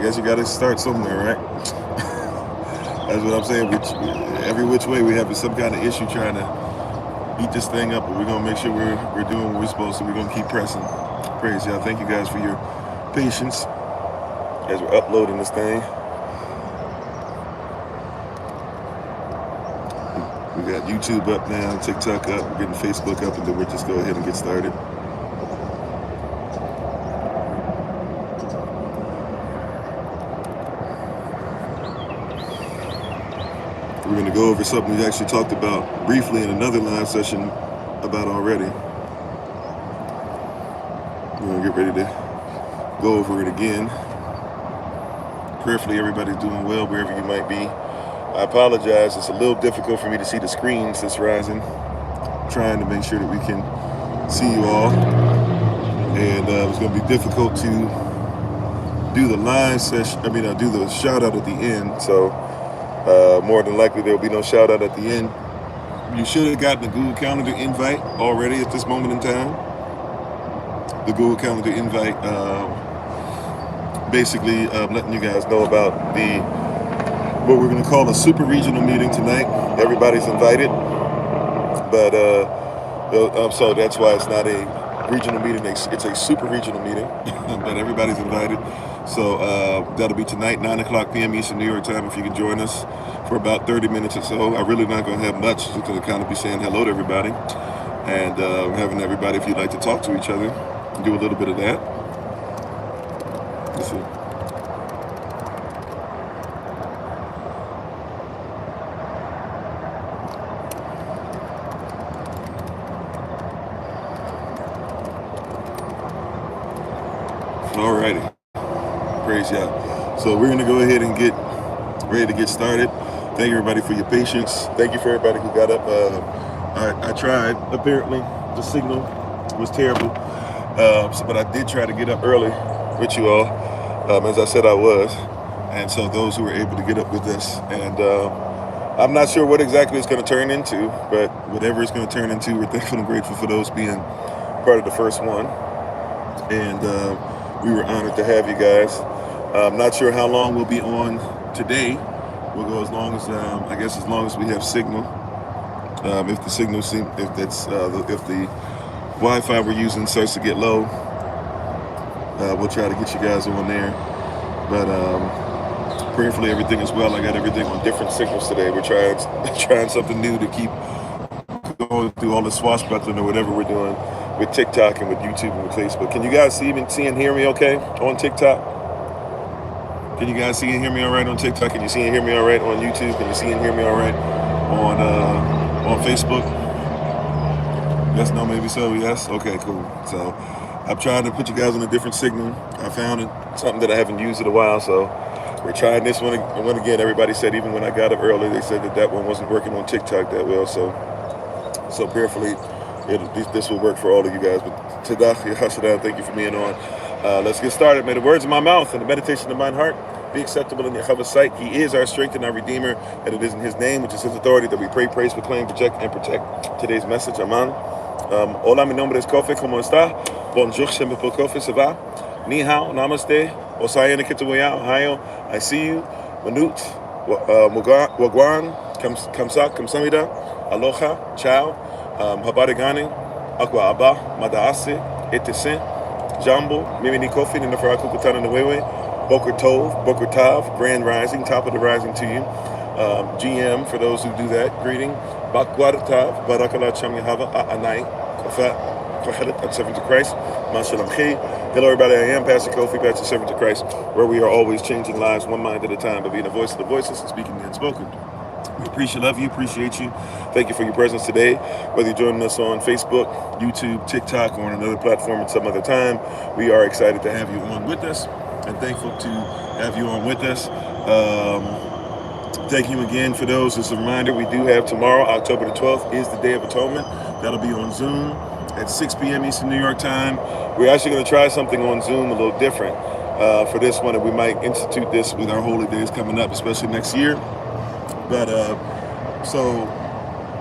guess you got to start somewhere, right? That's what I'm saying. Every which way we have some kind of issue trying to eat this thing up, but we're gonna make sure we're doing what we're supposed to. We're gonna keep pressing. Praise y'all. Thank you guys for your patience as we're uploading this thing. We got YouTube up now, TikTok up, we're getting Facebook up, and then we'll just go ahead and get started. We're going to go over something we actually talked about briefly in another live session about already. We're going to get ready to go over it again. Prayerfully, everybody's doing well wherever you might be. I apologize. It's a little difficult for me to see the screens that's rising. I'm trying to make sure that we can see you all. And it's going to be difficult to do the live session. do the shout out at the end. So more than likely there will be no shout out at the end. You should have gotten the Google Calendar invite already at this moment in time. The Google Calendar invite basically letting you guys know about what we're going to call a super regional meeting tonight. Everybody's invited, but so that's why it's not a regional meeting. It's a super regional meeting, but everybody's invited. So that'll be tonight, 9 o'clock p.m. Eastern New York time. If you can join us for about 30 minutes or so. I'm really not going to have much. Just going to kind of be saying hello to everybody and having everybody, if you'd like to talk to each other, do a little bit of that. Let's see. Alrighty. Praise y'all. So we're going to go ahead and get ready to get started. Thank you everybody for your patience. Thank you for everybody who got up. I tried. Apparently the signal was terrible, but I did try to get up early with you all, as I said I was. And so those who were able to get up with us, and I'm not sure what exactly it's going to turn into, but whatever it's going to turn into, we're thankful and grateful for those being part of the first one. And we were honored to have you guys. I'm not sure how long we'll be on today. We'll go as long as as long as we have signal. If the signal if the Wi-Fi we're using starts to get low, we'll try to get you guys on there. But prayerfully everything is well. I got everything on different signals today. We're trying something new to keep going through all the swashbuckling or whatever we're doing with TikTok and with YouTube and with Facebook. Can you guys see and hear me okay on TikTok? Can you guys see and hear me all right on TikTok? Can you see and hear me all right on YouTube? Can you see and hear me all right on Facebook? Yes, no, maybe so, yes? Okay, cool. So I'm trying to put you guys on a different signal. I found something that I haven't used in a while, so we're trying this one again. Everybody said, even when I got up early, they said that one wasn't working on TikTok that well, so prayerfully this will work for all of you guys. But Tadach, thank you for being on. Let's get started. May the words of my mouth and the meditation of my heart be acceptable in Yahweh's sight. He is our strength and our Redeemer, and it is in His name, which is His authority, that we pray, praise, proclaim, project, and protect today's message. Amen. Hola, mi nombre es Kofi. ¿Cómo está? Bonjour, je m'appelle Kofi. Ça va? Ni hao, namaste. Osayana kituwaya, Ohio. I see you. Manut, wagwan, kamsak, kamsamida, aloha, ciao, habarigani, akwa abba, madaase, etesen. Jambo, Mimini Kofi, and the Farakukutana Nwewe, Boker Tov, Boker Tav, Grand Rising, top of the rising to you. GM, for those who do that, greeting. Bakwad Tav, Barakala Cham Yahava, Anai, Kofat, Kohelet, and servant to Christ. Mashalam Chi. Hello, everybody. I am Pastor Kofi, Pastor Servant to Christ, where we are always changing lives one mind at a time, but being a voice of the voiceless and speaking the unspoken. We appreciate you. Thank you for your presence today. Whether you're joining us on Facebook, YouTube, TikTok, or on another platform at some other time, we are excited to have you on with us and thankful to have you on with us. Thank you again for those. As a reminder, we do have tomorrow, October the 12th, is the Day of Atonement. That'll be on Zoom at 6 p.m. Eastern New York time. We're actually going to try something on Zoom a little different for this one, and we might institute this with our holy days coming up, especially next year. But so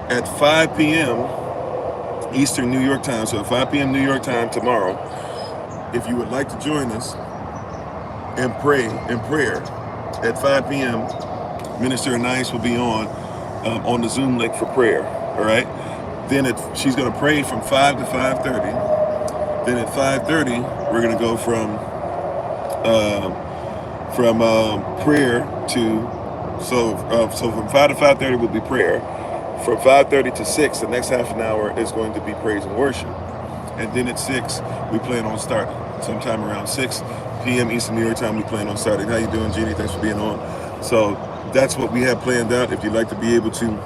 at 5 p.m. Eastern New York time, so at 5 p.m. New York time tomorrow, if you would like to join us, and pray in prayer. At 5 p.m., Minister Anais will be on the Zoom link for prayer. All right. Then she's going to pray from 5 to 5:30. Then at 5:30, we're going to go from prayer to so from 5 to 5:30 will be prayer. From 5:30 to 6, the next half an hour is going to be praise and worship. And then at 6, we plan on starting. Sometime around 6 p.m. Eastern New York time, we plan on starting. How you doing, Jeannie? Thanks for being on. So that's what we have planned out. If you'd like to be able to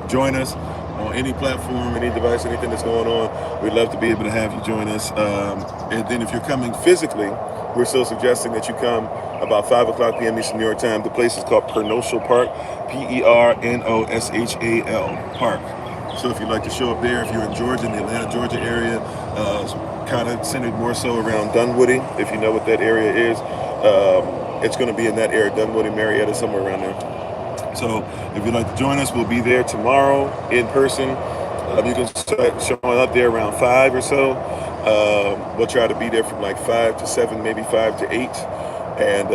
join us on any platform, any device, anything that's going on, we'd love to be able to have you join us. And then if you're coming physically, we're still suggesting that you come about 5 o'clock p.m. Eastern New York time. The place is called Pernoshal Park, Pernoshal Park. So if you'd like to show up there, if you're in Georgia, in the Atlanta, Georgia area, kind of centered more so around Dunwoody, if you know what that area is. It's going to be in that area, Dunwoody, Marietta, somewhere around there. So if you'd like to join us, we'll be there tomorrow in person. You can start showing up there around 5 or so. We'll try to be there from like 5 to 7, maybe 5 to 8. And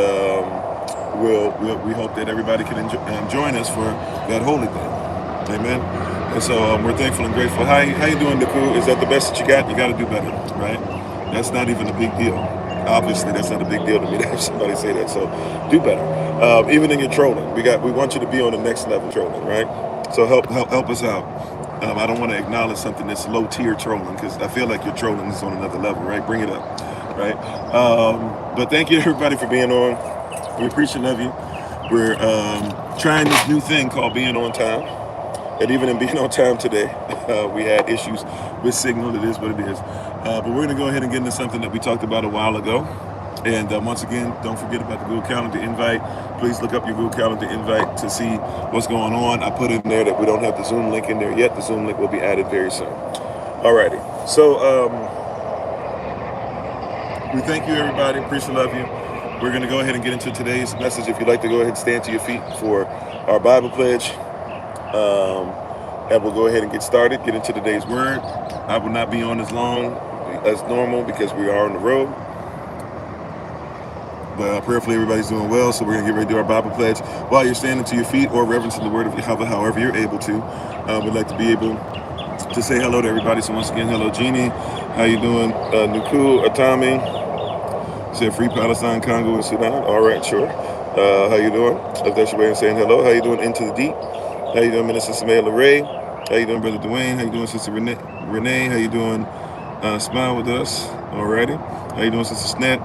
we hope that everybody can join us for that holy day. Amen. And so we're thankful and grateful. How you doing, Niku? Is that the best that you got? You got to do better, right? That's not even a big deal. Obviously, that's not a big deal to me to have somebody say that. So do better. Even in your trolling, we want you to be on the next level trolling, right? So help us out. I don't want to acknowledge something that's low tier trolling because I feel like your trolling is on another level, right? Bring it up, right? But thank you everybody for being on. We appreciate, love you. We're trying this new thing called being on time. And even in being on time today, we had issues with signal. It is what it is. But we're going to go ahead and get into something that we talked about a while ago. And once again, don't forget about the Google Calendar invite. Please look up your Google Calendar invite to see what's going on. I put in there that we don't have the Zoom link in there yet. The Zoom link will be added very soon. Alrighty. So we thank you, everybody. Appreciate, love you. We're going to go ahead and get into today's message. If you'd like to go ahead and stand to your feet for our Bible pledge. And we'll go ahead and get started, get into today's word. I will not be on as long as normal because we are on the road. But prayerfully everybody's doing well, so we're going to get ready to do our Bible pledge. While you're standing to your feet or reverencing the word of Yahweh, however you're able to, we'd like to be able to say hello to everybody. So once again, hello, Jeannie. How you doing? Nuku, Atami. Said Free Palestine, Congo, and Sudan. All right, sure. How you doing? If that's your way of saying hello. How you doing? Into the Deep. How you doing, Minister Samaya LeRae? How you doing, Brother Dwayne? How you doing, Sister Renee? How you doing? Smile with us. Alrighty. How you doing, Sister Snap?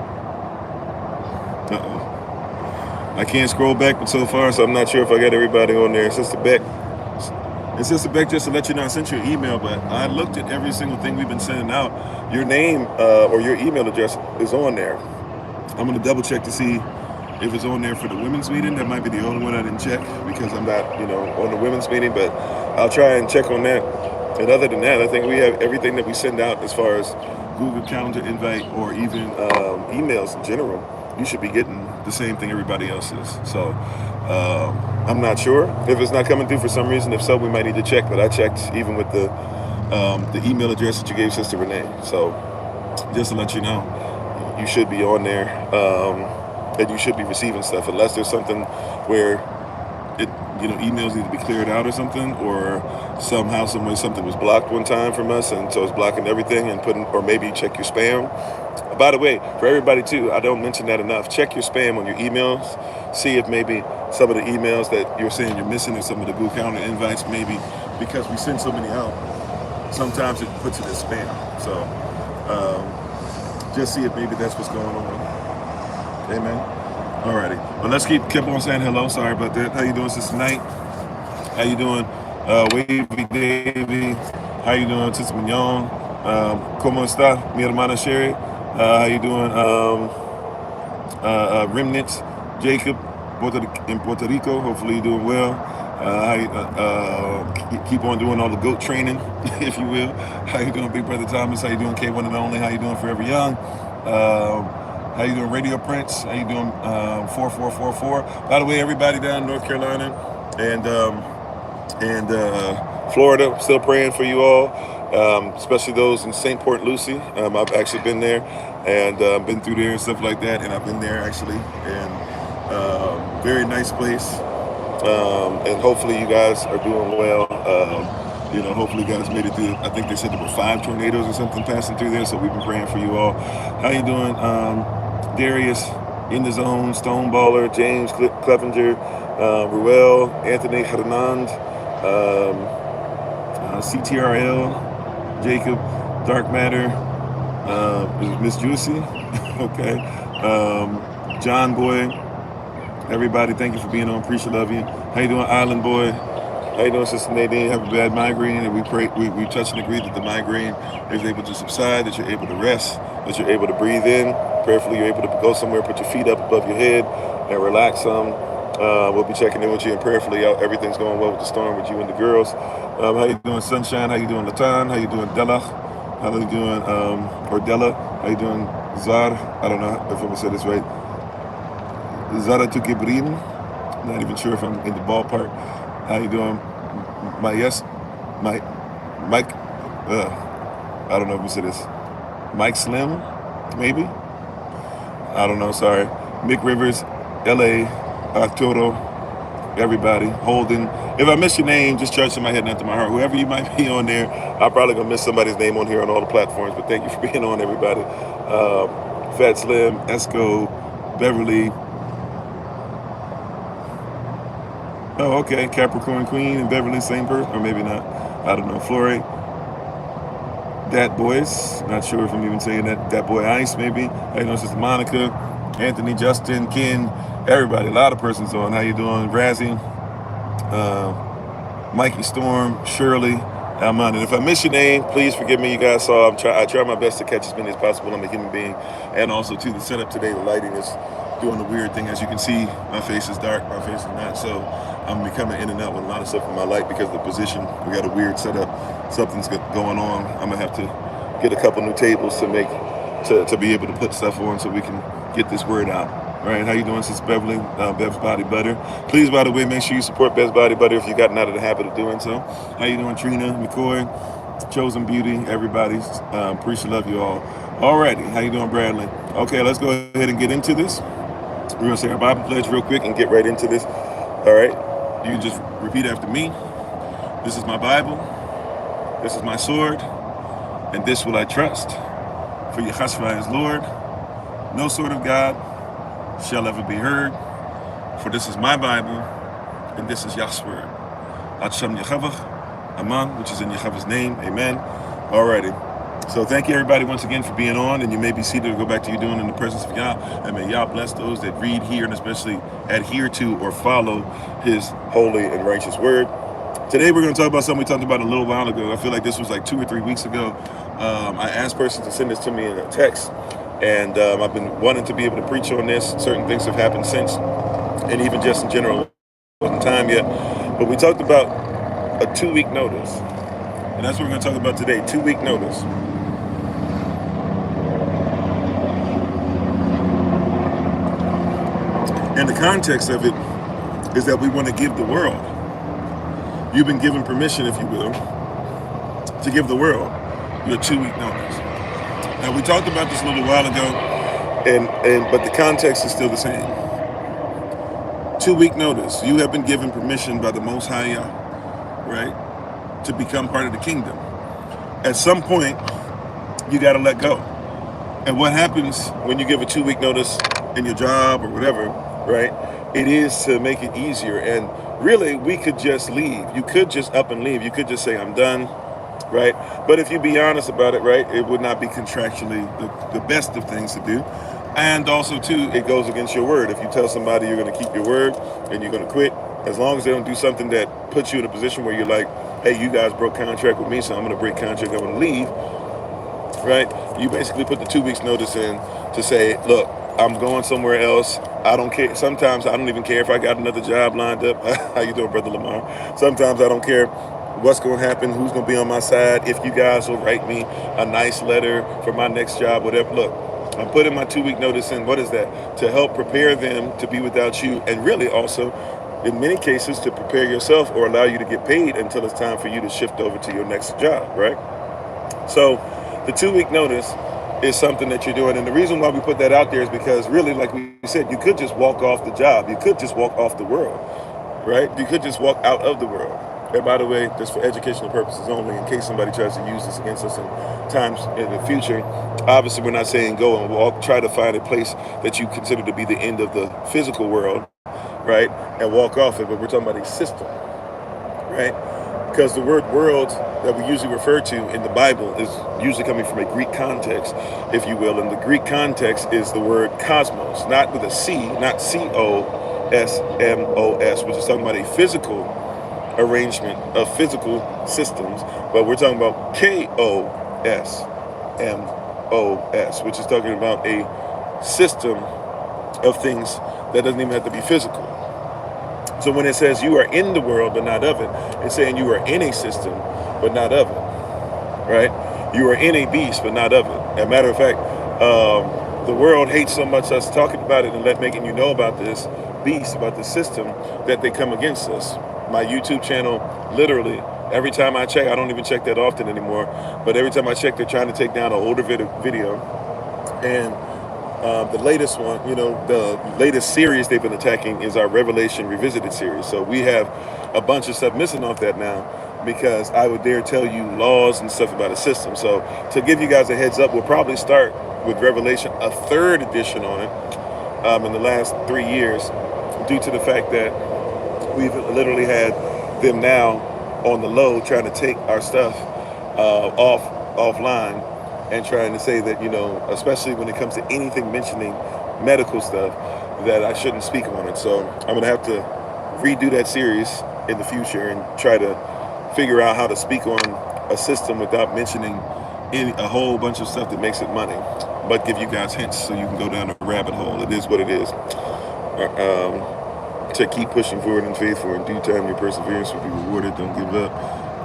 I can't scroll back but so far, so I'm not sure if I got everybody on there. Sister Beck. And Sister Beck, just to let you know, I sent you an email, but I looked at every single thing we've been sending out. Your name or your email address is on there. I'm going to double check to see if it's on there for the women's meeting. That might be the only one I didn't check because I'm not, on the women's meeting, but I'll try and check on that. And other than that, I think we have everything that we send out as far as Google Calendar invite or even emails in general. You should be getting the same thing everybody else is. So I'm not sure if it's not coming through for some reason. If so, we might need to check. But I checked even with the email address that you gave Sister Renee. So just to let you know, you should be on there. And you should be receiving stuff unless there's something where emails need to be cleared out or something, or somehow, some way, something was blocked one time from us, and so it's blocking everything and or maybe check your spam. By the way, for everybody too, I don't mention that enough. Check your spam on your emails. See if maybe some of the emails that you're saying you're missing or some of the Google Calendar invites, maybe because we send so many out, sometimes it puts it as spam. So just see if maybe that's what's going on. Amen. Alrighty. Well, let's keep on saying hello. Sorry about that. How you doing, Sister Knight? How you doing, Wavy Davy? How you doing, Sister Mignon? ¿Cómo está, mi hermana Sherry? How you doing, Remnants? Jacob in Puerto Rico. Hopefully you're doing well. Keep on doing all the GOAT training, if you will. How you doing, Big Brother Thomas? How you doing, K1 and Only? How you doing, Forever Young? How you doing, Radio Prince? How you doing, 4444? By the way, everybody down in North Carolina and Florida, still praying for you all, especially those in St. Port Lucie. I've actually been there, and been through there and stuff like that. And I've been there actually, and very nice place. And hopefully you guys are doing well. Hopefully you guys made it through. I think they said there were 5 tornadoes or something passing through there, so we've been praying for you all. How you doing, Darius? In the Zone, Stoneballer, James Clevenger, Ruel, Anthony Hernand, CTRL, Jacob, Dark Matter, Miss Juicy, okay, John Boy, everybody, thank you for being on. Appreciate, love you. How you doing, Island Boy? How you doing, Sister Nadine? Have a bad migraine, and we pray, we touch and agree that the migraine is able to subside, that you're able to rest, that you're able to breathe in. Prayerfully, you're able to go somewhere, put your feet up above your head, and relax some. We'll be checking in with you, and prayerfully, everything's going well with the storm with you and the girls. How you doing, Sunshine? How you doing, Latan? How you doing, Della? How you doing, Ordella? How you doing, Zar? I don't know if I'm gonna say this right. Zara Tukibrin. Not even sure if I'm in the ballpark. How you doing, Mike? I don't know if we said this. Mike Slim, maybe. I don't know. Sorry. Mick Rivers, L.A., Arturo, everybody, Holden. If I miss your name, just charge to my head, not to my heart. Whoever you might be on there, I'm probably gonna miss somebody's name on here on all the platforms. But thank you for being on, everybody. Fat Slim, Esco, Beverly. Oh, okay. Capricorn Queen and Beverly, same person, or maybe not. I don't know. Flory, Dat Boys. Not sure if I'm even saying that. Dat Boy Ice, maybe. How you doing, Sister Monica? Anthony, Justin, Ken, everybody. A lot of persons on. How you doing, Razzie? Mikey Storm, Shirley, Alman. And if I miss your name, please forgive me. You guys saw I try my best to catch as many as possible. I'm a human being. And also, too, the setup today, the lighting is doing the weird thing. As you can see, my face is dark, my face is not. So I'm becoming in and out with a lot of stuff in my light because of the position. We got a weird setup. Something's going on. I'm going to have to get a couple new tables to be able to put stuff on so we can get this word out. All right, how you doing, Sis Beverly? Bev's Body Butter. Please, by the way, make sure you support Bev's Body Butter if you've gotten out of the habit of doing so. How you doing, Trina, McCoy, Chosen Beauty, everybody? Appreciate, love you all. Alrighty, how you doing, Bradley? Okay, let's go ahead and get into this. We're gonna say our Bible pledge real quick and get right into this. All right, you can just repeat after me. This is my Bible. This is my sword, and this will I trust. For Yahshua is Lord. No sword of God shall ever be heard. For this is my Bible, and this is Yah's word. Hashem Yehovah, Aman, which is in Yehovah's name. Amen. Alrighty. So thank you, everybody, once again for being on, and you may be seated to go back to you doing in the presence of Yah. And may Yah bless those that read, hear, and especially adhere to or follow His holy and righteous word. Today we're going to talk about something we talked about a little while ago. I feel like this was like 2 or 3 weeks ago. I asked persons to send this to me in a text, and I've been wanting to be able to preach on this. Certain things have happened since, and even just in general, it wasn't time yet. But we talked about a 2-week notice, and that's what we're going to talk about today, 2-week notice. And the context of it is that we want to give the world. You've been given permission, if you will, to give the world your 2-week notice. Now, we talked about this a little while ago, but the context is still the same. 2-week notice. You have been given permission by the Most High, right, to become part of the kingdom. At some point, you got to let go. And what happens when you give a 2-week notice in your job or whatever, right? It is to make it easier. And really, we could just leave. You could just up and leave. You could just say, I'm done, right? But if you be honest about it, right, it would not be contractually the best of things to do. And also, too, it goes against your word. If you tell somebody you're going to keep your word and you're going to quit, as long as they don't do something that puts you in a position where you're like, hey, you guys broke contract with me, so I'm going to break contract, I'm going to leave, right? You basically put the 2 weeks notice in to say, look, I'm going somewhere else. I don't care. Sometimes I don't even care if I got another job lined up. How you doing, Brother Lamar? Sometimes I don't care what's going to happen, who's going to be on my side. If you guys will write me a nice letter for my next job, whatever. Look, I'm putting my 2-week notice in. What is that? To help prepare them to be without you, and really also, in many cases, to prepare yourself or allow you to get paid until it's time for you to shift over to your next job, right? So the 2-week notice is something that you're doing. And the reason why we put that out there is because really, like we said, you could just walk off the job. You could just walk off the world, right? You could just walk out of the world. And by the way, just for educational purposes only, in case somebody tries to use this against us in times in the future, obviously we're not saying go and walk, try to find a place that you consider to be the end of the physical world, right? And walk off it, but we're talking about a system, right? Because the word world that we usually refer to in the Bible is usually coming from a Greek context, if you will. And the Greek context is the word cosmos, not with a C, not C-O-S-M-O-S, which is talking about a physical arrangement of physical systems, but we're talking about K-O-S-M-O-S, which is talking about a system of things that doesn't even have to be physical. So when it says you are in the world but not of it, it's saying you are in a system but not of it, right? You are in a beast but not of it. As a matter of fact, the world hates so much us talking about it and making you know about this beast, about the system, that they come against us. My YouTube channel, literally, every time I check, I don't even check that often anymore, but every time I check, they're trying to take down an older video. And the latest one, the latest series they've been attacking is our Revelation Revisited series. So we have a bunch of stuff missing off that now because I would dare tell you laws and stuff about a system. So to give you guys a heads up, we'll probably start with Revelation, a third edition on it in the last 3 years, due to the fact that we've literally had them now on the low trying to take our stuff offline and trying to say that, especially when it comes to anything mentioning medical stuff, that I shouldn't speak on it. So I'm going to have to redo that series in the future and try to figure out how to speak on a system without mentioning a whole bunch of stuff that makes it money, but give you guys hints so you can go down a rabbit hole. It is what it is. To keep pushing forward in faith, for in due time your perseverance will be rewarded. Don't give up.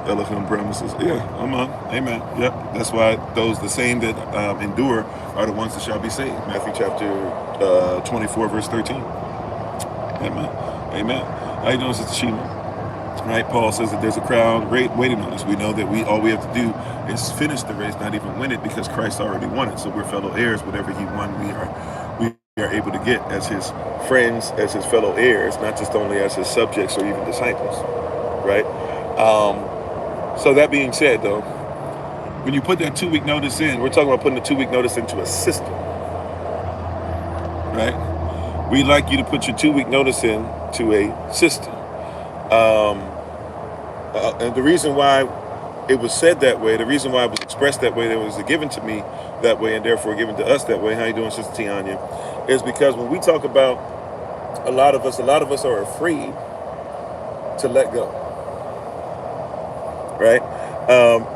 Elohim promises. Yeah, I'm on. Amen. Yep. That's why the same that endure are the ones that shall be saved. Matthew chapter 24, verse 13. Amen. Amen. How you doing, Sister Shima? Right? Paul says that there's a crowd waiting on us. We know that all we have to do is finish the race, not even win it, because Christ already won it. So we're fellow heirs. Whatever he won, we are able to get as his friends, as his fellow heirs, not just only as his subjects or even disciples, right? So that being said, though, when you put that 2-week notice in, we're talking about putting a 2-week notice into a system, right? We'd like you to put your 2-week notice in to a system. And the reason why it was said that way, the reason why it was expressed that way, that it was given to me that way, and therefore given to us that way, how you doing, Sister Tianya, is because when we talk about a lot of us are afraid to let go, right?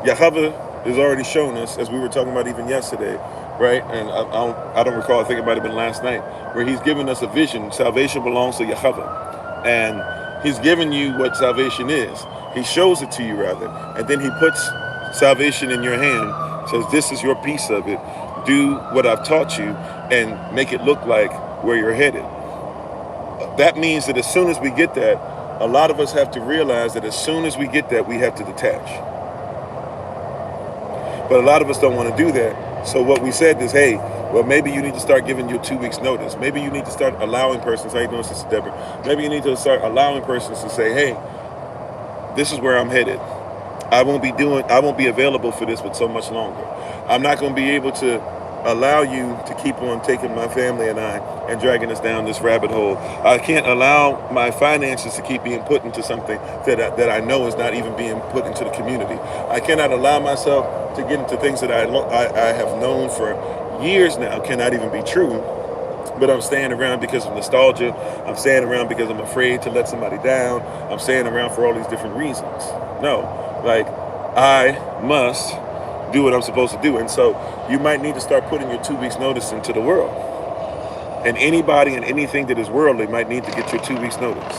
Yahweh has already shown us, as we were talking about even yesterday, right? And I don't recall, I think it might have been last night, where he's given us a vision. Salvation belongs to Yahweh, and he's given you what salvation is. He shows it to you, rather, and then he puts salvation in your hand, says this is your piece of it. Do what I've taught you and make it look like where you're headed. That means that as soon as we get that, a lot of us have to realize that as soon as we get that, we have to detach. But a lot of us don't want to do that. So what we said is, hey, well, maybe you need to start giving your 2 weeks notice. Maybe you need to start allowing persons, how you doing, Sister Deborah? Maybe you need to start allowing persons to say, hey, this is where I'm headed. I won't be available for this for so much longer. I'm not going to be able to allow you to keep on taking my family and I and dragging us down this rabbit hole. I can't allow my finances to keep being put into something that I know is not even being put into the community. I cannot allow myself to get into things that I have known for years now cannot even be true, but I'm staying around because of nostalgia. I'm staying around because I'm afraid to let somebody down. I'm staying around for all these different reasons. No, like I must do what I'm supposed to do. And so you might need to start putting your 2 weeks notice into the world. And anybody and anything that is worldly might need to get your 2 weeks notice.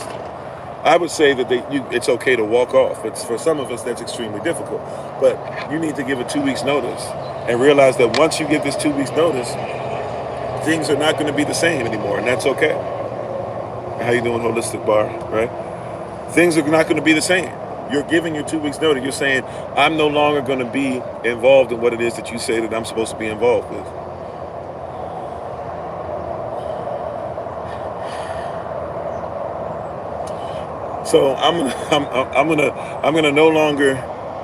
I would say that it's okay to walk off. But for some of us, that's extremely difficult. But you need to give a 2 weeks notice and realize that once you give this 2 weeks notice, things are not going to be the same anymore. And that's okay. How you doing, Holistic Bar, right? Things are not going to be the same. You're giving your 2 weeks notice. You're saying, I'm no longer going to be involved in what it is that you say that I'm supposed to be involved with. So I'm gonna no longer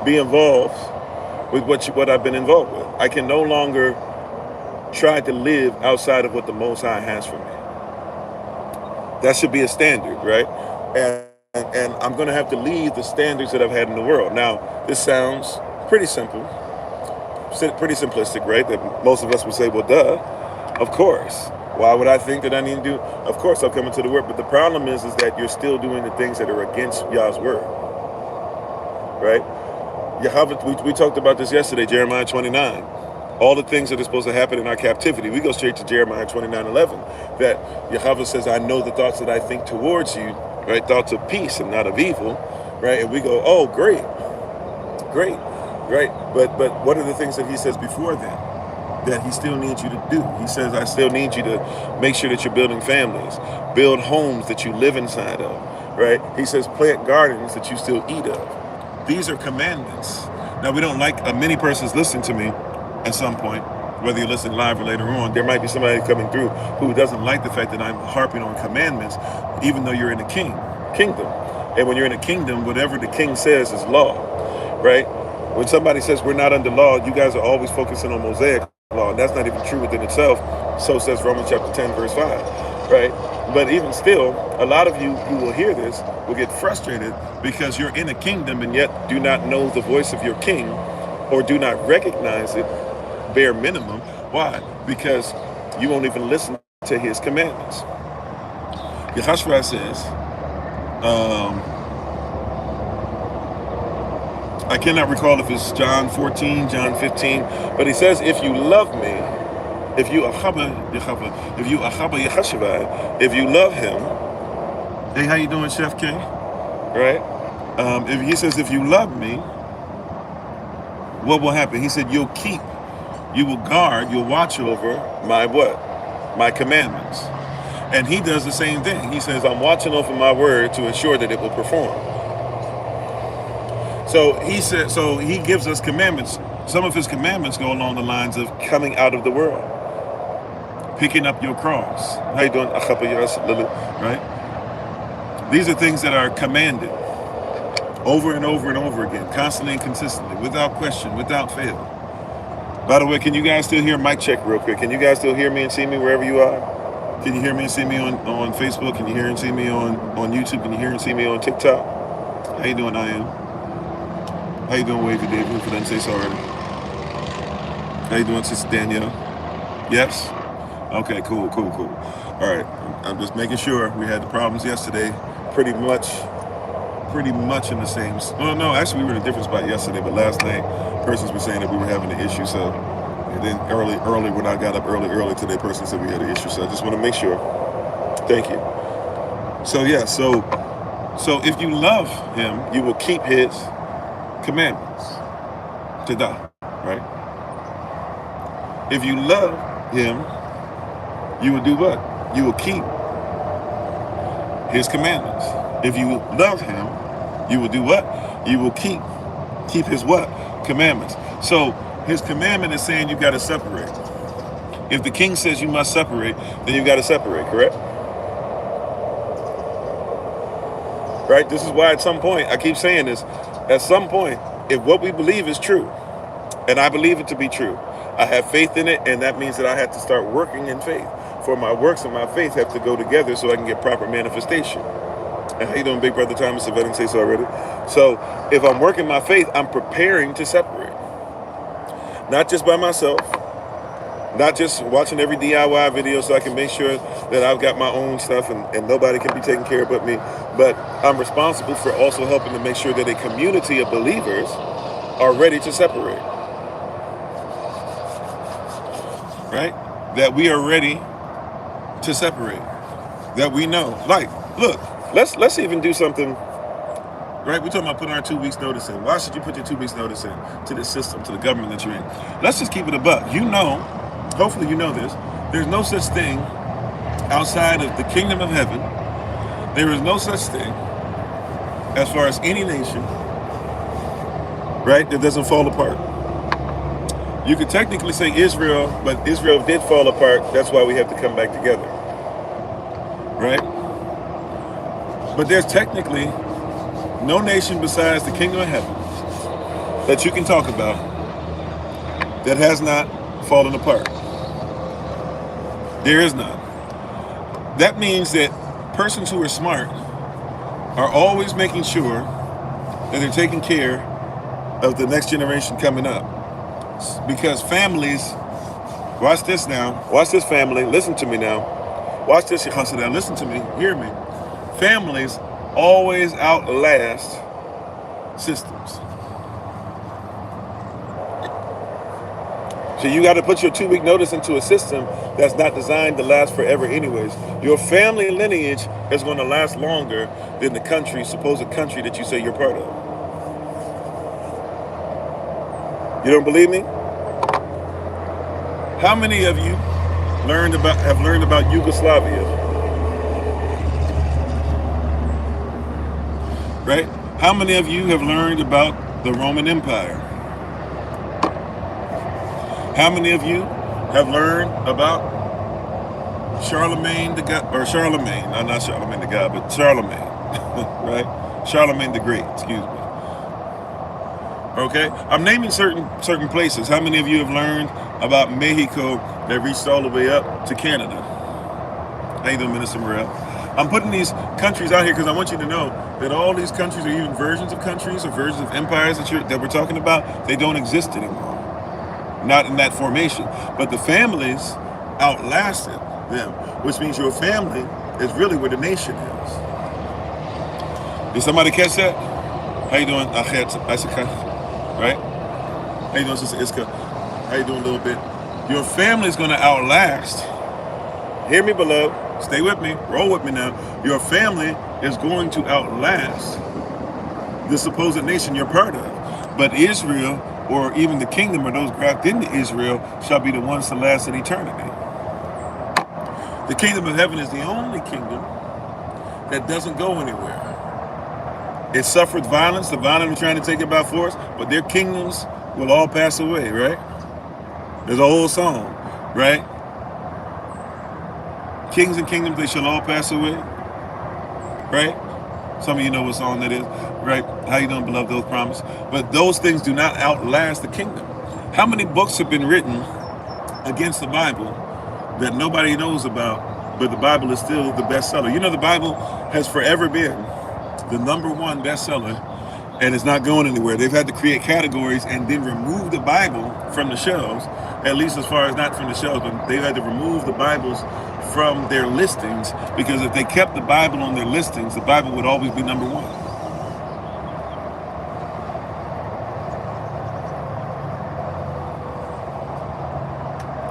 be involved with what I've been involved with. I can no longer try to live outside of what the Most High has for me. That should be a standard, right? And I'm going to have to leave the standards that I've had in the world. Now, this sounds pretty simple, pretty simplistic, right? That most of us would say, well, duh, of course. Why would I think that I need to do? Of course, I'll come into the word. But the problem is that you're still doing the things that are against Yah's word, right? We talked about this yesterday, Jeremiah 29. All the things that are supposed to happen in our captivity. We go straight to Jeremiah 29:11. That Yahweh says, I know the thoughts that I think towards you, right? Thoughts of peace and not of evil, right? And we go, oh, great, right? But what are the things that he says before that he still needs you to do? He says, I still need you to make sure that you're building families, build homes that you live inside of, right? He says, plant gardens that you still eat of. These are commandments. Now, we don't like, many persons listen to me at some point, whether you listen live or later on. There might be somebody coming through who doesn't like the fact that I'm harping on commandments, even though you're in a kingdom. And when you're in a kingdom, whatever the king says is law, right? When somebody says we're not under law, you guys are always focusing on Mosaic law, and that's not even true within itself. So says Romans chapter 10, verse 5, right? But even still, a lot of you who will hear this will get frustrated because you're in a kingdom and yet do not know the voice of your king or do not recognize it, bare minimum. Why? Because you won't even listen to his commandments. Yehoshua says, I cannot recall if it's John 14, John 15, but he says, if you love me, if you love him, hey, how you doing, Chef King? Right? If he says, if you love me, what will happen? He said, you will guard, you'll watch over my what? My commandments. And he does the same thing. He says, I'm watching over my word to ensure that it will perform. So he gives us commandments. Some of his commandments go along the lines of coming out of the world, picking up your cross. How you doing? Right? These are things that are commanded over and over and over again, constantly and consistently, without question, without fail. By the way, can you guys still hear? Mic check real quick. Can you guys still hear me and see me wherever you are? Can you hear me and see me on Facebook? Can you hear and see me on YouTube? Can you hear and see me on TikTok? How you doing, I am? How you doing, Wavy David, if I didn't say so already? How you doing, Sister Danielle? Yes? Okay, cool. All right, I'm just making sure. We had the problems yesterday, pretty much in the same. Well, no, actually we were in a different spot yesterday, but last night persons were saying that we were having an issue. So, and then early when I got up early today, person said we had an issue. So I just want to make sure. Thank you. So yeah, so if you love him, you will keep his commandments. Tada, right? If you love him, you will do what? You will keep his commandments. If you love him, you will do what? You will keep his what? Commandments. So his commandment is saying you got to separate. If the king says you must separate, then you got to separate, correct? Right? This is why at some point, I keep saying this, at some point, if what we believe is true, and I believe it to be true, I have faith in it, and that means that I have to start working in faith. For my works and my faith have to go together so I can get proper manifestation. And how you doing, Big Brother Thomas, if I didn't say so already? So if I'm working my faith, I'm preparing to separate. Not just by myself, not just watching every DIY video so I can make sure that I've got my own stuff and nobody can be taken care of but me, but I'm responsible for also helping to make sure that a community of believers are ready to separate. Right? That we are ready to separate. That we know. Like, look, let's even do something, right? We're talking about putting our 2 weeks notice in. Why should you put your 2 weeks notice in to this system, to the government that you're in? Let's just keep it a buck. You know, hopefully you know this, there's no such thing outside of the kingdom of heaven. There is no such thing as far as any nation, right, that doesn't fall apart. You could technically say Israel, but Israel did fall apart. That's why we have to come back together, right? But there's technically no nation besides the kingdom of heaven that you can talk about that has not fallen apart. There is none. That means that persons who are smart are always making sure that they're taking care of the next generation coming up. Because families, watch this now, watch this family, listen to me now. Watch this, listen to me, hear me. Families always outlast systems. So you got to put your 2-week notice into a system that's not designed to last forever anyways. Your family lineage is going to last longer than the supposed country that you say you're part of. You don't believe me? How many of you have learned about Yugoslavia? Right? How many of you have learned about the Roman Empire? How many of you have learned about Charlemagne the God, or Charlemagne, no, not Charlemagne the God, but Charlemagne, right? Charlemagne the Great, excuse me. Okay, I'm naming certain places. How many of you have learned about Mexico that reached all the way up to Canada? How you doing, Minister Morel? I'm putting these countries out here because I want you to know that all these countries are even versions of countries or versions of empires that we're talking about. They don't exist anymore. Not in that formation. But the families outlasted them, which means your family is really where the nation is. Did somebody catch that? How you doing, Isaka? Right? How you doing, Sister Iska? How you doing a little bit? Your family is going to outlast. Hear me, beloved. Stay with me. Roll with me now. Your family is going to outlast the supposed nation you're part of. But Israel, or even the kingdom, or those grafted into Israel, shall be the ones to last in eternity. The kingdom of heaven is the only kingdom that doesn't go anywhere. It suffered violence. The violent are trying to take it by force, but their kingdoms will all pass away, right? There's a whole song, right? Kings and kingdoms, they shall all pass away, right? Some of you know what song that is, right? How you doing, beloved? Those promise. But those things do not outlast the kingdom. How many books have been written against the Bible that nobody knows about, but the Bible is still the bestseller? You know, the Bible has forever been the #1 bestseller, and it's not going anywhere. They've had to create categories and then remove the Bible from the shelves, at least as far as not from the shelves, but they've had to remove the Bibles from their listings, because if they kept the Bible on their listings, the Bible would always be #1.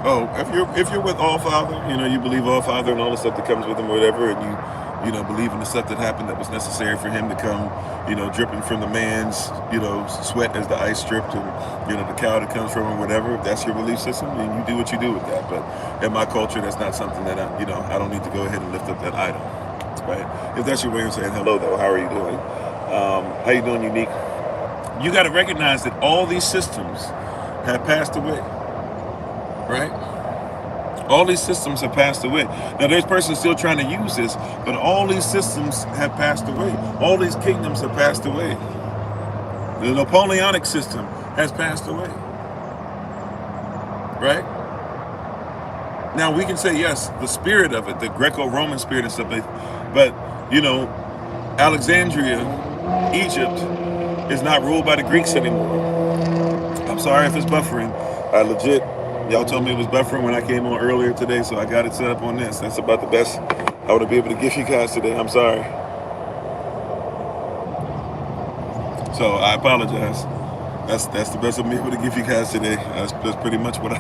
Oh, if you're with All Father, you know, you believe All Father and all the stuff that comes with him or whatever, and you know, believe in the stuff that happened that was necessary for him to come, you know, dripping from the man's, you know, sweat as the ice stripped, and, you know, the cow that comes from or whatever. If that's your belief system, then you do what you do with that. But in my culture, that's not something that I don't need to go ahead and lift up that idol, right? If that's your way of saying hello, though, how are you doing? How you doing, Unique? You got to recognize that all these systems have passed away, right? All these systems have passed away. Now, there's persons still trying to use this, but all these systems have passed away. All these kingdoms have passed away. The Napoleonic system has passed away. Right? Now, we can say, yes, the spirit of it, the Greco-Roman spirit and stuff, but, you know, Alexandria, Egypt, is not ruled by the Greeks anymore. I'm sorry if it's buffering. Y'all told me it was buffering when I came on earlier today, so I got it set up on this. That's about the best I would be able to give you guys today. I'm sorry. So I apologize. That's the best I'm able to give you guys today. That's pretty much what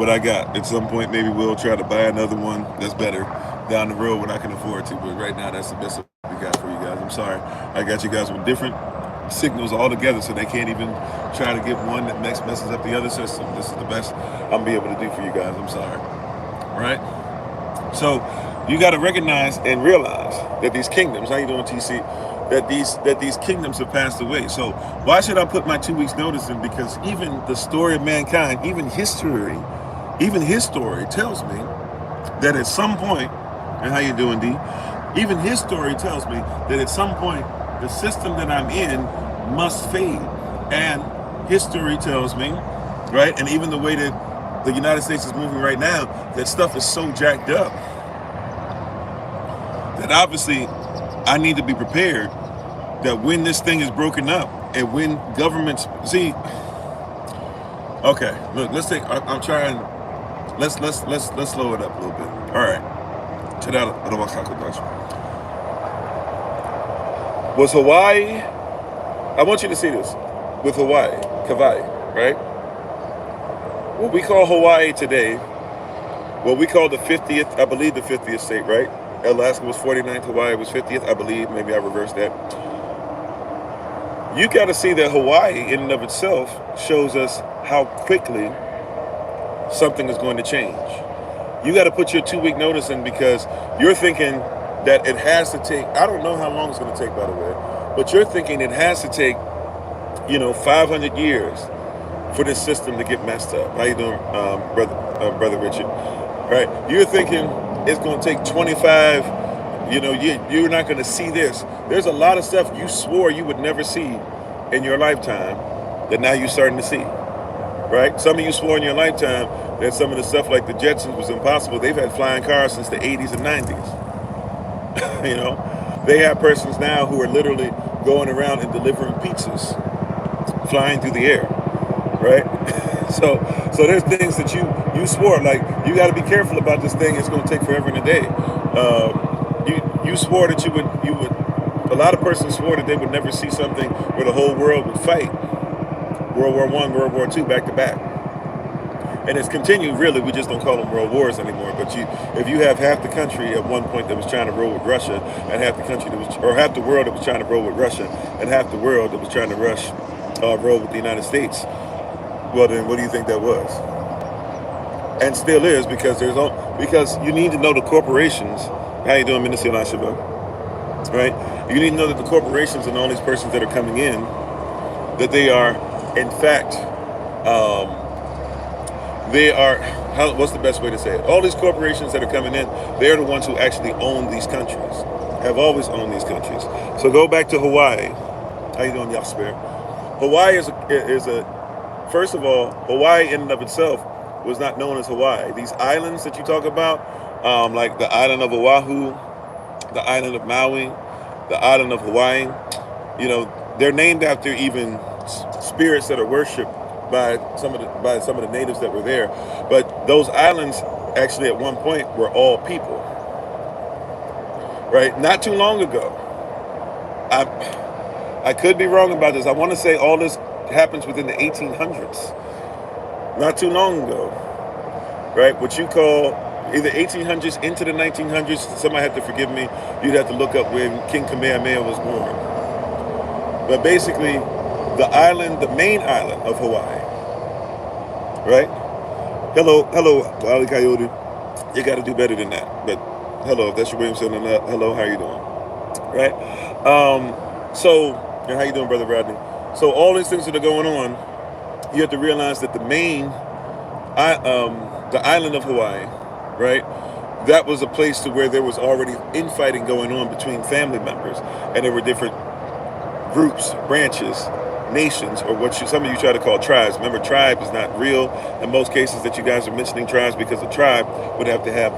I got. At some point, maybe we'll try to buy another one that's better down the road when I can afford to. But right now, that's the best we got for you guys. I'm sorry. I got you guys with different signals all together, so they can't even try to get one that messes up the other system. This is the best I'm be able to do for you guys. I'm sorry. Right? So you got to recognize and realize that these kingdoms, how you doing, TC? That these kingdoms have passed away. So why should I put my 2 weeks notice in? Because even the story of mankind, even his story tells me that at some point, and how you doing, D? Even his story tells me that at some point the system that I'm in must fade. And history tells me, right, and even the way that the United States is moving right now, that stuff is so jacked up that obviously I need to be prepared that when this thing is broken up and when governments see, okay, look, let's take, I'm trying, let's slow it up a little bit. All right. Was Hawaii, I want you to see this, with Hawaii, Kauai, right? What we call Hawaii today, what we call the 50th, I believe the 50th state, right? Alaska was 49th, Hawaii was 50th, I believe, maybe I reversed that. You got to see that Hawaii in and of itself shows us how quickly something is going to change. You got to put your 2-week notice in because you're thinking that it has to take, I don't know how long it's going to take, by the way, but you're thinking it has to take, 500 years for this system to get messed up. How you doing, brother Richard? Right? You're thinking it's going to take 25, you're not going to see this. There's a lot of stuff you swore you would never see in your lifetime that now you're starting to see, right? Some of you swore in your lifetime that some of the stuff like the Jetsons was impossible. They've had flying cars since the 80s and 90s. They have persons now who are literally going around and delivering pizzas, flying through the air, right? So there's things that you swore, like, you got to be careful about this thing. It's going to take forever and a day. You swore that you would, a lot of persons swore that they would never see something where the whole world would fight. World War I, World War II, back to back. And it's continued, really. We just don't call them world wars anymore. But if you have half the country at one point that was trying to roll with Russia, and half the country that was, or half the world that was trying to roll with Russia, and half the world that was trying to roll with the United States, well then, what do you think that was? And still is, because you need to know the corporations. How you doing, Minister Elisha? Right? You need to know that the corporations and all these persons that are coming in, that they are, in fact, what's the best way to say it? All these corporations that are coming in, they're the ones who actually own these countries, have always owned these countries. So go back to Hawaii. How you doing, Yasper? Hawaii is first of all, Hawaii in and of itself was not known as Hawaii. These islands that you talk about, like the island of Oahu, the island of Maui, the island of Hawaii, they're named after even spirits that are worshipped by some of the natives that were there. But those islands actually at one point were all people, right? Not too long ago. I could be wrong about this. I want to say all this happens within the 1800s. Not too long ago, right? What you call either 1800s into the 1900s. Somebody have to forgive me. You'd have to look up when King Kamehameha was born. But basically, the main island of Hawaii, right? Hello, Ali Coyote. You got to do better than that. But hello, if that's your way of saying hello, how you doing? Right? And how you doing, Brother Rodney? So all these things that are going on, you have to realize that the island of Hawaii, right? That was a place to where there was already infighting going on between family members, and there were different groups, branches, nations, or what some of you try to call tribes. Remember, tribe is not real in most cases that you guys are mentioning tribes, because a tribe would have to have,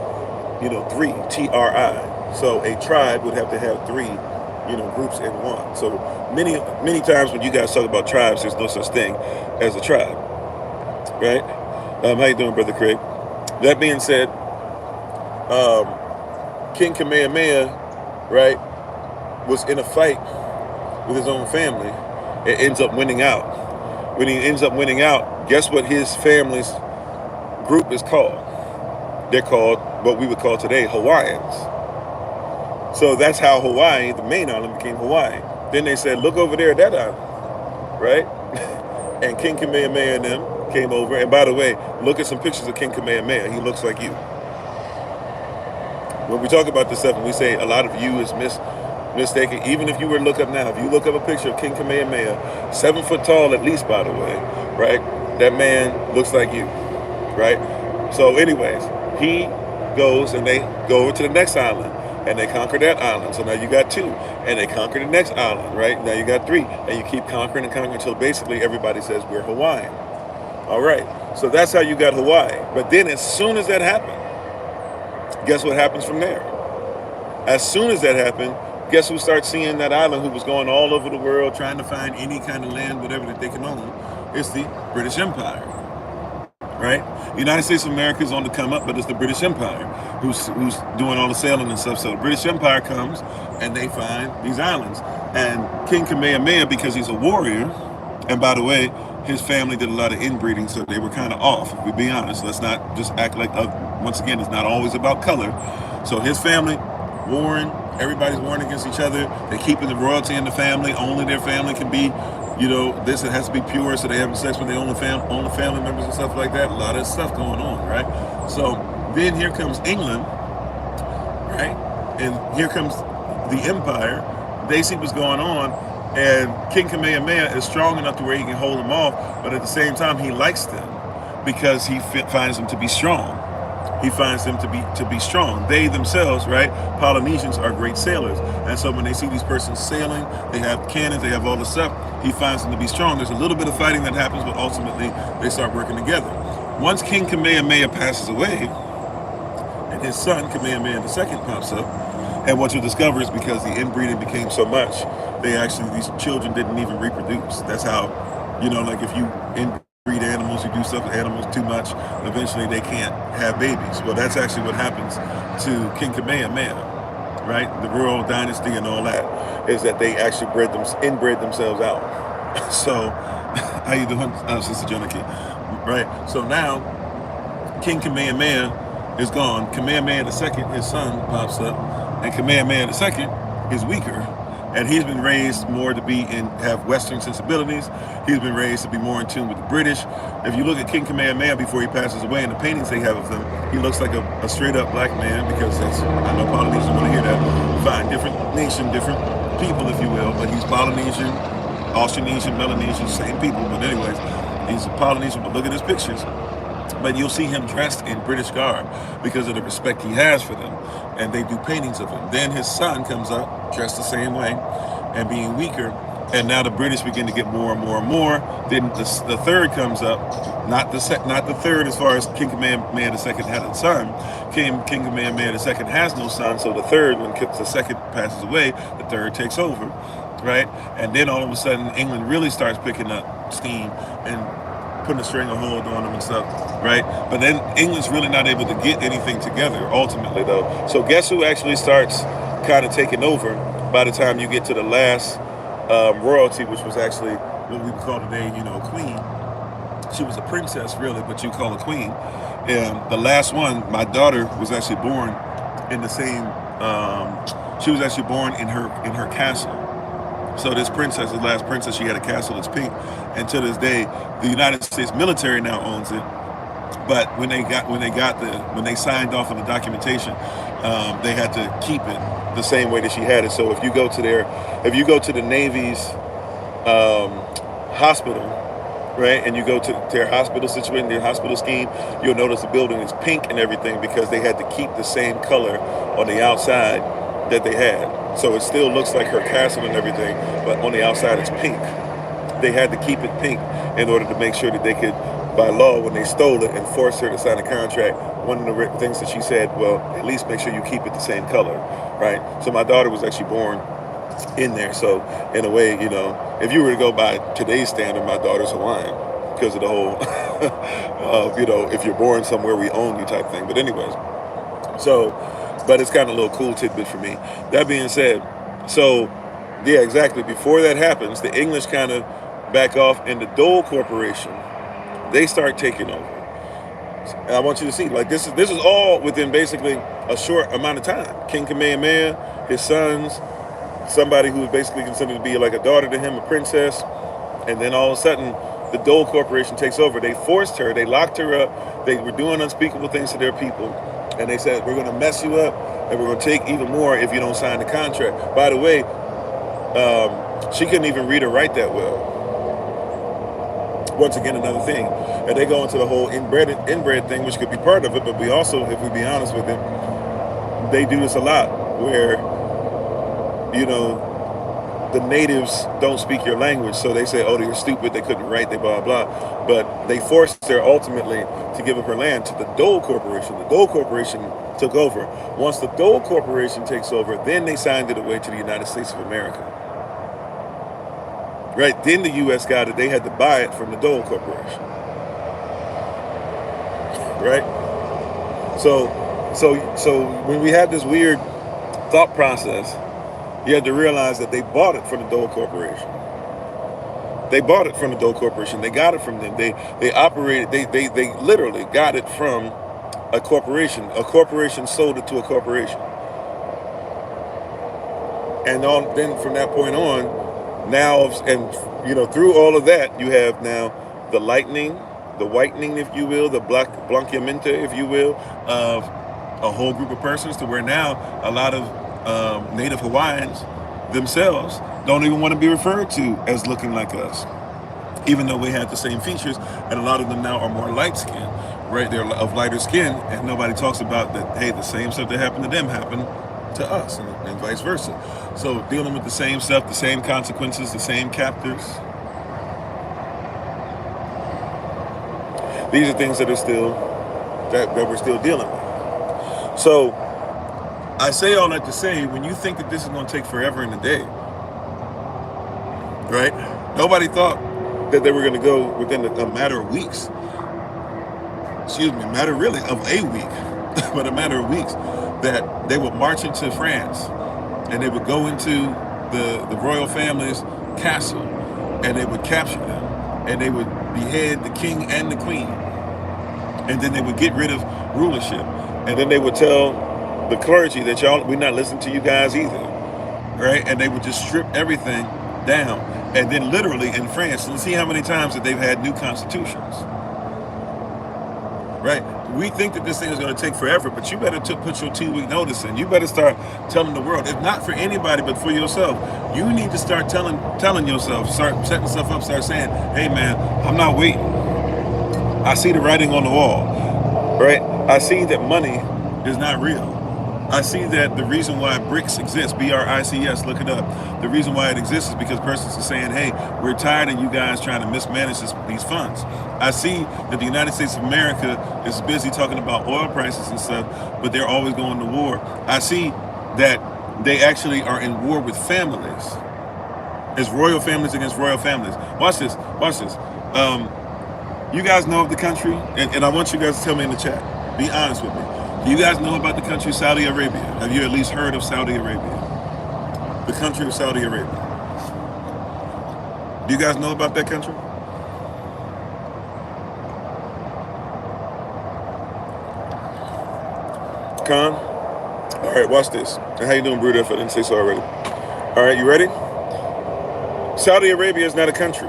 3, T-R-I. So a tribe would have to have 3, groups in one. So many times when you guys talk about tribes, there's no such thing as a tribe, right? How you doing, Brother Craig? That being said, King Kamehameha, right, was in a fight with his own family. It ends up winning out. When he ends up winning out, guess what his family's group is called? They're called what we would call today Hawaiians. So that's how Hawaii, the main island, became Hawaii. Then they said, look over there at that island, right? And King Kamehameha and them came over. And by the way, look at some pictures of King Kamehameha. He looks like you. When we talk about this stuff and we say a lot of you is mistaken, even if you were to look up now, if you look up a picture of King Kamehameha, 7 foot tall at least, by the way, right? That man looks like you, right? So anyways, he goes and they go over to the next island. and they conquer that island. So now you got 2, and they conquer the next island, right? Now you got 3, and you keep conquering and conquering until basically everybody says we're Hawaiian. All right, so that's how you got Hawaii. But then as soon as that happened, guess what happens from there? As soon as that happened, guess who starts seeing that island, who was going all over the world trying to find any kind of land, whatever that they can own? It's the British Empire, right? The United States of America is on the come up, but it's the British Empire who's doing all the sailing and stuff. So the British Empire comes and they find these islands. And King Kamehameha, because he's a warrior, and by the way, his family did a lot of inbreeding, so they were kind of off, if we be honest. Let's not just act like, once again, it's not always about color. So his family, warring, everybody's warring against each other. They're keeping the royalty in the family. Only their family can be, this, it has to be pure, so they're having sex with their own family members and stuff like that. A lot of stuff going on, right? So then here comes England, right? And here comes the empire. They see what's going on, and King Kamehameha is strong enough to where he can hold them off, but at the same time, he likes them because he finds them to be strong. He finds them to be strong. They themselves, right? Polynesians are great sailors. And so when they see these persons sailing, they have cannons, they have all this stuff, he finds them to be strong. There's a little bit of fighting that happens, but ultimately they start working together. Once King Kamehameha passes away, and his son, Kamehameha II, pops up, and what you'll discover is because the inbreeding became so much, these children didn't even reproduce. That's how, like if you inbreed animals, you do stuff with animals too much, eventually they can't have babies. Well, that's actually what happens to King Kamehameha, right? The royal dynasty and all that, is that they actually inbred themselves out. So, how you doing, Sister Jonathan? Right? So now, King Kamehameha is gone. Kamehameha II, his son, pops up, and Kamehameha II is weaker. And he's been raised more to have Western sensibilities. He's been raised to be more in tune with the British. If you look at King Kamehameha before he passes away, and the paintings they have of him, he looks like a straight up black man, because I know Polynesians want to hear that. Fine, different nation, different people, if you will, but he's Polynesian, Austronesian, Melanesian, same people. But anyways, he's a Polynesian, but look at his pictures. But you'll see him dressed in British garb because of the respect he has for them. And they do paintings of him. Then his son comes up dressed the same way and being weaker. And now the British begin to get more and more and more. Then the third comes up, not the third as far as King Kamehameha II had a son. King Kamehameha II has no son, so the third, when the second passes away, the third takes over, right? And then all of a sudden, England really starts picking up steam and putting a string of hold on them and stuff, right? But then England's really not able to get anything together ultimately, though. So guess who actually starts kind of taking over by the time you get to the last royalty, which was actually what we would call today, a queen. She was a princess, really, but you call her queen. And the last one, my daughter was actually born in the same. She was actually born in her castle. So this princess, the last princess, she had a castle that's pink, and to this day, the United States military now owns it. But when they signed off on the documentation, they had to keep it the same way that she had it. So if you go to the Navy's hospital, right, and you go to their hospital situation, their hospital scheme, you'll notice the building is pink and everything because they had to keep the same color on the outside that they had. So it still looks like her castle and everything, but on the outside it's pink. They had to keep it pink in order to make sure that they could, by law, when they stole it and forced her to sign a contract, one of the things that she said, well, at least make sure you keep it the same color, right? So my daughter was actually born in there. So in a way, if you were to go by today's standard, my daughter's Hawaiian because of the whole, if you're born somewhere, we own you type thing. But anyways, but it's kind of a little cool tidbit for me. That being said, yeah, exactly. Before that happens, the English kind of back off, and the Dole Corporation, they start taking over. And I want you to see, like, this is all within basically a short amount of time. King Kamehameha, his sons, somebody who was basically considered to be like a daughter to him, a princess, and then all of a sudden, the Dole Corporation takes over. They forced her, they locked her up, they were doing unspeakable things to their people, and they said, we're going to mess you up, and we're going to take even more if you don't sign the contract. By the way, she couldn't even read or write that well. Once again, another thing. And they go into the whole inbred thing, which could be part of it, but we also, if we be honest with it, they do this a lot. where, you know, the natives don't speak your language, so they say, oh, they're stupid, they couldn't write, they blah, blah. But they forced her ultimately to give up her land to the Dole Corporation. The Dole Corporation took over. Once the Dole Corporation takes over, then they signed it away to the United States of America. Right? Then the U.S. got it. They had to buy it from the Dole Corporation. Right? So when we had this weird thought process, you had to realize that they bought it from the Dole Corporation. They bought it from the Dole Corporation. They got it from them. They operated. They literally got it from a corporation. A corporation sold it to a corporation. And then from that point on, now, and you know, through all of that, you have now the whitening, if you will, the blanqueamiento, if you will, of a whole group of persons, to where now a lot of Native Hawaiians themselves don't even want to be referred to as looking like us, even though we had the same features, and a lot of them now are more light skinned, right? They're of lighter skin, and nobody talks about that, hey, the same stuff that happened to them happened to us, and vice versa. So dealing with the same stuff, the same consequences, the same captors. These are things that are still, that we're still dealing with. So I say all that to say, when you think that this is going to take forever and a day, right? Nobody thought that they were going to go within a matter of weeks. Excuse me, matter really of a week, but a matter of weeks, that they would march into France and they would go into the royal family's castle and they would capture them and they would behead the king and the queen. And then they would get rid of rulership. And then they would tell the clergy that we're not listening to you guys either, right? And they would just strip everything down. And then literally in France, let's see how many times that they've had new constitutions, right? We think that this thing is going to take forever, but you better put your 2-week notice in. You better start telling the world, if not for anybody, but for yourself. You need to start telling yourself, start setting stuff up, start saying, hey man, I'm not waiting. I see the writing on the wall, right? I see that money is not real. I see that the reason why BRICS exists, BRICS, look it up. The reason why it exists is because persons are saying, hey, we're tired of you guys trying to mismanage these funds. I see that the United States of America is busy talking about oil prices and stuff, but they're always going to war. I see that they actually are in war with families. It's royal families against royal families. Watch this. You guys know of the country, and I want you guys to tell me in the chat. Be honest with me. Do you guys know about the country Saudi Arabia? Have you at least heard of Saudi Arabia? The country of Saudi Arabia. Do you guys know about that country? Khan? All right, watch this. And how you doing, Bruder, if I didn't say so already? All right, you ready? Saudi Arabia is not a country.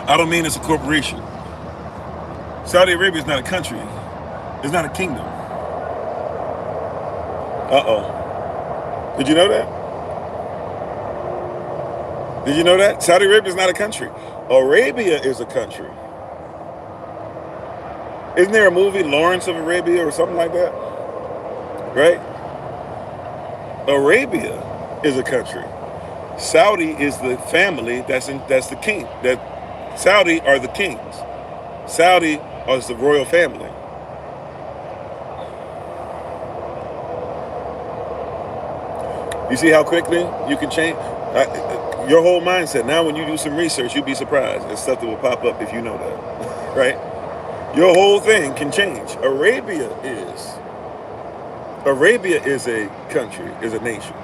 I don't mean it's a corporation. Saudi Arabia is not a country. It's not a kingdom. Uh-oh. Did you know that? Did you know that? Saudi Arabia is not a country. Arabia is a country. Isn't there a movie, Lawrence of Arabia or something like that? Right? Arabia is a country. Saudi is the family that's the king. Saudi are the kings. Saudi is the royal family. You see how quickly you can change your whole mindset. Now when you do some research, you'll be surprised. There's stuff that will pop up if you know that, right? Your whole thing can change. Arabia is a country, is a nation.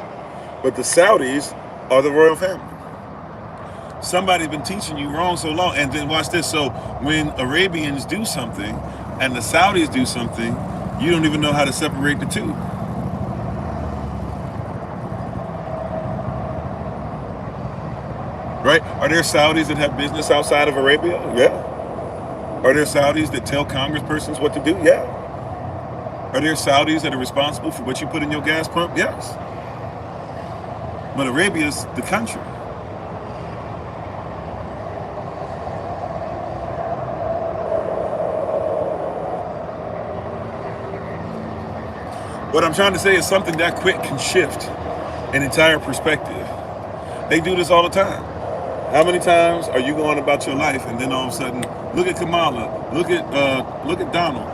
But the Saudis are the royal family. Somebody's been teaching you wrong so long. And then watch this. So when Arabians do something and the Saudis do something, you don't even know how to separate the two. Right? Are there Saudis that have business outside of Arabia? Yeah. Are there Saudis that tell congresspersons what to do? Yeah. Are there Saudis that are responsible for what you put in your gas pump? Yes. But Arabia's the country. What I'm trying to say is something that quick can shift an entire perspective. They do this all the time. How many times are you going about your life and then all of a sudden, look at Kamala, look at Donald.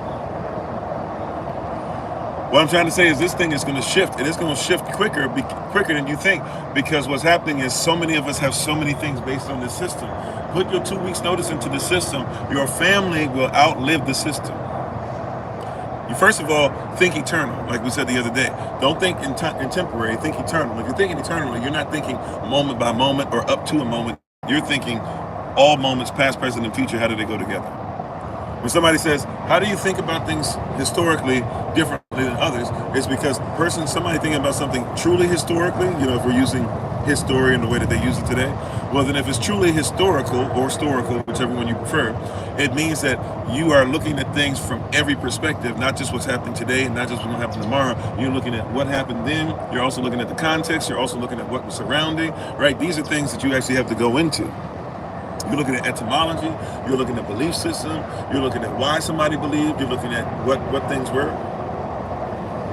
What I'm trying to say is this thing is going to shift, and it's going to shift quicker than you think, because what's happening is so many of us have so many things based on this system. Put your 2 weeks notice into the system. Your family will outlive the system. You first of all think eternal, like we said the other day. Don't think in temporary, think eternal. If you're thinking eternally, you're not thinking moment by moment or up to a moment. You're thinking all moments, past, present, and future. How do they go together? When somebody says, how do you think about things historically differently than others? It's because somebody thinking about something truly historically, if we're using history in the way that they use it today, well, then if it's truly historical or historical, whichever one you prefer, it means that you are looking at things from every perspective, not just what's happening today and not just what's going to happen tomorrow. You're looking at what happened then. You're also looking at the context. You're also looking at what was surrounding, right? These are things that you actually have to go into. You're looking at etymology, you're looking at belief system, you're looking at why somebody believed, you're looking at what things were,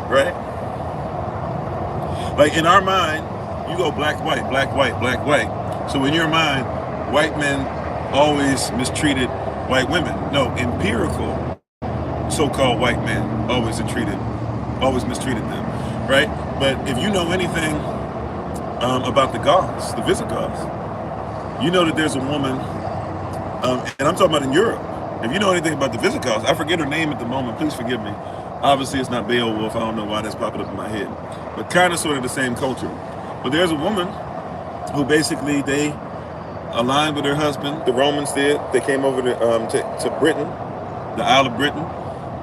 right? Like in our mind, you go black, white, black, white, black, white. So in your mind, white men always mistreated white women. No, empirical so-called white men always mistreated them, right? But if you know anything about the Goths, the Visigoths, you know that there's a woman, and I'm talking about in Europe. If you know anything about the Visigoths, I forget her name at the moment, please forgive me. Obviously it's not Beowulf, I don't know why that's popping up in my head. But kind of sort of the same culture. But there's a woman who basically they aligned with her husband, the Romans did. They came over to Britain, the Isle of Britain,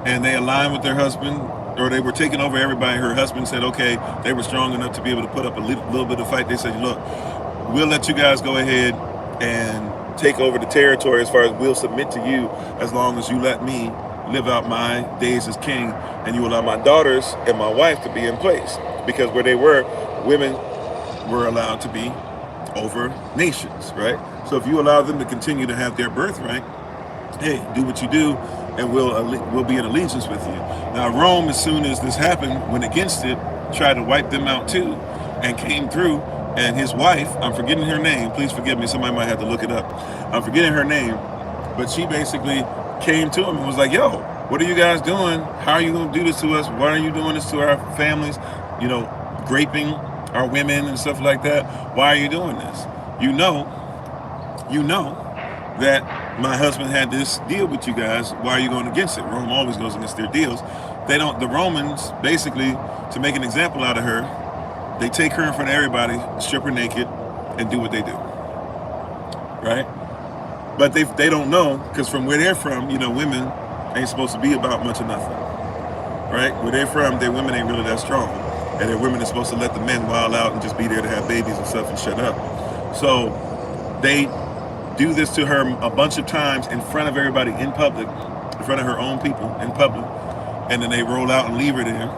and they aligned with their husband, or they were taking over everybody. Her husband said, okay, they were strong enough to be able to put up a little bit of fight. They said, look, we'll let you guys go ahead and take over the territory, as far as we'll submit to you as long as you let me live out my days as king and you allow my daughters and my wife to be in place. Because where they were, women were allowed to be over nations, right? So if you allow them to continue to have their birthright, hey, do what you do and we'll be in allegiance with you. Now Rome, as soon as this happened, went against it, tried to wipe them out too, and came through. And his wife, I'm forgetting her name, please forgive me, somebody might have to look it up. I'm forgetting her name, but she basically came to him and was like, yo, what are you guys doing? How are you going to do this to us? Why are you doing this to our families? Raping our women and stuff like that. Why are you doing this? You know that my husband had this deal with you guys. Why are you going against it? Rome always goes against their deals. The Romans, basically, to make an example out of her, they take her in front of everybody, strip her naked, and do what they do, right? But they don't know, because from where they're from, women ain't supposed to be about much of nothing, right? Where they're from, their women ain't really that strong, and their women are supposed to let the men wild out and just be there to have babies and stuff and shut up. So they do this to her a bunch of times in front of everybody in public, in front of her own people in public, and then they roll out and leave her there,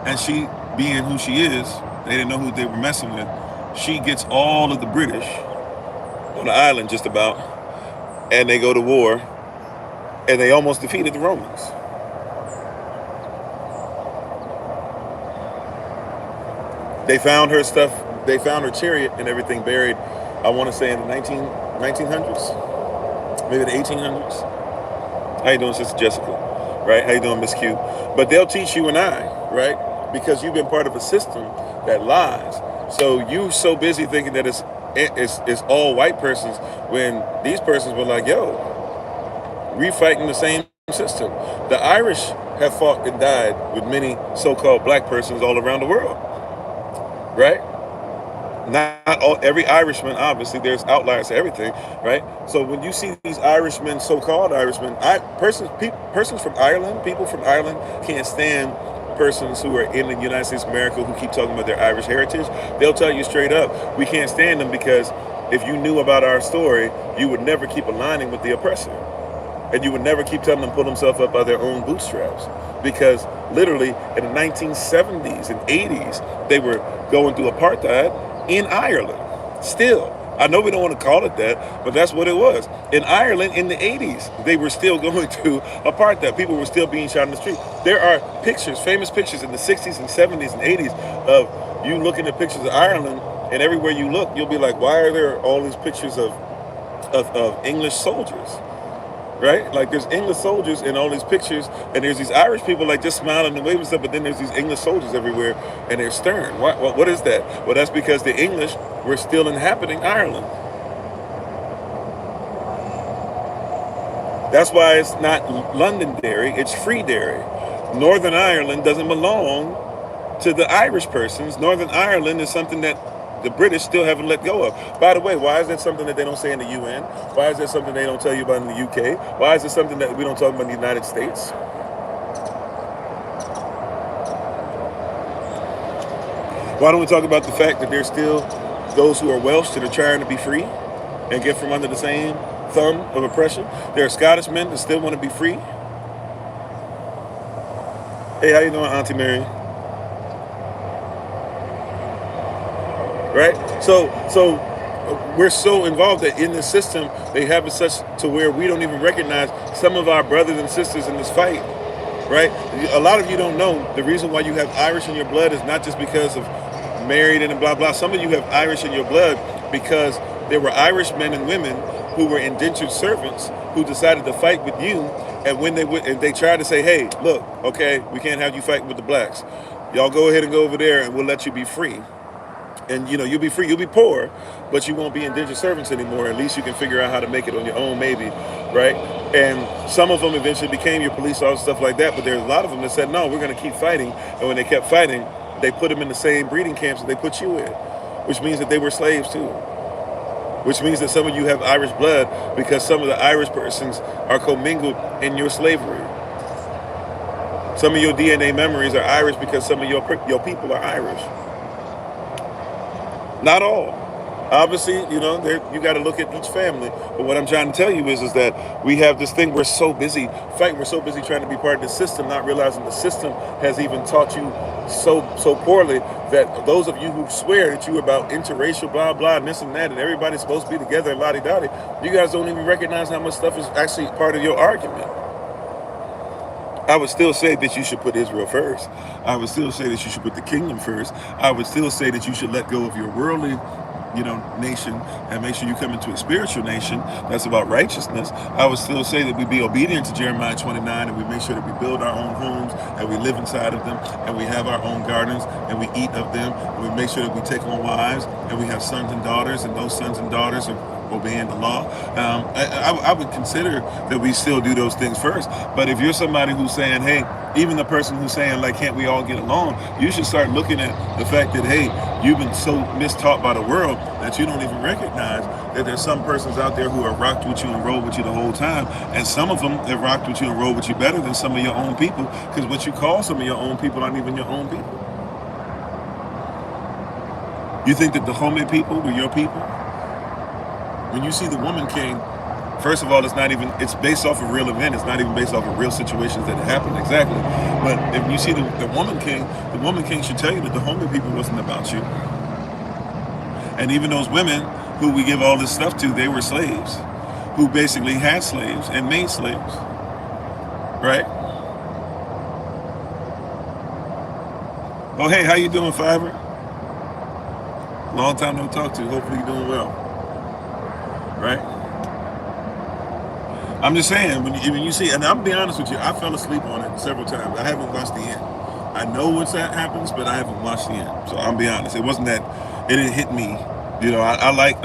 and she, being who she is, they didn't know who they were messing with. She gets all of the British on the island just about, and they go to war, and they almost defeated the Romans. They found her stuff, they found her chariot and everything buried, I want to say in the 1900s, maybe the 1800s. How you doing, Sister Jessica? Right? How you doing, Miss Q? But they'll teach you and I, right? Because you've been part of a system that lies. So you so busy thinking that it's all white persons, when these persons were like, yo, we fighting the same system. The Irish have fought and died with many so-called black persons all around the world, right? Not every Irishman, obviously, there's outliers to everything, right? So when you see these Irishmen, so-called Irishmen, persons from Ireland, people from Ireland can't stand persons who are in the United States of America who keep talking about their Irish heritage. They'll tell you straight up, we can't stand them, because if you knew about our story, you would never keep aligning with the oppressor. And you would never keep telling them to pull themselves up by their own bootstraps. Because literally in the 1970s and 80s, they were going through apartheid in Ireland. Still, I know we don't want to call it that, but that's what it was. In Ireland in the 80s, they were still going through apartheid. People were still being shot in the street. There are pictures, famous pictures in the 60s and 70s and 80s of you looking at pictures of Ireland, and everywhere you look, you'll be like, why are there all these pictures of English soldiers? Right? Like there's English soldiers in all these pictures, and there's these Irish people like just smiling and waving stuff, but then there's these English soldiers everywhere, and they're stern. What is that? Well, that's because the English were still inhabiting Ireland. That's why it's not Londonderry, it's Freederry. Northern Ireland doesn't belong to the Irish persons. Northern Ireland is something that the British still haven't let go of. By the way, why is that something that they don't say in the UN? Why is that something they don't tell you about in the UK? Why is it something that we don't talk about in the United States? Why don't we talk about the fact that there's still those who are Welsh that are trying to be free and get from under the same thumb of oppression? There are Scottish men that still want to be free. Hey, how you doing, Auntie Mary? Right? So we're so involved that in the system, they have it such to where we don't even recognize some of our brothers and sisters in this fight, right? A lot of you don't know the reason why you have Irish in your blood is not just because of married and blah, blah. Some of you have Irish in your blood because there were Irish men and women who were indentured servants who decided to fight with you. And when they tried to say, hey, look, okay, we can't have you fight with the blacks. Y'all go ahead and go over there and we'll let you be free. And you'll be free, you'll be poor, but you won't be indentured servants anymore. At least you can figure out how to make it on your own, maybe, right? And some of them eventually became your police officers, stuff like that. But there's a lot of them that said, no, we're going to keep fighting. And when they kept fighting, they put them in the same breeding camps that they put you in, which means that they were slaves too. Which means that some of you have Irish blood because some of the Irish persons are commingled in your slavery. Some of your DNA memories are Irish because some of your people are Irish. Not all. Obviously, you got to look at each family. But what I'm trying to tell you is that we have this thing, we're so busy fighting, we're so busy trying to be part of the system, not realizing the system has even taught you so poorly that those of you who swear that you're about interracial, blah, blah, and this and that, and everybody's supposed to be together and la-di-da-di, you guys don't even recognize how much stuff is actually part of your argument. I would still say that you should put Israel first. I would still say that you should put the kingdom first. I would still say that you should let go of your worldly, nation and make sure you come into a spiritual nation that's about righteousness. I would still say that we be obedient to Jeremiah 29 and we make sure that we build our own homes and we live inside of them and we have our own gardens and we eat of them and we make sure that we take on wives and we have sons and daughters and those sons and daughters are obeying the law. I would consider that we still do those things first. But if you're somebody who's saying, hey, even the person who's saying, like, can't we all get along? You should start looking at the fact that, hey, you've been so mistaught by the world that you don't even recognize that there's some persons out there who have rocked with you and rolled with you the whole time. And some of them have rocked with you and rolled with you better than some of your own people, because what you call some of your own people aren't even your own people. You think that the homie people were your people? When you see the Woman King, first of all, it's based off a real event. It's not even based off of real situations that happened exactly. But if you see the Woman King should tell you that the homie people wasn't about you. And even those women who we give all this stuff to, they were slaves, who basically had slaves and made slaves, right? Oh, hey, how you doing, Fiverr? Long time no talk to. Hopefully you're doing well. Right? I'm just saying, when you see, and I'm be honest with you, I fell asleep on it several times. I haven't watched the end. I know once that happens, but I haven't watched the end. So I'm be honest, it didn't hit me. I like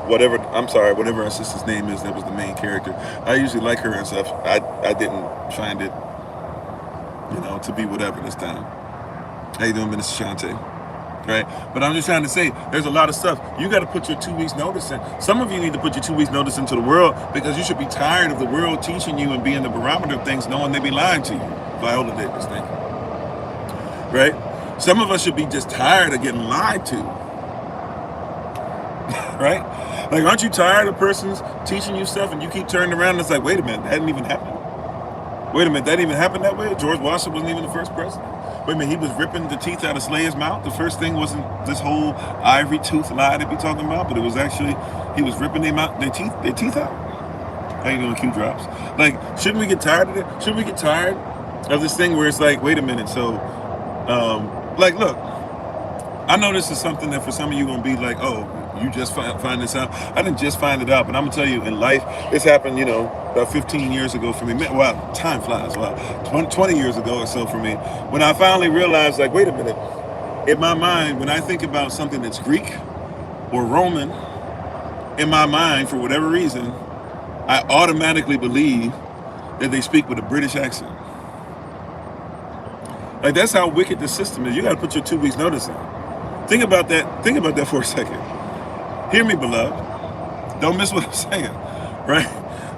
whatever our sister's name is, that was the main character. I usually like her and stuff. I didn't find it, to be whatever this time. How you doing, Minister Shante? Right? But I'm just trying to say, there's a lot of stuff. You got to put your 2 weeks notice in. Some of you need to put your 2 weeks notice into the world, because you should be tired of the world teaching you and being the barometer of things, knowing they be lying to you. Viola Davis, thank you. Right? Some of us should be just tired of getting lied to. Right? Like, aren't you tired of persons teaching you stuff and you keep turning around and it's like, wait a minute, that didn't even happen. Wait a minute, that didn't even happen that way? George Washington wasn't even the first president. Wait a minute, he was ripping the teeth out of Slayer's mouth. The first thing wasn't this whole ivory tooth lie that we talking about, but it was actually he was ripping their teeth out. How you doing, Q drops? Like, shouldn't we get tired of it? Shouldn't we get tired of this thing where it's like, wait a minute, so, like, look, I know this is something that for some of you gonna be like, oh, you just find this out. I didn't just find it out, but I'm gonna tell you, in life, this happened, you know, about 15 years ago for me. Wow, time flies. Wow, 20 years ago or so for me, when I finally realized, like, wait a minute, in my mind, when I think about something that's Greek or Roman, in my mind, for whatever reason, I automatically believe that they speak with a British accent. Like, that's how wicked the system is. You got to put your 2 weeks notice in. Think about that. Think about that for a second. Hear me, beloved. Don't miss what I'm saying, right?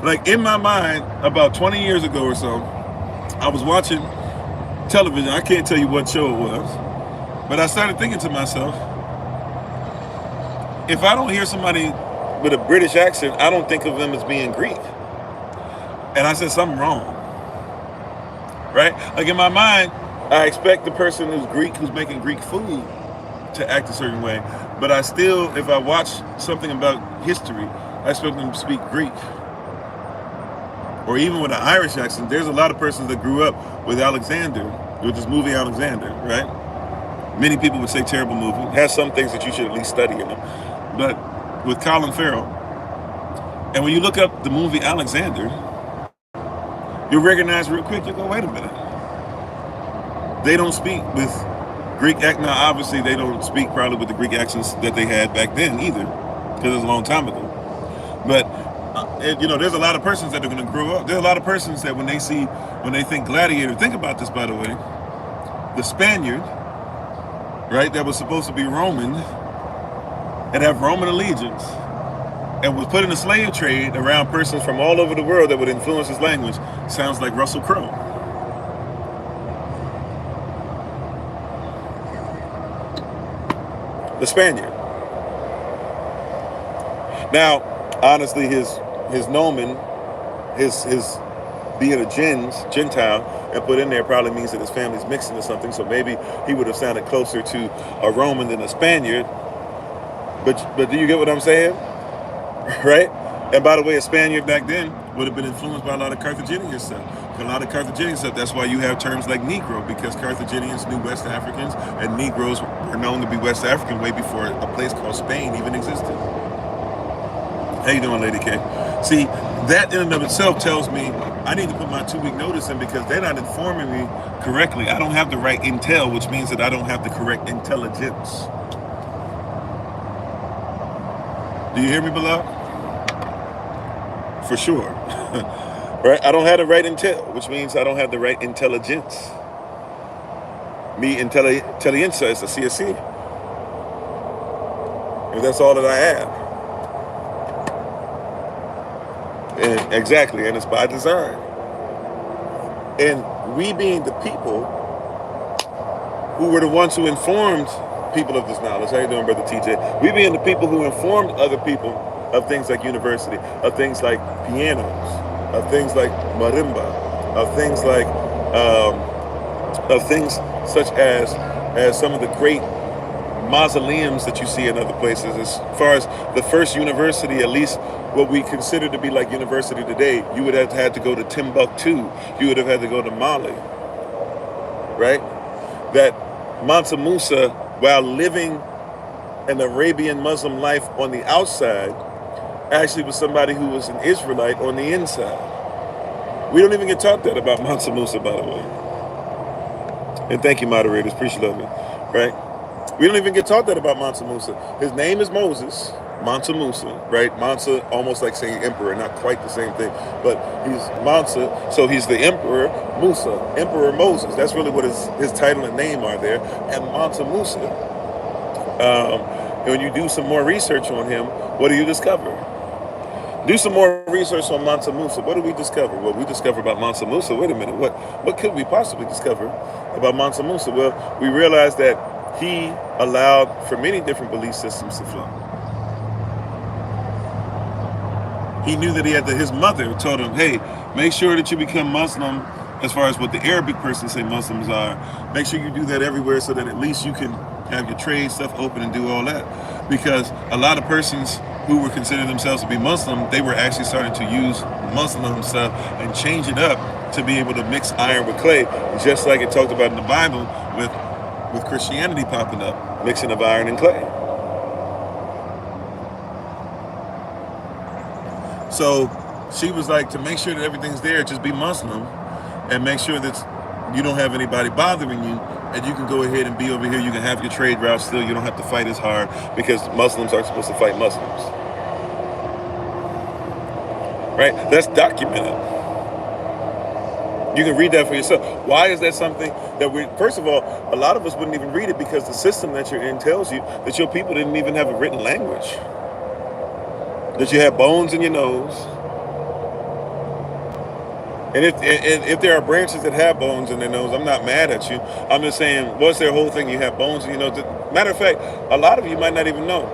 Like, in my mind, about 20 years ago or so, I was watching television. I can't tell you what show it was, but I started thinking to myself, if I don't hear somebody with a British accent, I don't think of them as being Greek. And I said something wrong, right? Like, in my mind, I expect the person who's Greek, who's making Greek food, to act a certain way. But I still, if I watch something about history, I expect them to speak Greek. Or even with an Irish accent, there's a lot of persons that grew up with Alexander, with this movie Alexander, right? Many people would say terrible movie. It has some things that you should at least study in it. But with Colin Farrell, and when you look up the movie Alexander, you'll recognize real quick, you go, wait a minute. They don't speak with Greek accent. Now, obviously, they don't speak probably with the Greek accents that they had back then either, because it was a long time ago. But, you know, there's a lot of persons that are going to grow up. There's a lot of persons that when they think gladiator, think about this, by the way, the Spaniard, right, that was supposed to be Roman and have Roman allegiance and was put in a slave trade around persons from all over the world that would influence his language, sounds like Russell Crowe. The Spaniard. Now, honestly, his nomen, his being a Gentile, and put in there probably means that his family's mixed into something. So maybe he would have sounded closer to a Roman than a Spaniard. But do you get what I'm saying? Right? And by the way, a Spaniard back then would have been influenced by a lot of Carthaginian stuff. A lot of Carthaginian stuff. That's why you have terms like Negro, because Carthaginians knew West Africans, and Negroes were known to be West African way before a place called Spain even existed. How you doing, Lady K? See, that in and of itself tells me I need to put my 2 week notice in, because they're not informing me correctly. I don't have the right intel, which means that I don't have the correct intelligence. Do you hear me, beloved? For sure. Right? I don't have the right intel, which means I don't have the right intelligence. Me, intelligentsia is a CSC. And that's all that I have. And exactly, and it's by design. And we being the people who were the ones who informed people of this knowledge. How you doing, Brother TJ? We being the people who informed other people of things like university, of things like pianos, of things like marimba, of things like of things such as some of the great mausoleums that you see in other places. As far as the first university, at least what we consider to be like university today, you would have had to go to Timbuktu. You would have had to go to Mali, right? That Mansa Musa, while living an Arabian Muslim life on the outside, actually was somebody who was an Israelite on the inside. We don't even get taught that about Mansa Musa, by the way. And thank you, moderators. Appreciate it, right? We don't even get taught that about Mansa Musa. His name is Moses, Mansa Musa, right? Mansa, almost like saying emperor, not quite the same thing, but he's Mansa, so he's the emperor Musa, Emperor Moses. That's really what his title and name are there. And Mansa Musa, and when you do some more research on him, what do you discover? Do some more research on Mansa Musa. What do we discover? Well, we discover about Mansa Musa. Wait a minute. What could we possibly discover about Mansa Musa? Well, we realized that he allowed for many different belief systems to flow. He knew that his mother told him, hey, make sure that you become Muslim as far as what the Arabic person say Muslims are, make sure you do that everywhere so that at least you can have your trade stuff open and do all that. Because a lot of persons who were considering themselves to be Muslim, they were actually starting to use Muslim stuff and change it up to be able to mix iron with clay, just like it talked about in the Bible with Christianity popping up, mixing of iron and clay. So she was like, to make sure that everything's there, just be Muslim and make sure that you don't have anybody bothering you, and you can go ahead and be over here. You can have your trade route still. You don't have to fight as hard because Muslims aren't supposed to fight Muslims. Right? That's documented. You can read that for yourself. Why is that something that first of all, a lot of us wouldn't even read it because the system that you're in tells you that your people didn't even have a written language. That you have bones in your nose. And if there are branches that have bones in their nose, I'm not mad at you. I'm just saying, what's their whole thing? You have bones in your nose. Matter of fact, a lot of you might not even know.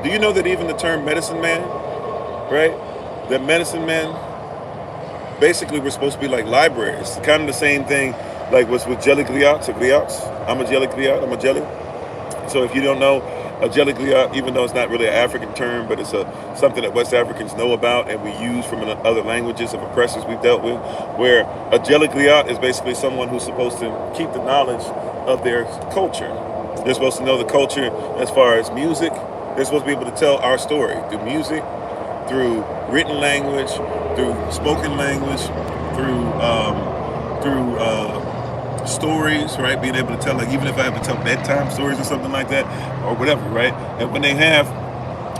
Do you know that even the term medicine man, right? That medicine man, basically we're supposed to be like libraries. Kind of the same thing like what's with jelly griots or griots. I'm a jelly griot, I'm a jelly. So if you don't know, a jelly griot, even though it's not really an African term, but it's something that West Africans know about and we use from other languages of oppressors we've dealt with, where a jelly griot is basically someone who's supposed to keep the knowledge of their culture. They're supposed to know the culture as far as music. They're supposed to be able to tell our story through music, through written language, through spoken language, through stories, right? Being able to tell, like, even if I have to tell bedtime stories or something like that, or whatever, right? And when they have,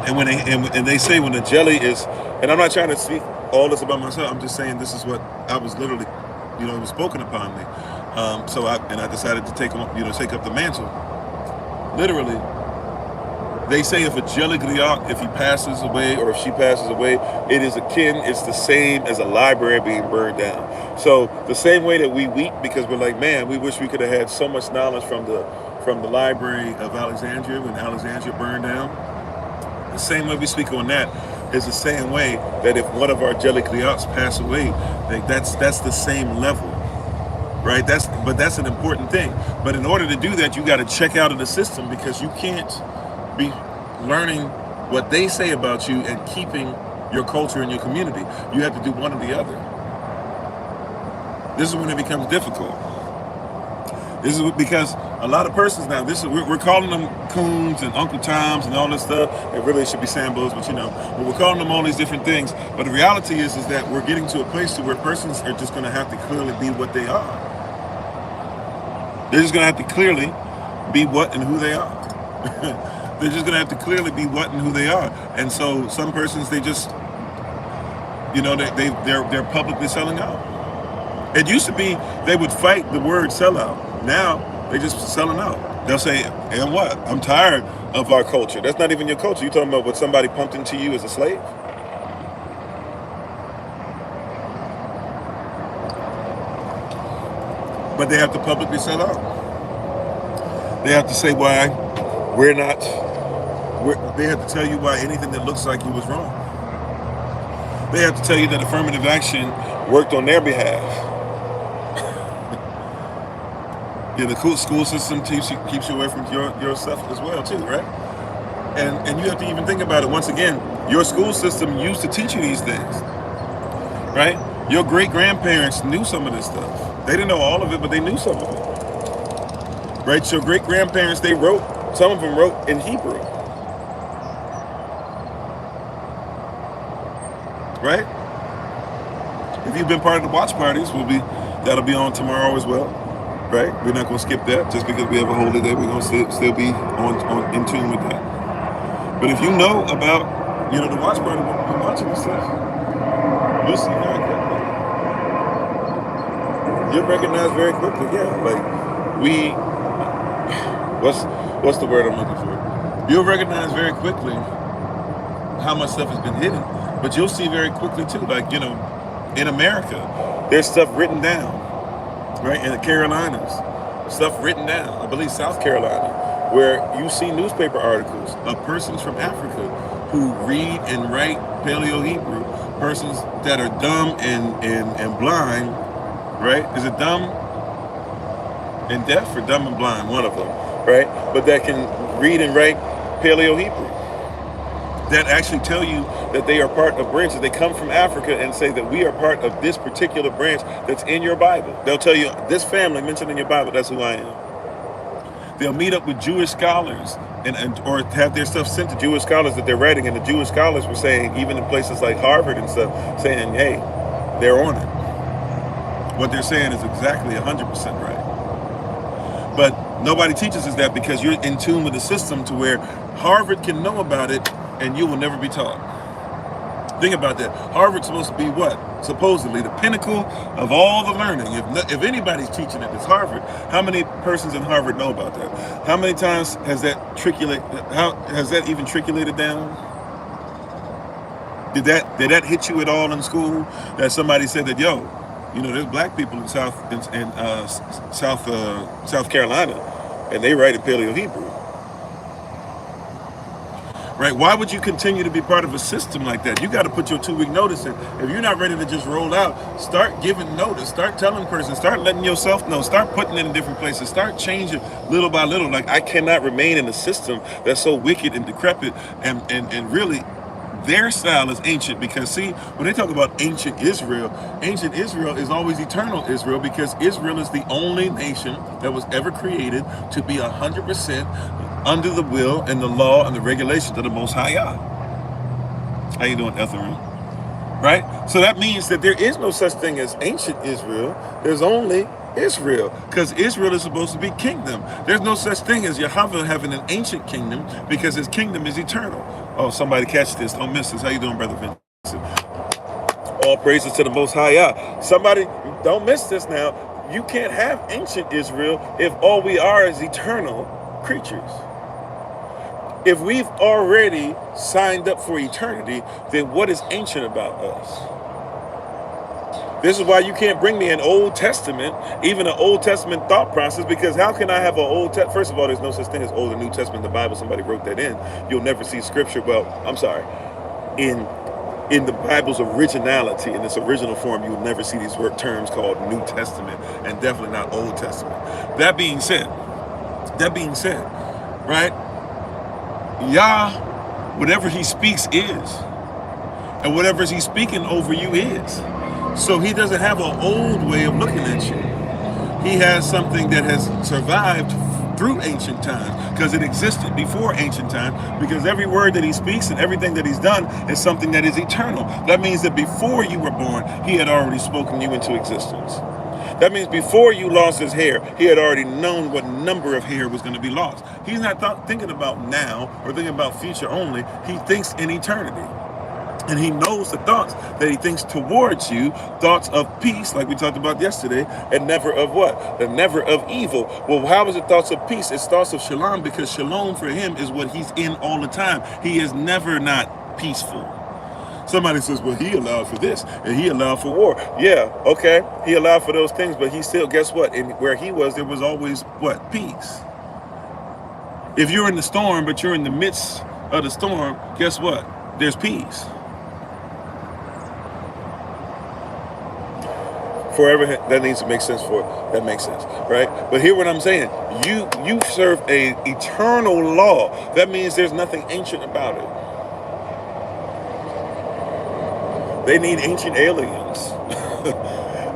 and they say when the jelly is, and I'm not trying to speak all this about myself. I'm just saying this is what I was literally, it was spoken upon me. So I decided to take up the mantle. Literally, they say if a jelly griot, if he passes away or if she passes away, it is akin, it's the same as a library being burned down. So the same way that we weep because we're like, man, we wish we could have had so much knowledge from the library of Alexandria when Alexandria burned down. The same way we speak on that is the same way that if one of our jelly griots pass away, that's the same level. Right? That's an important thing. But in order to do that, you got to check out of the system because you can't be learning what they say about you and keeping your culture and your community. You have to do one or the other. This is when it becomes difficult. This is because a lot of persons now, we're calling them coons and Uncle Toms and all this stuff. It really should be Sambos, but we're calling them all these different things. But the reality is that we're getting to a place to where persons are just going to have to clearly be what they are. They're just going to have to clearly be what and who they are. They're just going to have to clearly be what and who they are. And so some persons, they just, they're publicly selling out. It used to be they would fight the word sellout. Now they just selling out. They'll say, and what? I'm tired of our culture. That's not even your culture. You're talking about what somebody pumped into you as a slave? But they have to publicly sell out. They have to say why they have to tell you why anything that looks like you was wrong. They have to tell you that affirmative action worked on their behalf. The school system keeps you away from yourself as well too, right? And you have to even think about it. Once again, your school system used to teach you these things, right? Your great-grandparents knew some of this stuff. They didn't know all of it, but they knew some of it. Right? Your great-grandparents, some of them wrote in Hebrew. Right? If you've been part of the watch parties, that'll be on tomorrow as well. Right? We're not going to skip that just because we have a holy day. We're going to still be in tune with that. But if you know about, the watch party, we're watching this stuff, you'll see very quickly. You'll recognize very quickly, what's the word I'm looking for? You'll recognize very quickly how much stuff has been hidden. But you'll see very quickly too, in America, there's stuff written down, right? In the Carolinas, stuff written down. I believe South Carolina, where you see newspaper articles of persons from Africa who read and write Paleo Hebrew, persons that are dumb and blind right? Is it dumb and deaf or dumb and blind? One of them, right? But that can read and write Paleo Hebrew. That actually tell you that they are part of branches. They come from Africa and say that we are part of this particular branch that's in your Bible. They'll tell you, this family mentioned in your Bible, that's who I am. They'll meet up with Jewish scholars and or have their stuff sent to Jewish scholars that they're writing, and the Jewish scholars were saying, even in places like Harvard and stuff, saying, hey, they're on it. What they're saying is exactly 100% right. But nobody teaches us that because you're in tune with the system to where Harvard can know about it and you will never be taught. Think about that. Harvard's supposed to be what? Supposedly the pinnacle of all the learning. If anybody's teaching it, it's Harvard. How many persons in Harvard know about that? How many times has that even triculated down? Did that hit you at all in school? That somebody said that, yo, there's black people in South Carolina, and they write in Paleo Hebrew. Right? Why would you continue to be part of a system like that? You got to put your 2-week notice in. If you're not ready to just roll out, start giving notice. Start telling persons. Start letting yourself know. Start putting it in different places. Start changing little by little. Like, I cannot remain in a system that's so wicked and decrepit and really their style is ancient, because see, when they talk about ancient Israel is always eternal Israel, because Israel is the only nation that was ever created to be 100% under the will and the law and the regulations of the Most High Yah. How you doing, Ethelred? Right? So that means that there is no such thing as ancient Israel. There's only Israel, because Israel is supposed to be kingdom. There's no such thing as Yahweh having an ancient kingdom, because his kingdom is eternal. Oh, somebody catch this. Don't miss this. How you doing, Brother Vincent? All praises to the Most High Yah. Somebody, don't miss this now. You can't have ancient Israel if all we are is eternal creatures. If we've already signed up for eternity, then what is ancient about us? This is why you can't bring me an Old Testament, even an Old Testament thought process, because how can I have an Old Testament? First of all, there's no such thing as Old and New Testament in the Bible. Somebody wrote that in. You'll never see scripture. Well, I'm sorry. In the Bible's originality, in its original form, you'll never see these terms called New Testament, and definitely not Old Testament. That being said, right? Yah, whatever he speaks is, and whatever he's speaking over you is. So he doesn't have an old way of looking at you. He has something that has survived through ancient times, because it existed before ancient times, because every word that he speaks and everything that he's done is something that is eternal. That means that before you were born, he had already spoken you into existence. That means before you lost his hair, he had already known what number of hair was going to be lost. He's not thinking about now or thinking about future only. He thinks in eternity. And he knows the thoughts that he thinks towards you, thoughts of peace, like we talked about yesterday, and never of what? And never of evil. Well, how is it thoughts of peace? It's thoughts of shalom, because shalom for him is what he's in all the time. He is never not peaceful. Somebody says, well, he allowed for this, and he allowed for war. Yeah, okay, he allowed for those things, but he still, guess what? And where he was, there was always, what? Peace. If you're in the storm, but you're in the midst of the storm, guess what? There's peace. Forever, that needs to make sense for it. That makes sense, right? But hear what I'm saying. You serve a eternal law. That means there's nothing ancient about it. They need ancient aliens.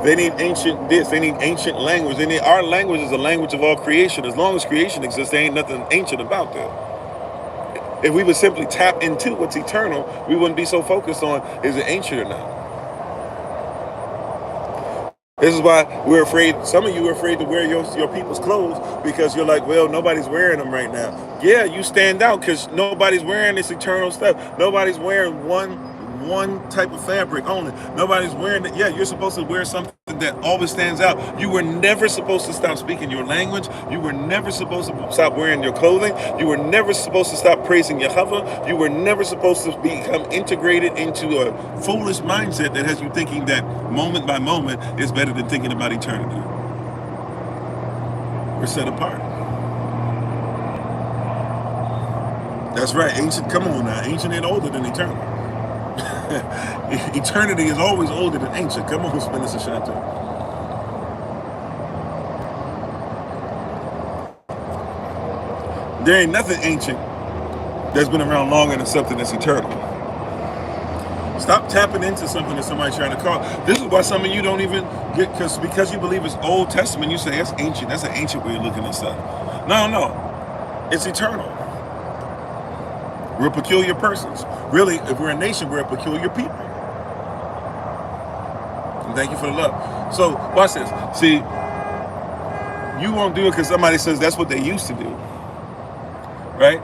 They need ancient this. They need ancient language. Our language is the language of all creation. As long as creation exists, there ain't nothing ancient about that. If we would simply tap into what's eternal, we wouldn't be so focused on, is it ancient or not? This is why we're afraid. Some of you are afraid to wear your people's clothes, because you're like, well, nobody's wearing them right now. Yeah, you stand out because nobody's wearing this eternal stuff. Nobody's wearing one type of fabric only. Nobody's wearing it. Yeah, you're supposed to wear something that always stands out. You were never supposed to stop speaking your language. You were never supposed to stop wearing your clothing. You were never supposed to stop praising Yahweh. You were never supposed to become integrated into a foolish mindset that has you thinking that moment by moment is better than thinking about eternity. We're set apart. That's right. Ancient, come on now. Ancient ain't older than eternal. Eternity is always older than ancient. Come on, Minister Shanta. There ain't nothing ancient that's been around longer than something that's eternal. Stop tapping into something that somebody's trying to call. This is why some of you don't even get, because you believe it's Old Testament, you say that's ancient. That's an ancient way of looking at stuff. No, it's eternal. We're peculiar persons. Really, if we're a nation, we're a peculiar people. And thank you for the love. So, watch this. See, you won't do it because somebody says that's what they used to do. Right?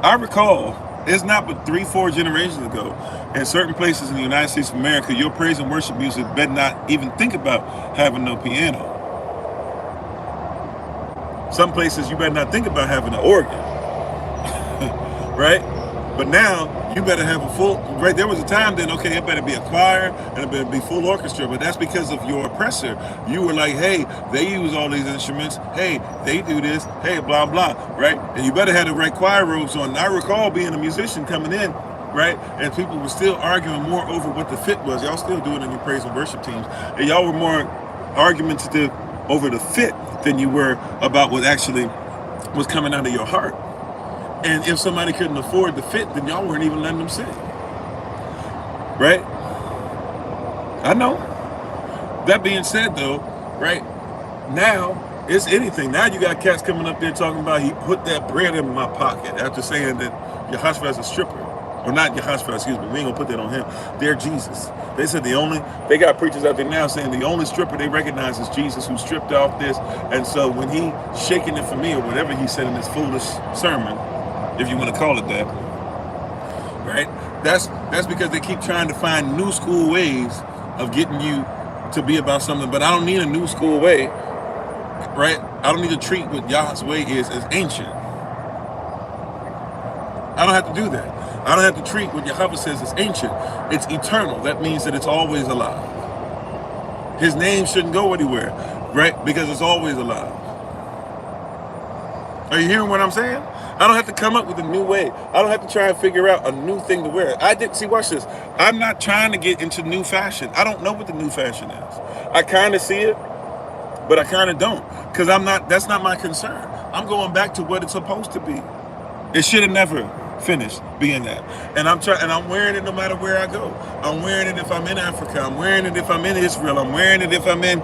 I recall, it's not but 3-4 generations ago, in certain places in the United States of America, your praise and worship music better not even think about having no piano. Some places you better not think about having an organ. Right? But now you better have a full, right? There was a time then, okay, it better be a choir and it better be full orchestra, but that's because of your oppressor. You were like, hey, they use all these instruments. Hey, they do this. Hey, blah, blah, right? And you better have the right choir robes on. And I recall being a musician coming in, right? And people were still arguing more over what the fit was. Y'all still do it in your praise and worship teams. And y'all were more argumentative over the fit than you were about what actually was coming out of your heart. And if somebody couldn't afford the fit, then y'all weren't even letting them sing. Right? I know. That being said, though, right, now it's anything. Now you got cats coming up there talking about he put that bread in my pocket after saying that Yahashua is a stripper. Or not Yahashua, excuse me. We ain't gonna put that on him. They're Jesus. They said they got preachers out there now saying the only stripper they recognize is Jesus, who stripped off this. And so when he shaking it for me, or whatever he said in his foolish sermon, if you want to call it that, right? That's because they keep trying to find new school ways of getting you to be about something. But I don't need a new school way, right? I don't need to treat what Yah's way is as ancient. I don't have to do that. I don't have to treat what Yahweh says as ancient. It's eternal. That means that it's always alive. His name shouldn't go anywhere, right? Because it's always alive. Are you hearing what I'm saying? I don't have to come up with a new way. I don't have to try and figure out a new thing to wear. See, watch this. I'm not trying to get into new fashion. I don't know what the new fashion is. I kind of see it, but I kind of don't. Because that's not my concern. I'm going back to what it's supposed to be. It should have never finished being that. And I'm wearing it no matter where I go. I'm wearing it if I'm in Africa. I'm wearing it if I'm in Israel. I'm wearing it if I'm in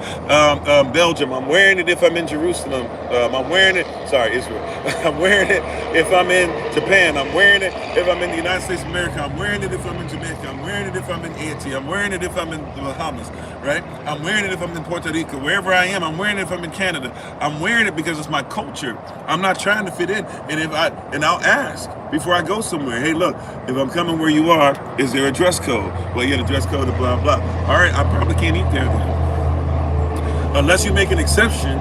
Belgium. I'm wearing it if I'm in Jerusalem. I'm wearing it, Israel. I'm wearing it if I'm in Japan. I'm wearing it if I'm in the United States of America. I'm wearing it if I'm in Jamaica. I'm wearing it if I'm in Haiti. I'm wearing it if I'm in the Bahamas, right? I'm wearing it if I'm in Puerto Rico. Wherever I am, I'm wearing it if I'm in Canada. I'm wearing it because it's my culture. I'm not trying to fit in. And I'll ask before I go somewhere, hey, look, if I'm coming where you are, is there a dress code? Well, yeah, the dress code is blah, blah. All right, I probably can't eat there then. Unless you make an exception,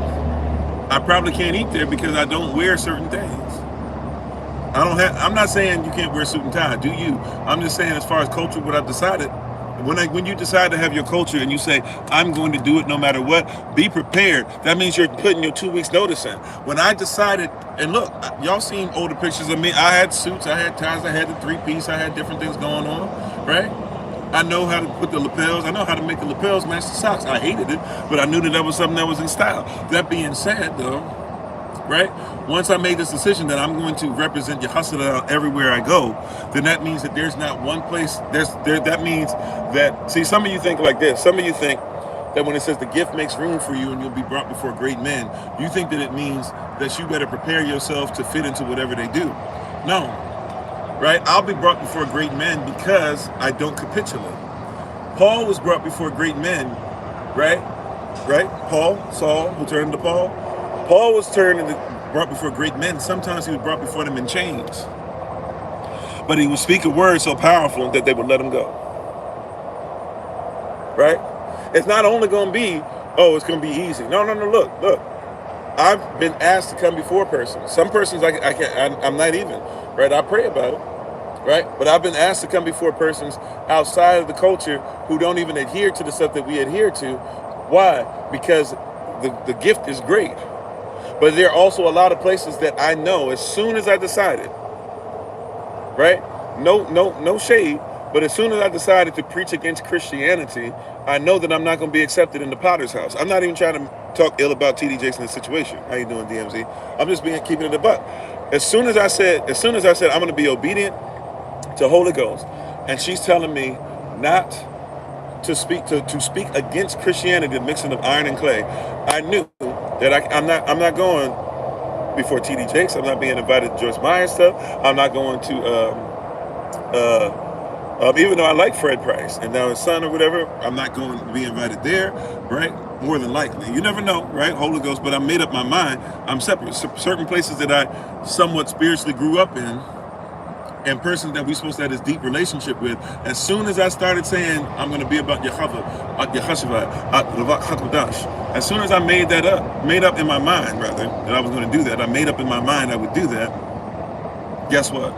I probably can't eat there because I don't wear certain things. I'm not saying you can't wear a suit and tie, do you? I'm just saying as far as culture, what I've decided, when you decide to have your culture and you say, I'm going to do it no matter what, be prepared. That means you're putting your 2 weeks notice in. When I decided, and look, y'all seen older pictures of me. I had suits, I had ties, I had the 3-piece, I had different things going on, right? I know how to put the lapels. I know how to make the lapels match the socks. I hated it, but I knew that was something that was in style. That being said, though, right? Once I made this decision that I'm going to represent Yahusha everywhere I go, then that means that there's not one place. That means that, see, some of you think like this. Some of you think that when it says the gift makes room for you and you'll be brought before great men, you think that it means that you better prepare yourself to fit into whatever they do. No, right? I'll be brought before great men because I don't capitulate. Paul was brought before great men, right? Right? Saul, who turned into Paul. Paul was brought before great men. Sometimes he was brought before them in chains. But he would speak a word so powerful that they would let him go. Right? It's not only going to be, it's going to be easy. No, look. I've been asked to come before persons. Some persons I'm not even, right? I pray about it, right? But I've been asked to come before persons outside of the culture who don't even adhere to the stuff that we adhere to. Why? Because the gift is great. But there are also a lot of places that I know as soon as I decided, right? No shade, but as soon as I decided to preach against Christianity, I know that I'm not going to be accepted in the Potter's house. I'm not even trying to talk ill about T.D. Jakes in this situation. How you doing, DMZ? I'm just keeping it a buck. As soon as I said, I'm going to be obedient to Holy Ghost, and she's telling me not to speak against Christianity, the mixing of iron and clay, I knew that I'm not going before T.D. Jakes. I'm not being invited to Joyce Meyer stuff. I'm not going to even though I like Fred Price and now his son or whatever, I'm not going to be invited there, right? More than likely. You never know, right? Holy Ghost, but I made up my mind. I'm separate. Certain places that I somewhat spiritually grew up in, and persons that we're supposed to have this deep relationship with, as soon as I started saying I'm going to be about as soon as I made up in my mind, rather, that I was going to do that, I made up in my mind I would do that, guess what?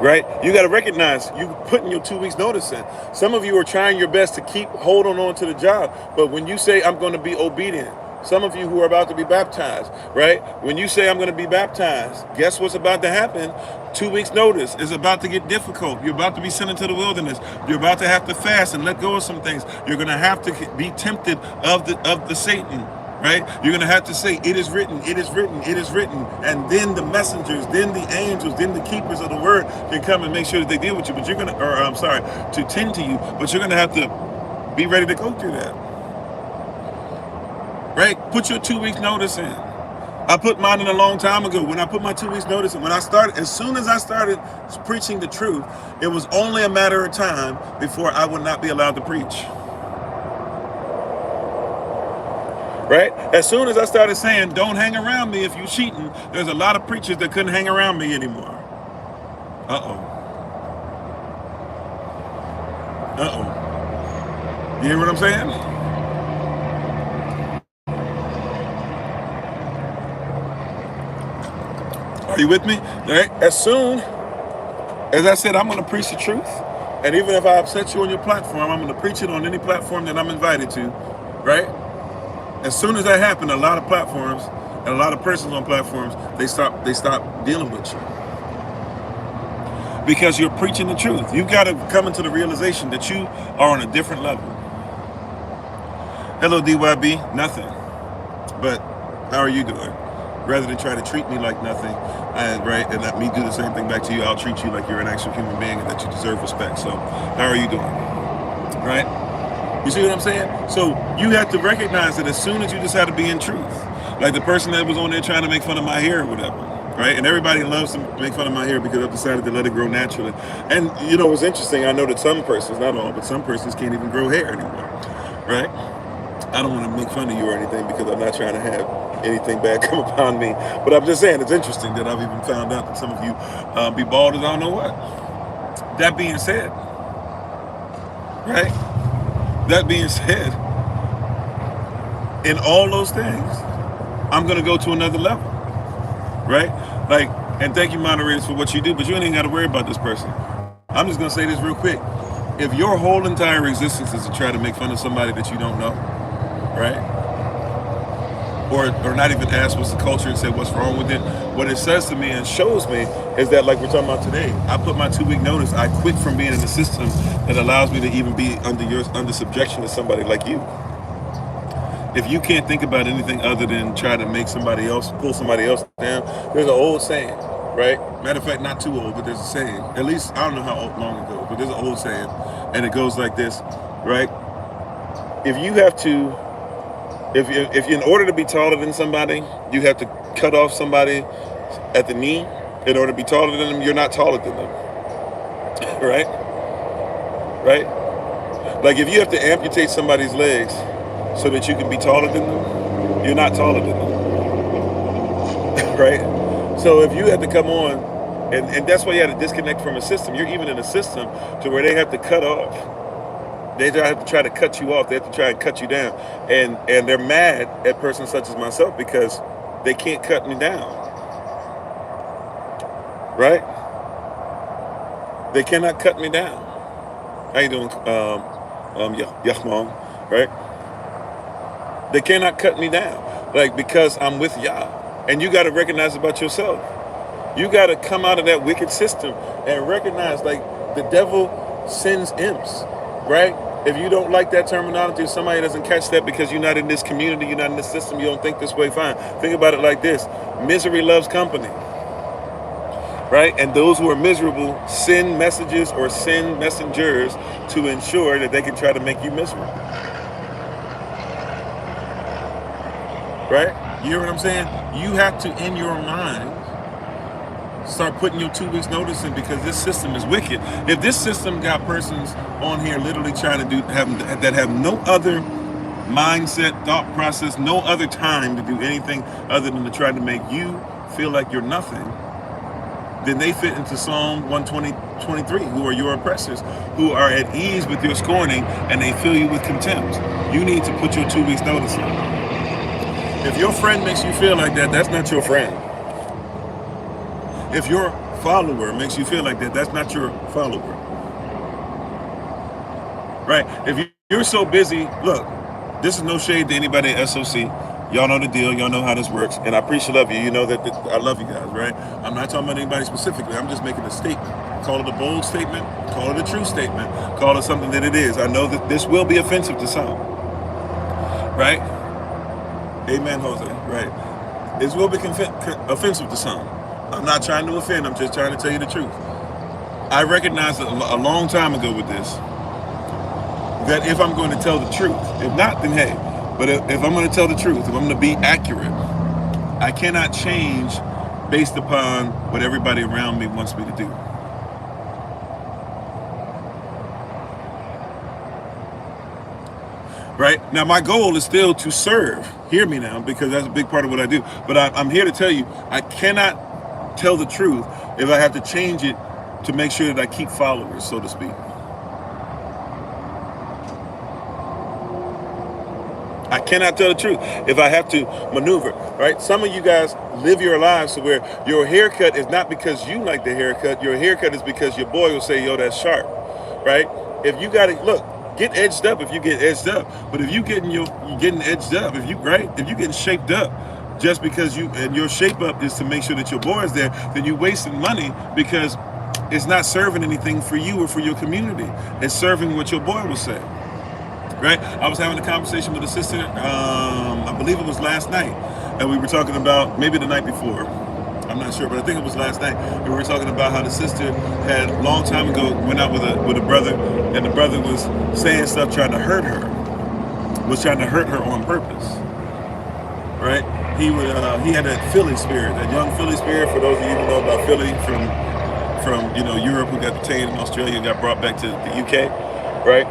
Right? You got to recognize you putting your 2 weeks notice in. Some of you are trying your best to keep holding on to the job. But when you say I'm going to be obedient, some of you who are about to be baptized, right? When you say I'm going to be baptized, guess what's about to happen? 2 weeks notice is about to get difficult. You're about to be sent into the wilderness. You're about to have to fast and let go of some things. You're going to have to be tempted of the Satan. Right? You're going to have to say, it is written, it is written, it is written. And then the messengers, then the angels, then the keepers of the word can come and make sure that they deal with you. But you're going to, to tend to you. But you're going to have to be ready to go through that. Right? Put your 2 weeks notice in. I put mine in a long time ago. When I put my 2 weeks notice in, as soon as I started preaching the truth, it was only a matter of time before I would not be allowed to preach. Right? As soon as I started saying, don't hang around me if you're cheating, there's a lot of preachers that couldn't hang around me anymore. You hear what I'm saying? Are you with me? Right? As soon as I said, I'm going to preach the truth, and even if I upset you on your platform, I'm going to preach it on any platform that I'm invited to, right? As soon as that happened, a lot of platforms and a lot of persons on platforms, they stop dealing with you. Because you're preaching the truth. You've got to come into the realization that you are on a different level. Hello, DYB. Nothing. But how are you doing? Rather than try to treat me like nothing, and let me do the same thing back to you, I'll treat you like you're an actual human being and that you deserve respect. So, how are you doing? Right? You see what I'm saying? So you have to recognize that as soon as you decide to be in truth, like the person that was on there trying to make fun of my hair or whatever, right? And everybody loves to make fun of my hair because I've decided to let it grow naturally. And you know what's interesting? I know that some persons, not all, but some persons can't even grow hair anymore, right? I don't want to make fun of you or anything because I'm not trying to have anything bad come upon me. But I'm just saying it's interesting that I've even found out that some of you be bald as I don't know what. That being said, right? That being said, in all those things, I'm going to go to another level, right? Like, and thank you, moderators, for what you do, but you ain't even got to worry about this person. I'm just going to say this real quick. If your whole entire existence is to try to make fun of somebody that you don't know, right? Or not even ask what's the culture and say what's wrong with it, what it says to me and shows me is that, like we're talking about today, I put my 2 week notice. I quit from being in a system that allows me to even be under subjection to somebody like you. If you can't think about anything other than try to make pull somebody else down, there's an old saying, right? Matter of fact, not too old, but there's a saying. At least, I don't know how long ago, but there's an old saying. And it goes like this, right? If you have to, if in order to be taller than somebody, you have to cut off somebody at the knee in order to be taller than them, you're not taller than them, right? Right? Like if you have to amputate somebody's legs so that you can be taller than them, you're not taller than them, right? So if you have to come on, and that's why you have to disconnect from a system. You're even in a system to where they have to cut off. They have to try to cut you off. They have to try and cut you down. And they're mad at persons such as myself because they can't cut me down. Right? They cannot cut me down. How you doing, Yahmon? Right? They cannot cut me down. Like, because I'm with Yah. And you got to recognize about yourself. You got to come out of that wicked system and recognize, like, the devil sends imps. Right? If you don't like that terminology, if somebody doesn't catch that because you're not in this community, you're not in this system, you don't think this way, fine. Think about it like this. Misery loves company, right? And those who are miserable send messages or send messengers to ensure that they can try to make you miserable, right? You hear what I'm saying? You have to, in your mind, start putting your 2 weeks notice in, because this system is wicked. If this system got persons on here literally trying to have no other mindset, thought process, no other time to do anything other than to try to make you feel like you're nothing, then they fit into Psalm 123, who are your oppressors, who are at ease with your scorning, and they fill you with contempt. You need to put your 2 weeks notice in. If your friend makes you feel like that, that's not your friend. If your follower makes you feel like that, that's not your follower. Right? If you're so busy, look, this is no shade to anybody at SOC. Y'all know the deal. Y'all know how this works. And I appreciate love you. You know that I love you guys, right? I'm not talking about anybody specifically. I'm just making a statement. Call it a bold statement. Call it a true statement. Call it something that it is. I know that this will be offensive to some. Right? Amen, Jose. Right. This will be offensive to some. I'm not trying to offend. I'm just trying to tell you the truth. I recognized a long time ago with this that if I'm going to tell the truth, if not, then hey. But if I'm going to tell the truth, if I'm going to be accurate, I cannot change based upon what everybody around me wants me to do. Right? Now, my goal is still to serve. Hear me now, because that's a big part of what I do. But I'm here to tell you, I cannot tell the truth if I have to change it to make sure that I keep followers, so to speak. I cannot tell the truth if I have to maneuver, right? Some of you guys live your lives to where your haircut is not because you like the haircut. Your haircut is because your boy will say, yo, that's sharp, right? If you got to, look, get edged up if you get edged up. But if you're getting edged up, if you're getting shaped up just because your shape up is to make sure that your boy is there, then you're wasting money because it's not serving anything for you or for your community. It's serving what your boy will say. Right? I was having a conversation with a sister, I believe it was last night, and we were talking about, maybe the night before, I'm not sure, but I think it was last night, and we were talking about how the sister had, a long time ago, went out with a brother, and the brother was saying stuff trying to hurt her on purpose, right? He had that Philly spirit, that young Philly spirit, for those of you who know about Philly from Europe, who got detained in Australia and got brought back to the UK, right?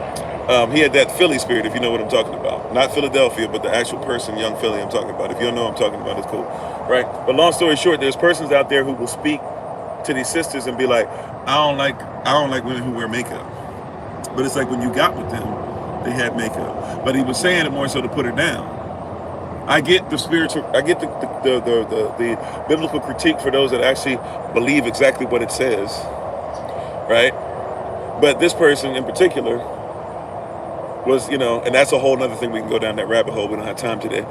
He had that Philly spirit, if you know what I'm talking about. Not Philadelphia, but the actual person, young Philly, I'm talking about. If you don't know what I'm talking about, it's cool, right? But long story short, there's persons out there who will speak to these sisters and be like, I don't like women who wear makeup. But it's like when you got with them, they had makeup. But he was saying it more so to put her down. I get the spiritual, I get the biblical critique for those that actually believe exactly what it says, right? But this person in particular was, and that's a whole nother thing. We can go down that rabbit hole. We don't have time today,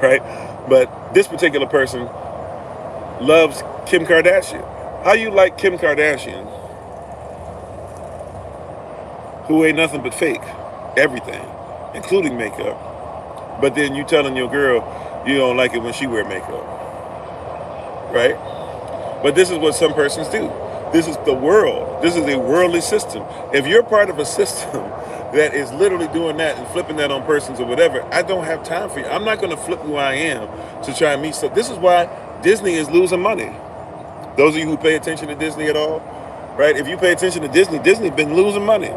right? But this particular person loves Kim Kardashian. How you like Kim Kardashian, who ain't nothing but fake, everything, including makeup, but then you telling your girl you don't like it when she wear makeup, right? But this is what some persons do. This is the world. This is a worldly system. If you're part of a system that is literally doing that and flipping that on persons or whatever, I don't have time for you. I'm not going to flip who I am to try and meet stuff. This is why Disney is losing money. Those of you who pay attention to Disney at all, right? If you pay attention to Disney, Disney's been losing money.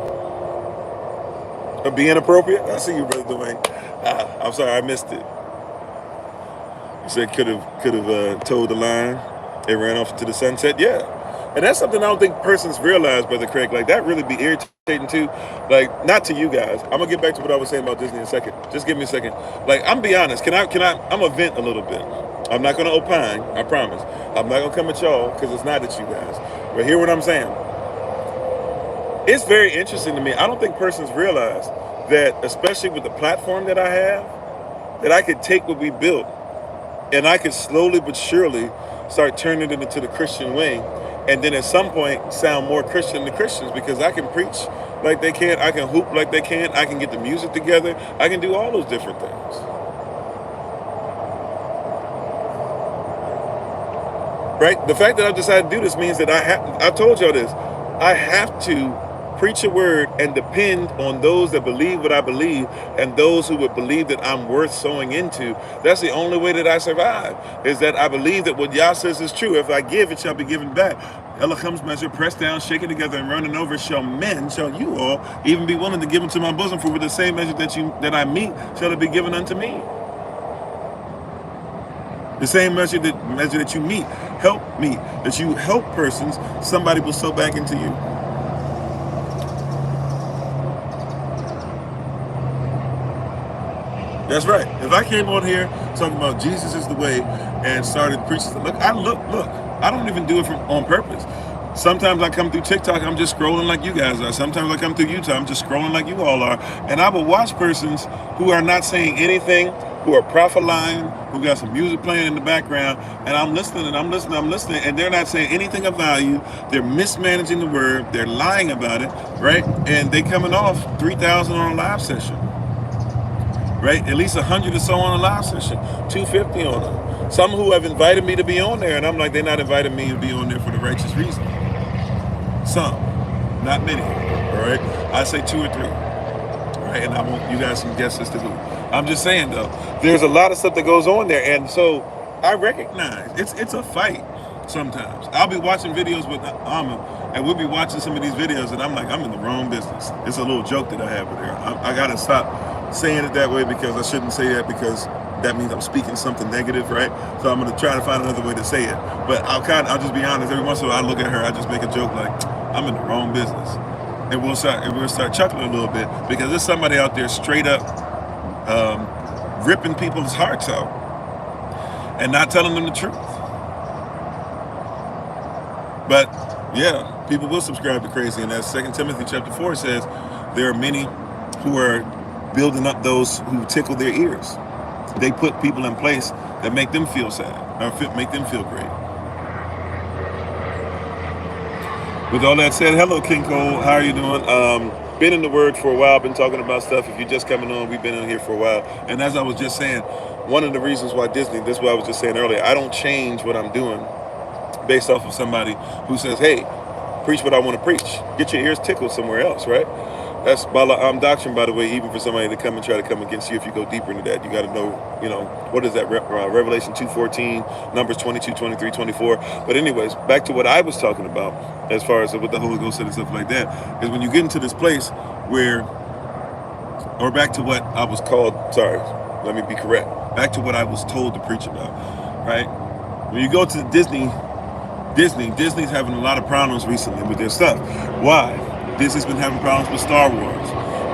Being appropriate? I see you, Brother Dwayne. I'm sorry, I missed it. You said could have towed the line and ran off into the sunset. Yeah. And that's something I don't think persons realize, Brother Craig. Like, that really be irritating too. Like, not to you guys. I'm gonna get back to what I was saying about Disney in a second. Just give me a second. Like, I'm be honest. I'm gonna vent a little bit. I'm not gonna opine, I promise. I'm not gonna come at y'all because it's not at you guys. But hear what I'm saying. It's very interesting to me. I don't think persons realize that, especially with the platform that I have, that I could take what we built and I could slowly but surely start turning it into the Christian way. And then at some point sound more Christian than Christians, because I can preach like they can. I can hoop like they can. I can get the music together. I can do all those different things. Right? The fact that I've decided to do this means that I've told y'all this. I have to preach a word and depend on those that believe what I believe and those who would believe that I'm worth sowing into. That's the only way that I survive, is that I believe that what Yah says is true. If I give, it shall be given back. Elohim's measure, pressed down, shaken together, and running over, shall you all even be willing to give into my bosom, for with the same measure that I meet, shall it be given unto me. The same measure that you meet, that you help persons, somebody will sow back into you. That's right. If I came on here talking about Jesus is the way and started preaching, look, I don't even do it on purpose. Sometimes I come through TikTok, I'm just scrolling like you guys are. Sometimes I come through YouTube, I'm just scrolling like you all are. And I will watch persons who are not saying anything, who are prophesying, who got some music playing in the background, and I'm listening, and they're not saying anything of value. They're mismanaging the word, they're lying about it, right? And they coming off 3,000 on a live session, right? At least 100 or so on a live session, 250 on them. Some who have invited me to be on there, and I'm like, they're not inviting me to be on there for the righteous reason. Some, not many, all right? I say 2 or 3, right? And I want you guys some guess as to who. I'm just saying though, there's a lot of stuff that goes on there, and so I recognize it's a fight. Sometimes I'll be watching videos with Amma, and we'll be watching some of these videos, and I'm like, I'm in the wrong business. It's a little joke that I have with her. I gotta stop saying it that way, because I shouldn't say that, because that means I'm speaking something negative, right? So I'm gonna try to find another way to say it. But I'll just be honest. Every once in a while, I look at her, I just make a joke like, I'm in the wrong business, and we'll start chuckling a little bit, because there's somebody out there straight up ripping people's hearts out and not telling them the truth. But yeah, people will subscribe to crazy, and as 2 Timothy chapter 4 says, there are many who are building up those who tickle their ears. They put people in place that make them feel sad, or make them feel great. With all that said, hello King Cole, how are you doing? Been in the Word for a while, been talking about stuff. If you're just coming on, we've been in here for a while. And as I was just saying, one of the reasons why this is what I was just saying earlier, I don't change what I'm doing based off of somebody who says, hey, preach what I want to preach. Get your ears tickled somewhere else, right? That's Bala'am doctrine, by the way, even for somebody to come and try to come against you. If you go deeper into that, you got to know, what is that? Revelation 2:14, Numbers 22, 23, 24. But anyways, back to what I was talking about, as far as what the Holy Ghost said and stuff like that, is when you get into this place where, or back to what I was called, let me be correct. Back to what I was told to preach about, right? When you go to Disney's having a lot of problems recently with their stuff. Why? Disney's been having problems with Star Wars.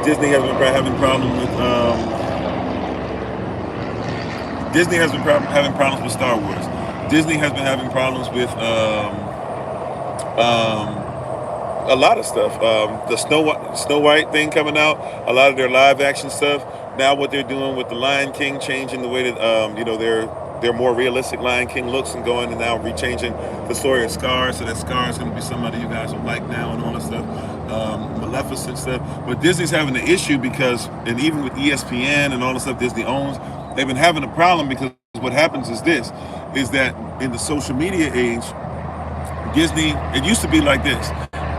Disney has been having problems with having problems with Star Wars. Disney has been having problems with a lot of stuff. The Snow White thing coming out, a lot of their live action stuff. Now what they're doing with the Lion King, changing the way that their more realistic Lion King looks, and going and now rechanging the story of Scar, so that Scar is going to be somebody you guys will like now, and all that stuff. Maleficent stuff. But Disney's having an issue because, and even with ESPN and all the stuff Disney owns, they've been having a problem, because what happens is that in the social media age, Disney, it used to be like this.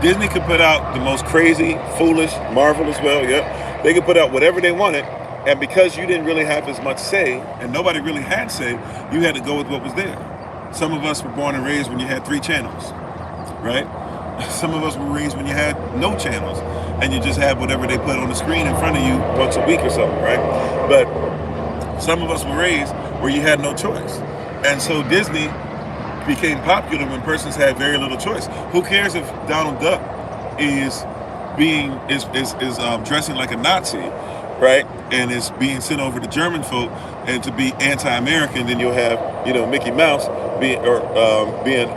Disney could put out the most crazy, foolish, Marvel as well, yeah. They could put out whatever they wanted, and because you didn't really have as much say, and nobody really had say, you had to go with what was there. Some of us were born and raised when you had 3 channels, right? Some of us were raised when you had no channels, and you just had whatever they put on the screen in front of you once a week or something, right? But some of us were raised where you had no choice. And so Disney became popular when persons had very little choice. Who cares if Donald Duck is dressing like a Nazi, right? And is being sent over to German folk and to be anti-American? Then you'll have, Mickey Mouse being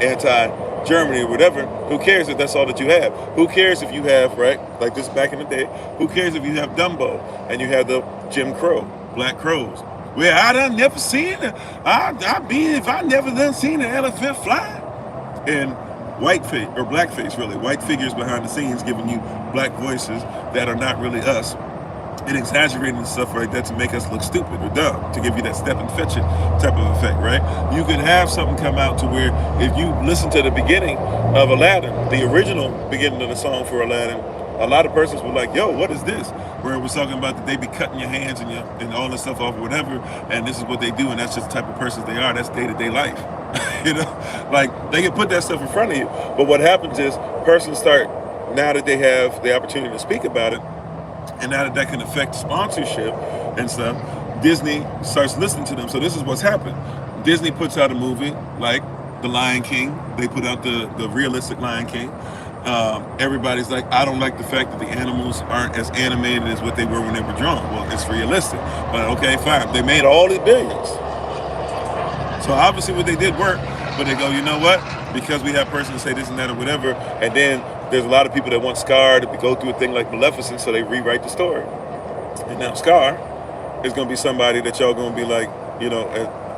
anti-Germany or whatever. Who cares if that's all that you have? Who cares if you have, right, like this back in the day, who cares if you have Dumbo and you have the Jim Crow, Black Crows? Well, I done never seen it. If I never done seen an elephant fly. And or blackface, really, white figures behind the scenes giving you black voices that are not really us, and exaggerating stuff like that to make us look stupid or dumb, to give you that step and fetch it type of effect, right? You could have something come out to where if you listen to the beginning of Aladdin, the original beginning of the song for Aladdin, a lot of persons were like, yo, what is this? Where it was talking about that they be cutting your hands and all this stuff off or whatever, and this is what they do, and that's just the type of persons they are. That's day-to-day life. You know, like they can put that stuff in front of you, but what happens is persons start, now that they have the opportunity to speak about it, and now that can affect sponsorship and stuff, Disney starts listening to them. So this is what's happened. Disney puts out a movie like The Lion King. They put out the realistic Lion King. Everybody's like, I don't like the fact that the animals aren't as animated as what they were when they were drawn. Well, it's realistic. But okay, fine. They made all these billions. So obviously what they did worked, but they go, you know what? Because we have persons say this and that or whatever, and then there's a lot of people that want Scar to go through a thing like Maleficent, so they rewrite the story. And now Scar is going to be somebody that y'all going to be like, you know,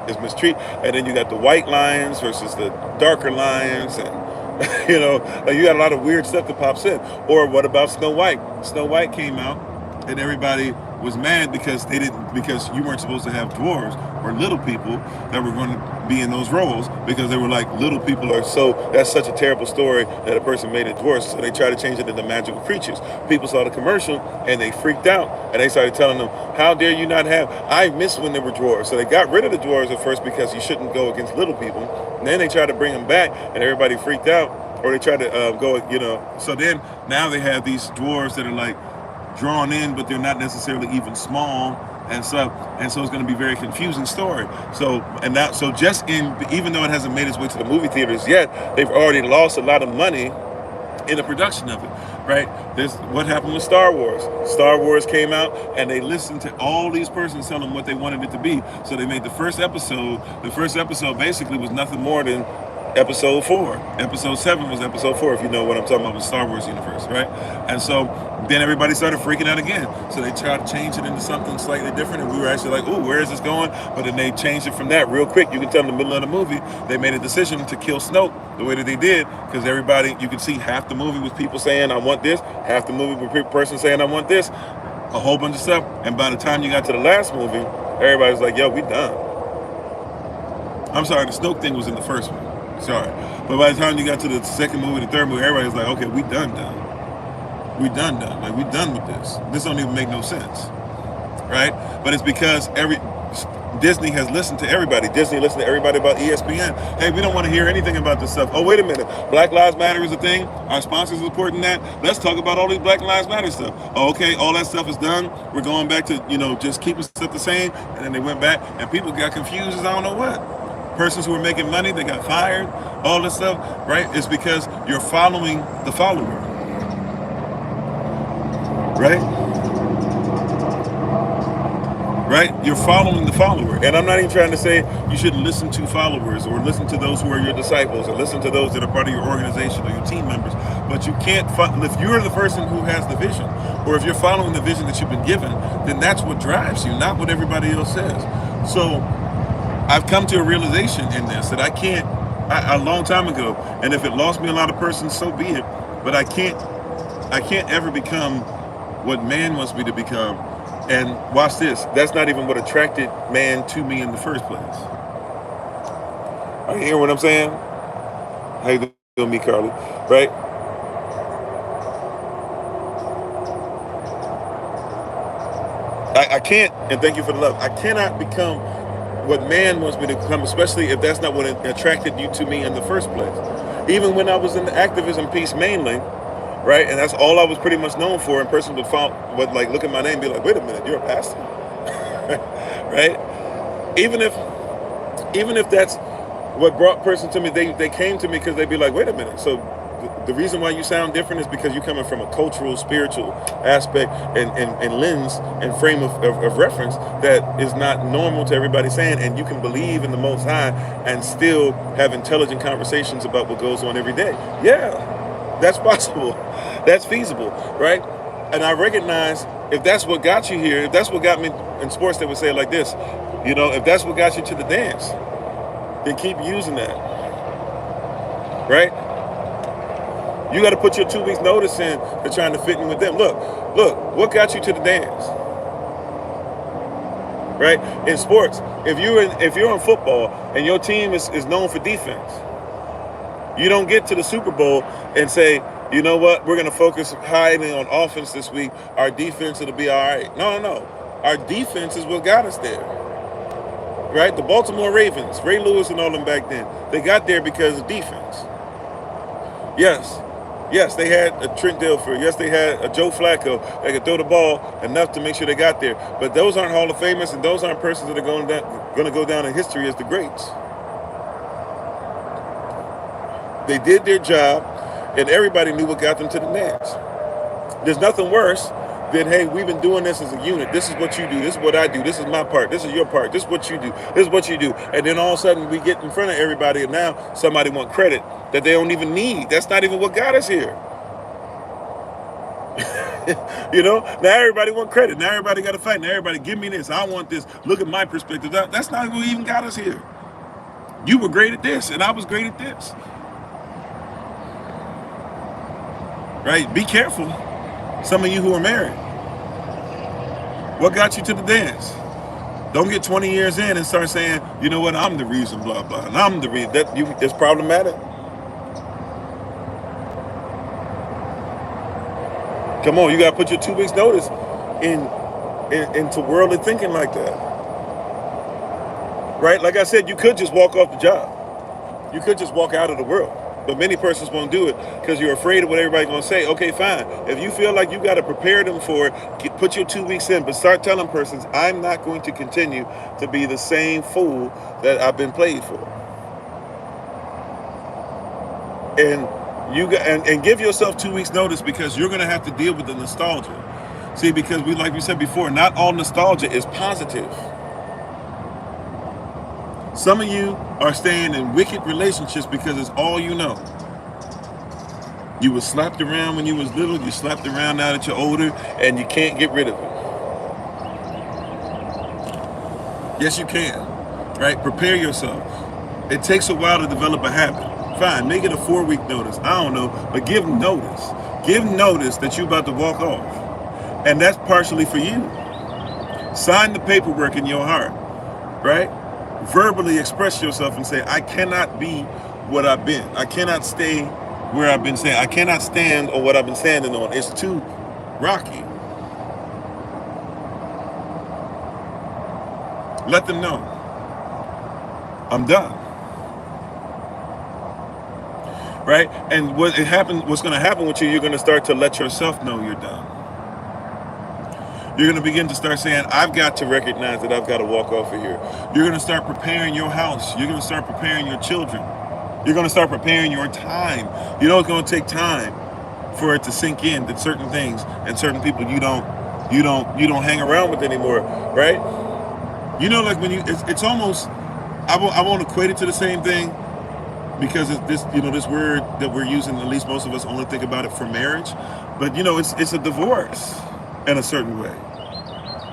is mistreated. And then you got the white lions versus the darker lions, and you know, like you got a lot of weird stuff that pops in. Or what about Snow White? Snow White came out, and everybody was mad because you weren't supposed to have dwarves or little people that were going to be in those roles, because they were like, little people are that's such a terrible story that a person made it dwarves, so they tried to change it into magical creatures. People saw the commercial and they freaked out, and they started telling them, how dare you not have, I miss when they were dwarves. So they got rid of the dwarves at first because you shouldn't go against little people, and then they tried to bring them back and everybody freaked out, or they tried to go, you know, so then now they have these dwarves that are like drawn in, but they're not necessarily even small and stuff, and so it's going to be a very confusing story. So just even though it hasn't made its way to the movie theaters yet, they've already lost a lot of money in the production of it, right? There's what happened with Star Wars. Star Wars came out and they listened to all these persons tell them what they wanted it to be. So they made the first episode. The first episode basically was nothing more than episode 4. Episode 7 was episode 4, if you know what I'm talking about with Star Wars universe, right? And so then everybody started freaking out again. So they tried to change it into something slightly different, and we were actually like, ooh, where is this going? But then they changed it from that real quick. You can tell in the middle of the movie, they made a decision to kill Snoke the way that they did, because everybody, you could see half the movie with people saying, I want this, half the movie with person saying, I want this, a whole bunch of stuff. And by the time you got to the last movie, everybody's like, yo, we done. I'm sorry, the Snoke thing was in the first one. Sorry. But by the time you got to the second movie, the third movie, everybody's like, okay, we done. We done. Like, we done with this. This don't even make no sense. Right? But it's because Disney has listened to everybody. Disney listened to everybody about ESPN. Hey, we don't want to hear anything about this stuff. Oh, wait a minute. Black Lives Matter is a thing. Our sponsors are supporting that. Let's talk about all these Black Lives Matter stuff. Oh, okay, all that stuff is done. We're going back to, just keeping stuff the same. And then they went back and people got confused as I don't know what. Persons who were making money, they got fired, all this stuff, right? It's because you're following the follower, right? Right? You're following the follower. And I'm not even trying to say you shouldn't listen to followers or listen to those who are your disciples or listen to those that are part of your organization or your team members. But you can't, if you're the person who has the vision, or if you're following the vision that you've been given, then that's what drives you, not what everybody else says. So I've come to a realization in this that I can't, a long time ago, and if it lost me a lot of persons, so be it, but I can't ever become what man wants me to become. And watch this, that's not even what attracted man to me in the first place. Are you hearing what I'm saying? How you doing, me, Carly? Right? I can't, and thank you for the love, I cannot become what man wants me to become, especially if that's not what attracted you to me in the first place. Even when I was in the activism piece mainly, right, and that's all I was pretty much known for, and person would like look at my name and be like, wait a minute, you're a pastor? Right? Even if that's what brought person to me, they came to me because they'd be like, wait a minute, so the reason why you sound different is because you're coming from a cultural, spiritual aspect and lens and frame of reference that is not normal to everybody saying, and you can believe in the Most High and still have intelligent conversations about what goes on every day. Yeah, that's possible. That's feasible, right? And I recognize if that's what got you here, if that's what got me in sports, they would say it like this, if that's what got you to the dance, then keep using that, right? You got to put your 2 weeks notice in to trying to fit in with them. Look, what got you to the dance? Right? In sports, if you're in football and your team is known for defense, you don't get to the Super Bowl and say, you know what, we're going to focus highly on offense this week. Our defense, it'll be all right. No. Our defense is what got us there. Right? The Baltimore Ravens, Ray Lewis and all them back then, they got there because of defense. Yes, they had a Trent Dilfer. Yes, they had a Joe Flacco that could throw the ball enough to make sure they got there. But those aren't Hall of Famers, and those aren't persons that are going to go down in history as the greats. They did their job, and everybody knew what got them to the dance. There's nothing worse than, hey, we've been doing this as a unit. This is what you do. This is what I do. This is my part. This is your part. This is what you do. This is what you do. And then all of a sudden we get in front of everybody, and now somebody want credit that they don't even need. That's not even what got us here. Now everybody want credit. Now everybody got to fight. Now everybody give me this. I want this. Look at my perspective. That's not what even got us here. You were great at this, and I was great at this. Right? Be careful. Some of you who are married. What got you to the dance? Don't get 20 years in and start saying, you know what, I'm the reason, blah, blah. And I'm the reason. That's problematic. Come on, you got to put your 2 weeks notice into worldly thinking like that. Right? Like I said, you could just walk off the job. You could just walk out of the world. But many persons won't do it because you're afraid of what everybody's going to say. Okay, fine. If you feel like you got to prepare them for it, put your 2 weeks in, but start telling persons, I'm not going to continue to be the same fool that I've been played for. And give yourself 2 weeks notice, because you're going to have to deal with the nostalgia. See, because like we said before, not all nostalgia is positive. Some of you are staying in wicked relationships because it's all you know. You were slapped around when you was little, you slapped around now that you're older, and you can't get rid of it. Yes, you can, right? Prepare yourself. It takes a while to develop a habit. Fine, make it a 4 week notice. I don't know, but give notice. Give notice that you're about to walk off. And that's partially for you. Sign the paperwork in your heart, right? Verbally express yourself and say, I cannot be what I've been. I cannot stay where I've been saying. I cannot stand on what I've been standing on. It's too rocky. Let them know. I'm done. Right? And what's going to happen with you, you're going to start to let yourself know you're done. You're going to begin to start saying, I've got to recognize that I've got to walk off of here. You're going to start preparing your house. You're going to start preparing your children. You're going to start preparing your time. You know, it's going to take time for it to sink in that certain things and certain people you don't hang around with anymore, right? You know, like when it's almost, I won't equate it to the same thing, because this word that we're using, at least most of us only think about it for marriage, but it's a divorce in a certain way.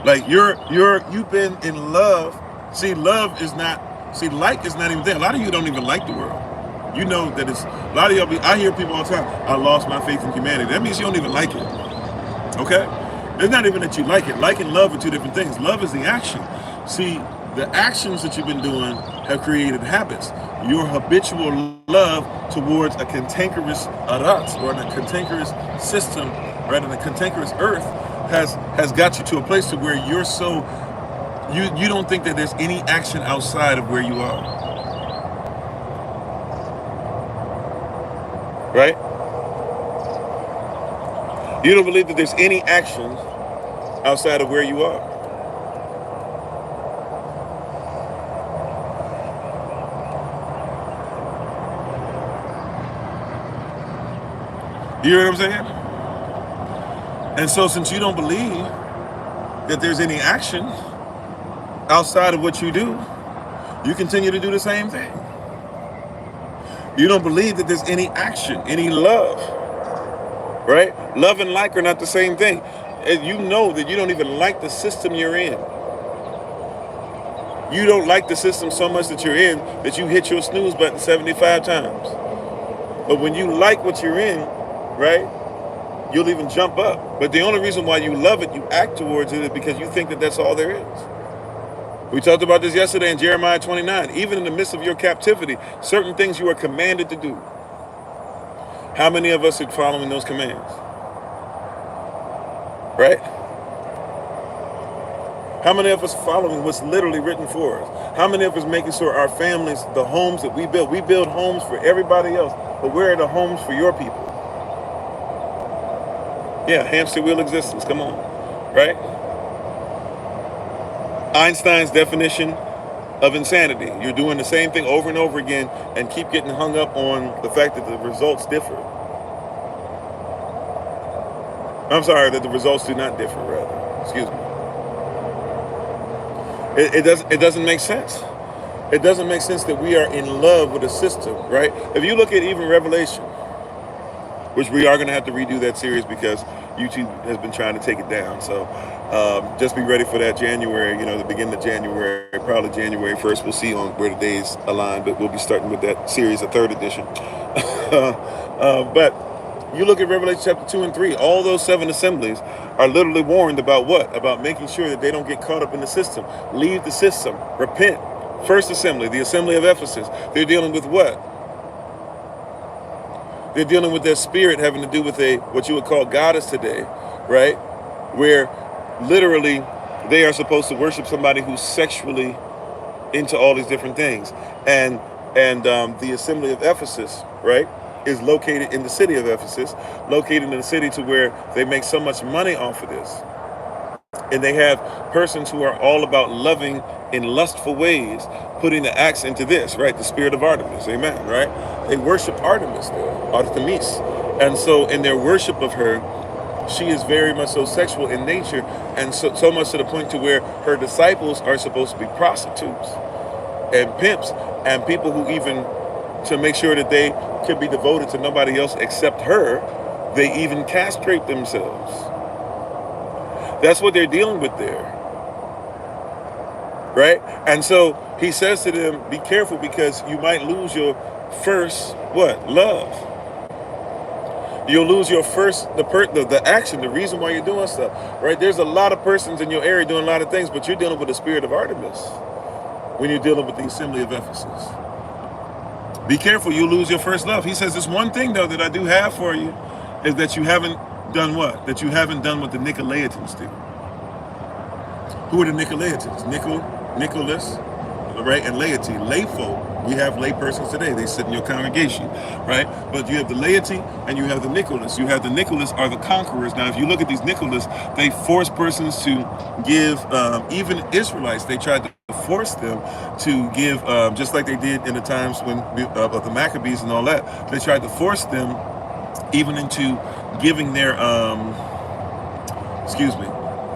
Like you've been in love. See, love is not. See, like is not even there. A lot of you don't even like the world. You know that it's a lot of y'all. I hear people all the time, I lost my faith in humanity. That means you don't even like it. Okay, it's not even that you like it. Like and love are two different things. Love is the action. See, the actions that you've been doing have created habits. Your habitual love towards a cantankerous arat, or a cantankerous system, right, in a cantankerous earth, has got you to a place to where you're so you don't think that there's any action outside of where you are. Right? You don't believe that there's any action outside of where you are. You hear what I'm saying? And so since you don't believe that there's any action outside of what you do, you continue to do the same thing. You don't believe that there's any action, any love, right? Love and like are not the same thing. And you know that you don't even like the system you're in. You don't like the system so much that you're in that you hit your snooze button 75 times. But when you like what you're in, right? You'll even jump up. But the only reason why you love it, you act towards it, is because you think that that's all there is. We talked about this yesterday in Jeremiah 29. Even in the midst of your captivity, certain things you are commanded to do. How many of us are following those commands? Right? How many of us following what's literally written for us? How many of us making sure our families, the homes that we build homes for everybody else, but where are the homes for your people? Yeah, hamster wheel existence, come on, right? Einstein's definition of insanity. You're doing the same thing over and over again and keep getting hung up on the fact that the results differ. I'm sorry, that the results do not differ, rather. Excuse me. It doesn't make sense. It doesn't make sense that we are in love with a system, right? If you look at even Revelation, which we are going to have to redo that series because YouTube has been trying to take it down. So just be ready for that January, the beginning of January, probably January 1st. We'll see on where the days align, but we'll be starting with that series, a third edition. But you look at Revelation chapter 2 and 3, all those 7 assemblies are literally warned about what? About making sure that they don't get caught up in the system. Leave the system. Repent. First assembly, the assembly of Ephesus. They're dealing with what? They're dealing with their spirit having to do with what you would call goddess today, right? Where literally they are supposed to worship somebody who's sexually into all these different things. And the assembly of Ephesus, right, is located in the city of Ephesus, located in the city to where they make so much money off of this. And they have persons who are all about loving in lustful ways, putting the axe into this, right? The spirit of Artemis, amen, right? They worship Artemis there, Artemis. And so in their worship of her, she is very much so sexual in nature, and so much to the point to where her disciples are supposed to be prostitutes and pimps and people who even, to make sure that they could be devoted to nobody else except her, they even castrate themselves. That's what they're dealing with there, right? And so he says to them, be careful because you might lose your first, what? Love. You'll lose your first, the action, the reason why you're doing stuff, right? There's a lot of persons in your area doing a lot of things, but you're dealing with the spirit of Artemis when you're dealing with the assembly of Ephesus. Be careful, you'll lose your first love. He says, this one thing, though, that I do have for you is that you haven't done what? That you haven't done what the Nicolaitans do. Who are the Nicolaitans? Nicholas, right? And laity. Lay folk. We have lay persons today. They sit in your congregation, right? But you have the laity and you have the Nicholas. You have the Nicholas are the conquerors. Now, if you look at these Nicholas, they force persons to give, even Israelites, they tried to force them to give, just like they did in the times when of the Maccabees and all that. They tried to force them even into giving their,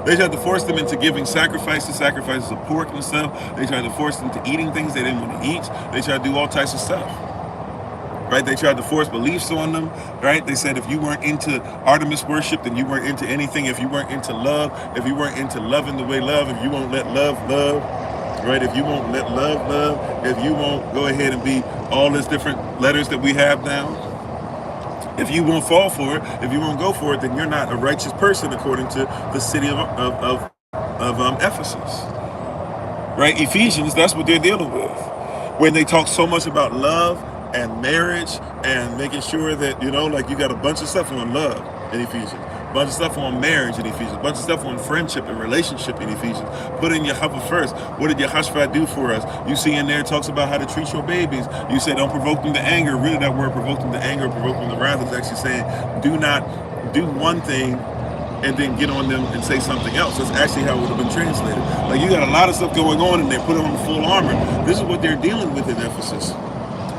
they tried to force them into giving sacrifices of pork and stuff. They tried to force them to eating things they didn't want to eat. They tried to do all types of stuff, right? They tried to force beliefs on them, right? They said if you weren't into Artemis worship, then you weren't into anything. If you weren't into love, if you weren't into loving the way love, if you won't let love, right? If you won't let love, if you won't go ahead and be all these different letters that we have now, if you won't fall for it, if you won't go for it, then you're not a righteous person according to the city of Ephesus, right? Ephesians, that's what they're dealing with. When they talk so much about love and marriage and making sure that, like you got a bunch of stuff on love in Ephesians, a bunch of stuff on marriage in Ephesians, a bunch of stuff on friendship and relationship in Ephesians. Put in Yehovah first. What did Yehoshaphat do for us? You see in there, it talks about how to treat your babies. You say don't provoke them to anger. Really, that word provoke them to anger, provoke them to wrath is actually saying do not do one thing and then get on them and say something else. That's actually how it would have been translated. Like you got a lot of stuff going on and they put on the full armor. This is what they're dealing with in Ephesus.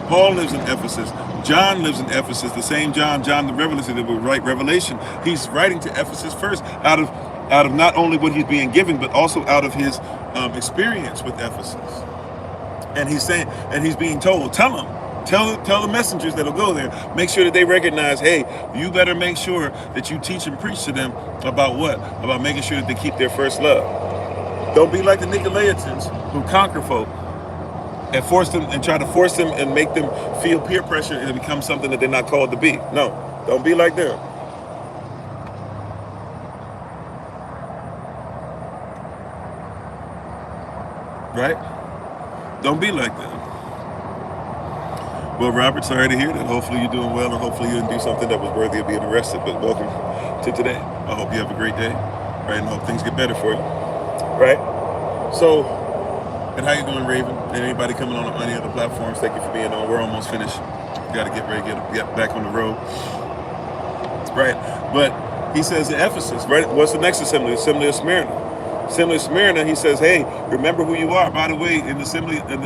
Paul lives in Ephesus. John lives in Ephesus. The same John the Revelator that would write Revelation. He's writing to Ephesus first out of not only what he's being given, but also out of his experience with Ephesus. And he's saying, and he's being told, tell the messengers that'll go there, make sure that they recognize, hey, you better make sure that you teach and preach to them about what? About making sure that they keep their first love. Don't be like the Nicolaitans who conquer folk and force them and try to force them and make them feel peer pressure and it becomes something that they're not called to be. No. Don't be like them. Right? Don't be like them. Well, Robert, sorry to hear that. Hopefully you're doing well, and hopefully you didn't do something that was worthy of being arrested. But welcome to today. I hope you have a great day, right? And hope things get better for you, right? So, and how you doing, Raven? And anybody coming on any other platforms, thank you for being on. We're almost finished. Got to get ready to get back on the road, right? But he says to Ephesus, right? What's the next assembly? Assembly of Smyrna. Assembly of Smyrna, he says, hey, remember who you are. By the way, in the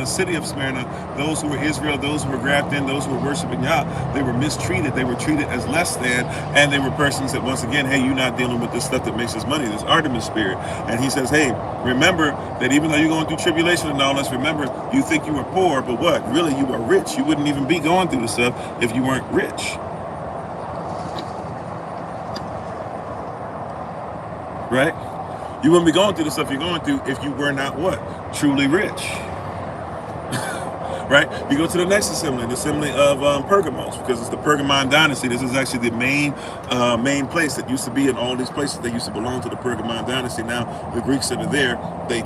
city of Smyrna, those who were Israel, those who were grafted in, those who were worshiping Yah, they were mistreated. They were treated as less than, and they were persons that, once again, hey, you're not dealing with this stuff that makes us money, this Artemis spirit. And he says, hey, remember that even though you're going through tribulation and all this, remember, you think you were poor, but what? Really, you were rich. You wouldn't even be going through this stuff if you weren't rich. Right? You wouldn't be going through the stuff you're going through if you were not what? Truly rich. Right? You go to the next assembly, the assembly of Pergamos, because it's the Pergamon dynasty. This is actually the main place that used to be in all these places. They used to belong to the Pergamon dynasty. Now the Greeks that are there, they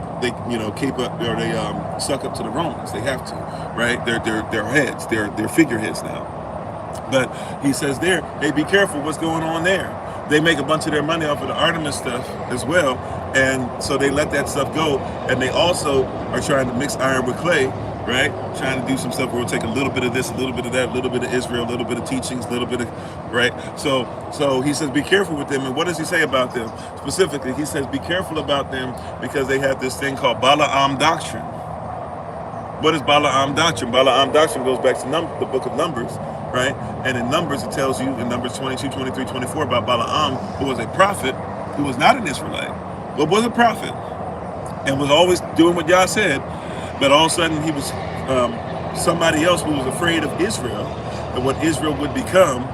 cape up, or they suck up to the Romans. They have to, right? They're heads. They're figureheads now. But he says there, hey, be careful what's going on there. They make a bunch of their money off of the Artemis stuff as well, and so they let that stuff go. And they also are trying to mix iron with clay, right? Trying to do some stuff where we'll take a little bit of this, a little bit of that, a little bit of Israel, a little bit of teachings, a little bit of, right? So he says, be careful with them. And what does he say about them? Specifically, he says, be careful about them because they have this thing called Balaam doctrine. What is Balaam doctrine? Balaam doctrine goes back to the book of Numbers, right? And in Numbers, it tells you in Numbers 22, 23, 24 about Balaam, who was a prophet, who was not an Israelite, but was a prophet, and was always doing what Yah said. But all of a sudden, he was somebody else who was afraid of Israel and what Israel would become,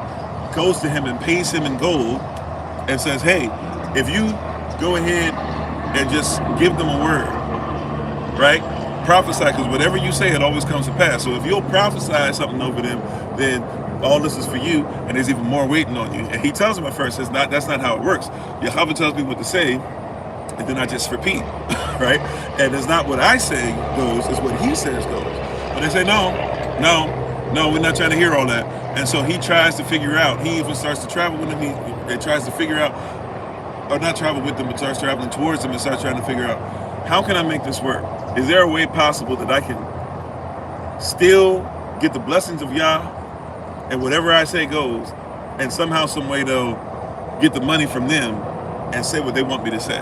goes to him and pays him in gold and says, hey, if you go ahead and just give them a word, right? Prophesy, because whatever you say, it always comes to pass. So if you'll prophesy something over them, then all this is for you, and there's even more waiting on you. And he tells him at first, that's not how it works. Yahweh tells me what to say, and then I just repeat, right? And it's not what I say goes, it's what he says goes. But they say, no, we're not trying to hear all that. And so he tries to figure out, he even starts to travel with them, he tries to figure out, or not travel with them, but starts traveling towards them and starts trying to figure out, how can I make this work? Is there a way possible that I can still get the blessings of Yah and whatever I say goes, and somehow, some way they'll get the money from them and say what they want me to say?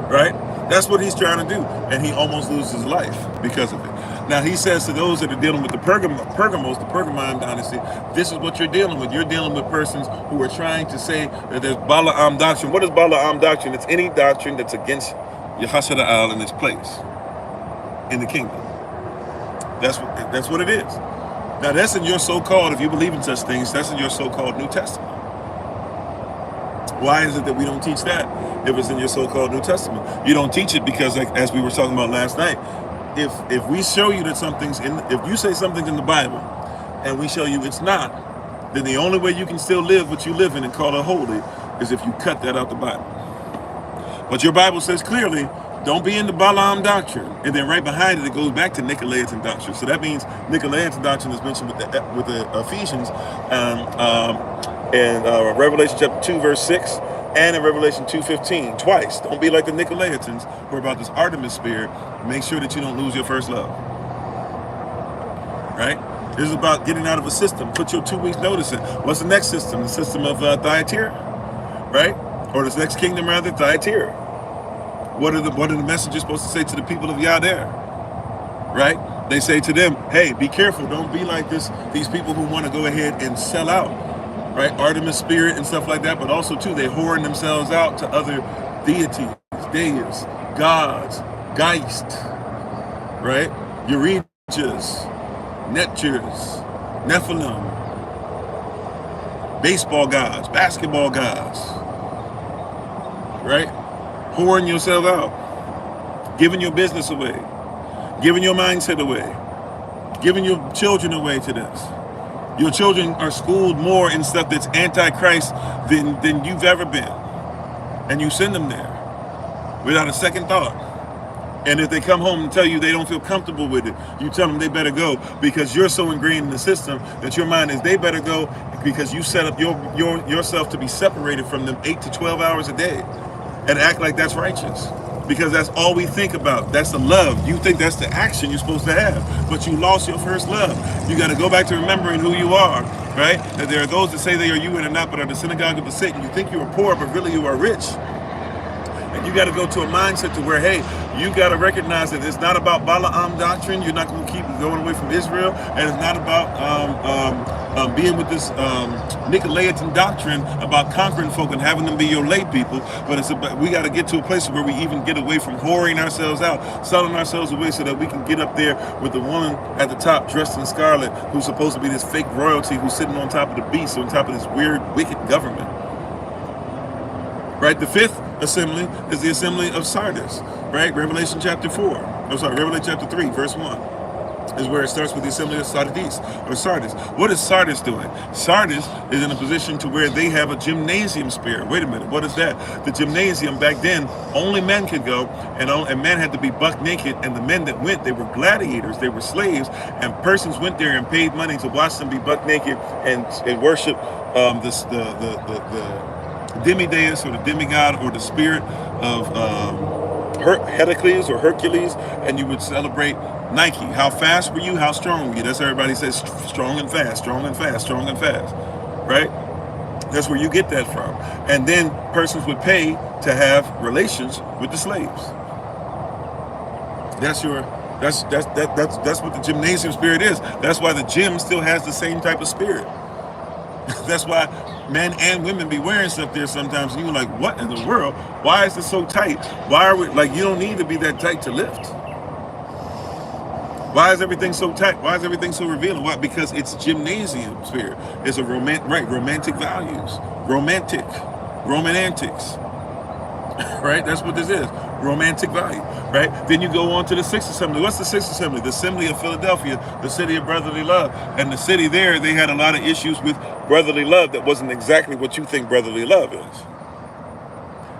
Right? That's what he's trying to do. And he almost loses his life because of it. Now he says to those that are dealing with the Pergamos, the Pergamon dynasty, this is what you're dealing with. You're dealing with persons who are trying to say that there's Balaam doctrine. What is Balaam doctrine? It's any doctrine that's against Yahashada'al in its place in the kingdom. That's what it is. Now that's in your so-called, if you believe in such things, that's in your so-called New Testament. Why is it that we don't teach that if it's in your so-called New Testament? You don't teach it because, like, as we were talking about last night, if we show you that something's in, if you say something's in the Bible and we show you it's not, then the only way you can still live what you live in and call it holy is if you cut that out the Bible. But your Bible says clearly, don't be in the Balaam doctrine. And then right behind it, it goes back to Nicolaitan doctrine. So that means Nicolaitan doctrine is mentioned with the Ephesians in Revelation chapter 2, verse 6, and in Revelation 2:15, twice. Don't be like the Nicolaitans who are about this Artemis spirit. Make sure that you don't lose your first love. Right? This is about getting out of a system. Put your 2 weeks notice in. What's the next system? The system of Thyatira. Right? Or this next kingdom, rather, Thyatira. What are the messages supposed to say to the people of Yah there? Right? They say to them, hey, be careful. Don't be like these people who want to go ahead and sell out. Right? Artemis spirit and stuff like that. But also, too, they whoring themselves out to other deities, deities, gods, Geist. Right? Euregias, Netchers, Nephilim, baseball gods, basketball gods. Right? Whoring yourself out, giving your business away, giving your mindset away, giving your children away to this, Your children are schooled more in stuff that's anti-Christ than you've ever been. And you send them there without a second thought. And if they come home and tell you they don't feel comfortable with it, you tell them they better go, because you're so ingrained in the system that your mind is they better go, because you set up yourself to be separated from them 8 to 12 hours a day and act like that's righteous. Because that's all we think about. That's the love. You think that's the action you're supposed to have, but you lost your first love. You got to go back to remembering who you are, right? That there are those that say they are you and are not, but are the synagogue of the Satan. You think you are poor, but really you are rich. And you got to go to a mindset to where, hey, you got to recognize that it's not about Balaam doctrine. You're not going to keep going away from Israel. And it's not about being with this Nicolaitan doctrine about conquering folk and having them be your lay people. But it's about, we got to get to a place where we even get away from whoring ourselves out, selling ourselves away so that we can get up there with the woman at the top dressed in scarlet who's supposed to be this fake royalty who's sitting on top of the beast, on top of this weird, wicked government. Right? The fifth assembly is the assembly of Sardis, right? Revelation chapter 3, verse 1 is where it starts with the assembly of Sardis, or Sardis. What is Sardis doing? Sardis is in a position to where they have a gymnasium spirit. Wait a minute, what is that? The gymnasium back then, only men could go, and men had to be buck naked, and the men that went, they were gladiators, they were slaves, and persons went there and paid money to watch them be buck naked and worship the demideus, or the demigod, or the spirit of Heracles or Hercules, and you would celebrate Nike. How fast were you? How strong were you? That's everybody says strong and fast, strong and fast, strong and fast, right? That's where you get that from. And then persons would pay to have relations with the slaves. That's what the gymnasium spirit is. That's why the gym still has the same type of spirit. That's why men and women be wearing stuff there sometimes, and you're like, what in the world? Why is this so tight? Why are we, like, you don't need to be that tight to lift. Why is everything so tight? Why is everything so revealing? Why? Because it's gymnasium spirit. It's a romantic values. Romantics. Right? That's what this is. Romantic value, right? Then you go on to the sixth assembly. What's the sixth assembly? The assembly of Philadelphia, the city of brotherly love. And the city there, they had a lot of issues with brotherly love that wasn't exactly what you think brotherly love is.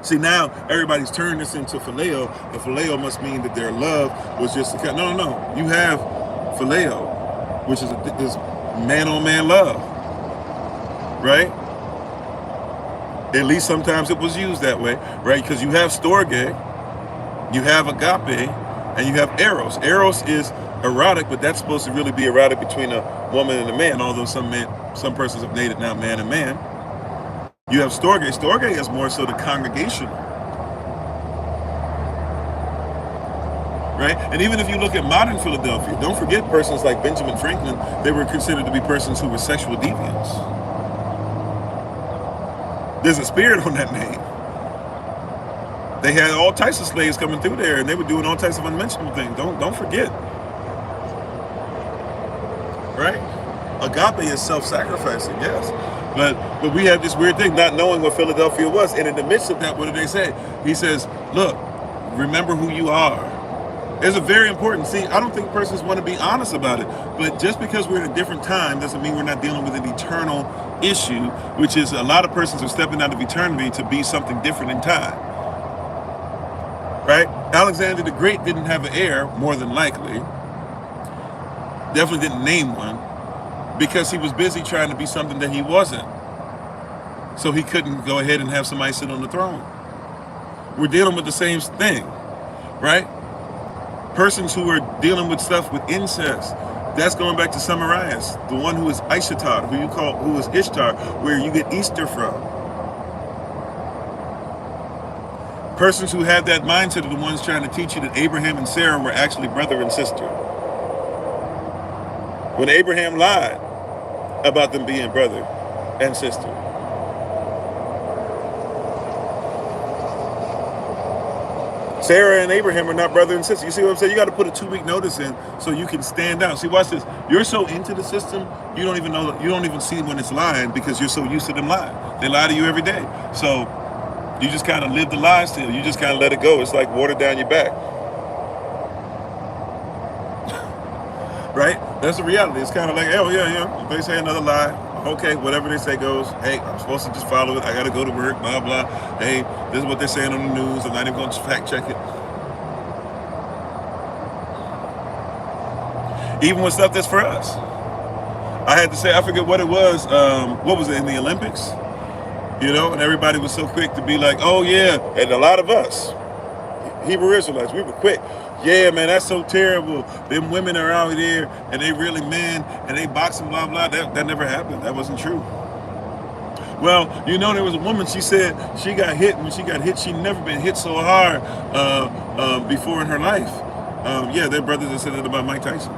See, now everybody's turned this into phileo, and phileo must mean that their love was just no. You have phileo, which is this man-on-man love, right? At least sometimes it was used that way, right? Because you have storge, you have agape, and you have eros. Eros is erotic, but that's supposed to really be erotic between a woman and a man, although some persons have made it now man and man. You have storge. Storge is more so the congregational, right? And even if you look at modern Philadelphia, don't forget persons like Benjamin Franklin, they were considered to be persons who were sexual deviants. There's a spirit on that name. They had all types of slaves coming through there, and they were doing all types of unmentionable things. Don't forget, right? Agape is self-sacrificing, yes. But we have this weird thing, not knowing what Philadelphia was. And in the midst of that, what did they say? He says, look, remember who you are. It's a very important, see, I don't think persons want to be honest about it, but just because we're in a different time doesn't mean we're not dealing with an eternal issue, which is a lot of persons are stepping out of eternity to be something different in time, right? Alexander the Great didn't have an heir, more than likely. Definitely didn't name one, because he was busy trying to be something that he wasn't. So he couldn't go ahead and have somebody sit on the throne. We're dealing with the same thing, right? Persons who are dealing with stuff with incest, that's going back to Samarias, the one who is Ishtar, who is Ishtar, where you get Easter from. Persons who have that mindset are the ones trying to teach you that Abraham and Sarah were actually brother and sister. When Abraham lied about them being brother and sister. Sarah and Abraham are not brother and sister. You see what I'm saying? You got to put a 2-week notice in so you can stand out. See, watch this. You're so into the system, you don't even know, you don't even see when it's lying because you're so used to them lying. They lie to you every day. So you just kind of live the lie still. You just kind of let it go. It's like water down your back. right? That's the reality. It's kind of like, oh yeah, if they say another lie, okay, whatever they say goes. Hey, I'm supposed to just follow it. I got to go to work, blah, blah. Hey, this is what they're saying on the news. I'm not even going to fact check it. Even with stuff that's for us. I had to say, I forget what it was. What was it, in the Olympics? You know, and everybody was so quick to be like, oh yeah. And a lot of us, Hebrew Israelites, we were quick. Yeah, man, that's so terrible. Them women are out there and they really men and they boxing, blah, blah. That never happened. That wasn't true. Well, you know, there was a woman, she said she got hit. When she got hit, she'd never been hit so hard before in her life. Yeah, their brothers that said it about Mike Tyson.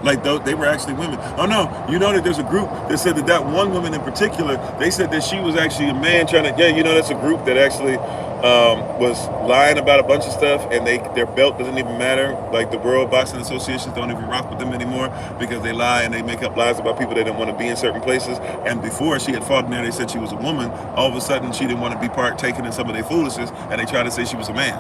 Like, they were actually women. Oh no, you know that there's a group that said that one woman in particular, they said that she was actually a man trying to, yeah, you know, that's a group that actually was lying about a bunch of stuff, and their belt doesn't even matter. Like, the World Boxing Associations don't even rock with them anymore because they lie and they make up lies about people that didn't want to be in certain places. And before she had fought in there, they said she was a woman. All of a sudden, she didn't want to be partaking in some of their foolishness, and they tried to say she was a man.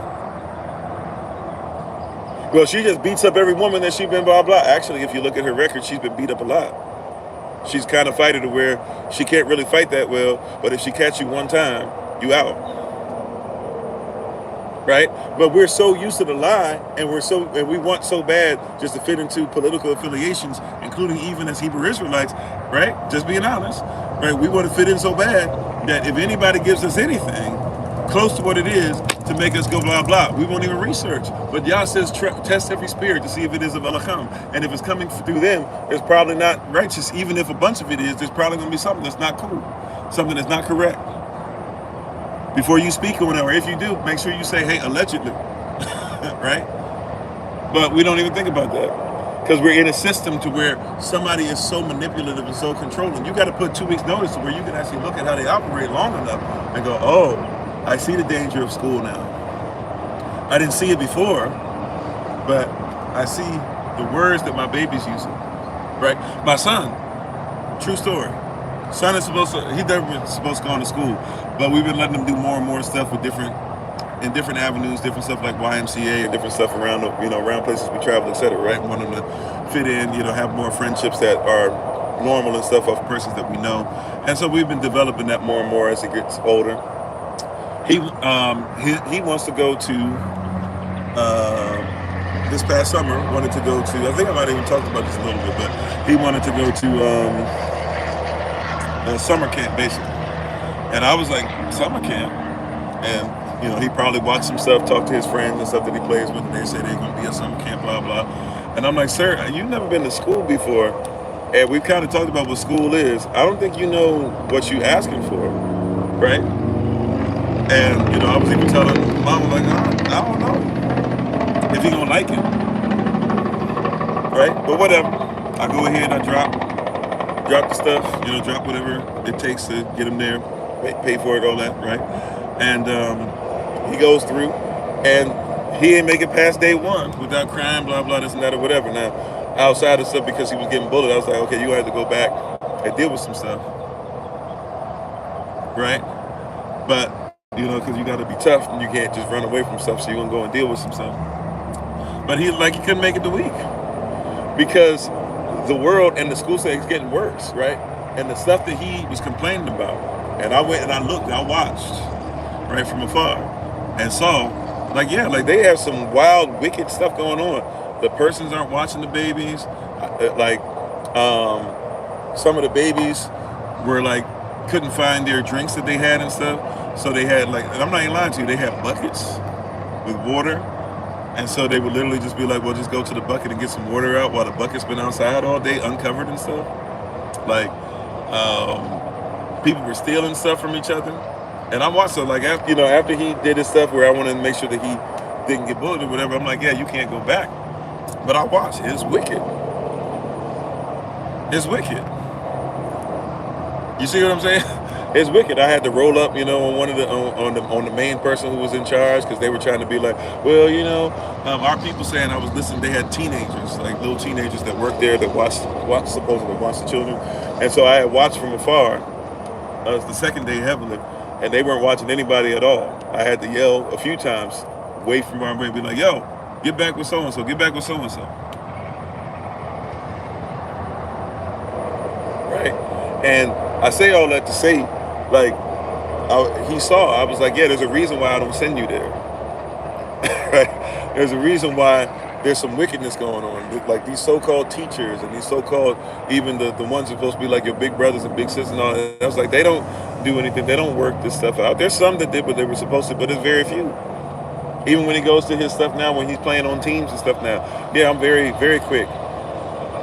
Well, she just beats up every woman that she's been blah, blah. Actually, if you look at her record, she's been beat up a lot. She's kind of fighter to where she can't really fight that well, but if she catch you one time, you out. Right? But we're so used to the lie, and we want so bad just to fit into political affiliations, including even as Hebrew Israelites, right? Just being honest, right? We want to fit in so bad that if anybody gives us anything close to what it is to make us go blah blah, we won't even research. But Yah says test every spirit to see if it is of Elohim, and if it's coming through them, it's probably not righteous. Even if a bunch of it is, there's probably going to be something that's not cool, something that's not correct. Before you speak on it, or if you do, make sure you say, hey, allegedly, right? But we don't even think about that because we're in a system to where somebody is so manipulative and so controlling. You got to put 2 weeks notice to where you can actually look at how they operate long enough and go, oh, I see the danger of school now. I didn't see it before, but I see the words that my baby's using, right? My son, true story. Son is he's never been supposed to go to school, but we've been letting him do more and more stuff with different avenues, different stuff like YMCA and different stuff around, around places we travel, etc. Right? We want him to fit in, have more friendships that are normal and stuff of persons that we know. And so we've been developing that more and more as he gets older. He wants to go to this past summer, wanted to go to, I think I might have even talked about this a little bit, but he wanted to go to summer camp, basically. And I was like, summer camp? And, he probably watched some stuff, talked to his friends and stuff that he plays with, and they say they're going to be at summer camp, blah, blah. And I'm like, sir, you've never been to school before, and we've kind of talked about what school is. I don't think you know what you're asking for, right? And, I was even telling Mama, like, I don't know if he gonna like it, right? But whatever. I go ahead, I drop the stuff, drop whatever it takes to get him there, pay for it, all that, right? And he goes through, and he ain't make it past day one without crying, blah, blah, this and that or whatever. Now, outside of stuff, because he was getting bullied, I was like, okay, you have to go back and deal with some stuff, right? But because you got to be tough and you can't just run away from stuff, so you're going to go and deal with some stuff. But he couldn't make it the week because the world and the school setting is getting worse, right? And the stuff that he was complaining about, and I went and I looked, I watched, right, from afar, and saw, they have some wild, wicked stuff going on. The persons aren't watching the babies, some of the babies were couldn't find their drinks that they had and stuff. So they had and I'm not even lying to you, they had buckets with water. And so they would literally just be like, well, just go to the bucket and get some water out while the bucket's been outside all day, uncovered and stuff. People were stealing stuff from each other. And I watched, so after he did his stuff where I wanted to make sure that he didn't get bullied or whatever, I'm like, yeah, you can't go back. But I watched, it's wicked. It's wicked. You see what I'm saying? It's wicked. I had to roll up, on one of on the main person who was in charge because they were trying to be like, well, our people saying I was listening. They had teenagers, little teenagers that worked there that supposedly watched the children, and so I had watched from afar. It was the second day heavily, and they weren't watching anybody at all. I had to yell a few times, wait from our way, be like, yo, get back with so and so, get back with so and so. And I say all that to say, like, he saw, I was like, yeah, there's a reason why I don't send you there. Right? There's a reason why there's some wickedness going on. Like these so-called teachers and these so-called, even the ones who are supposed to be like your big brothers and big sisters and all that. I was like, they don't do anything. They don't work this stuff out. There's some that did what they were supposed to, but it's very few. Even when he goes to his stuff now, when he's playing on teams and stuff now, yeah, I'm very, very quick.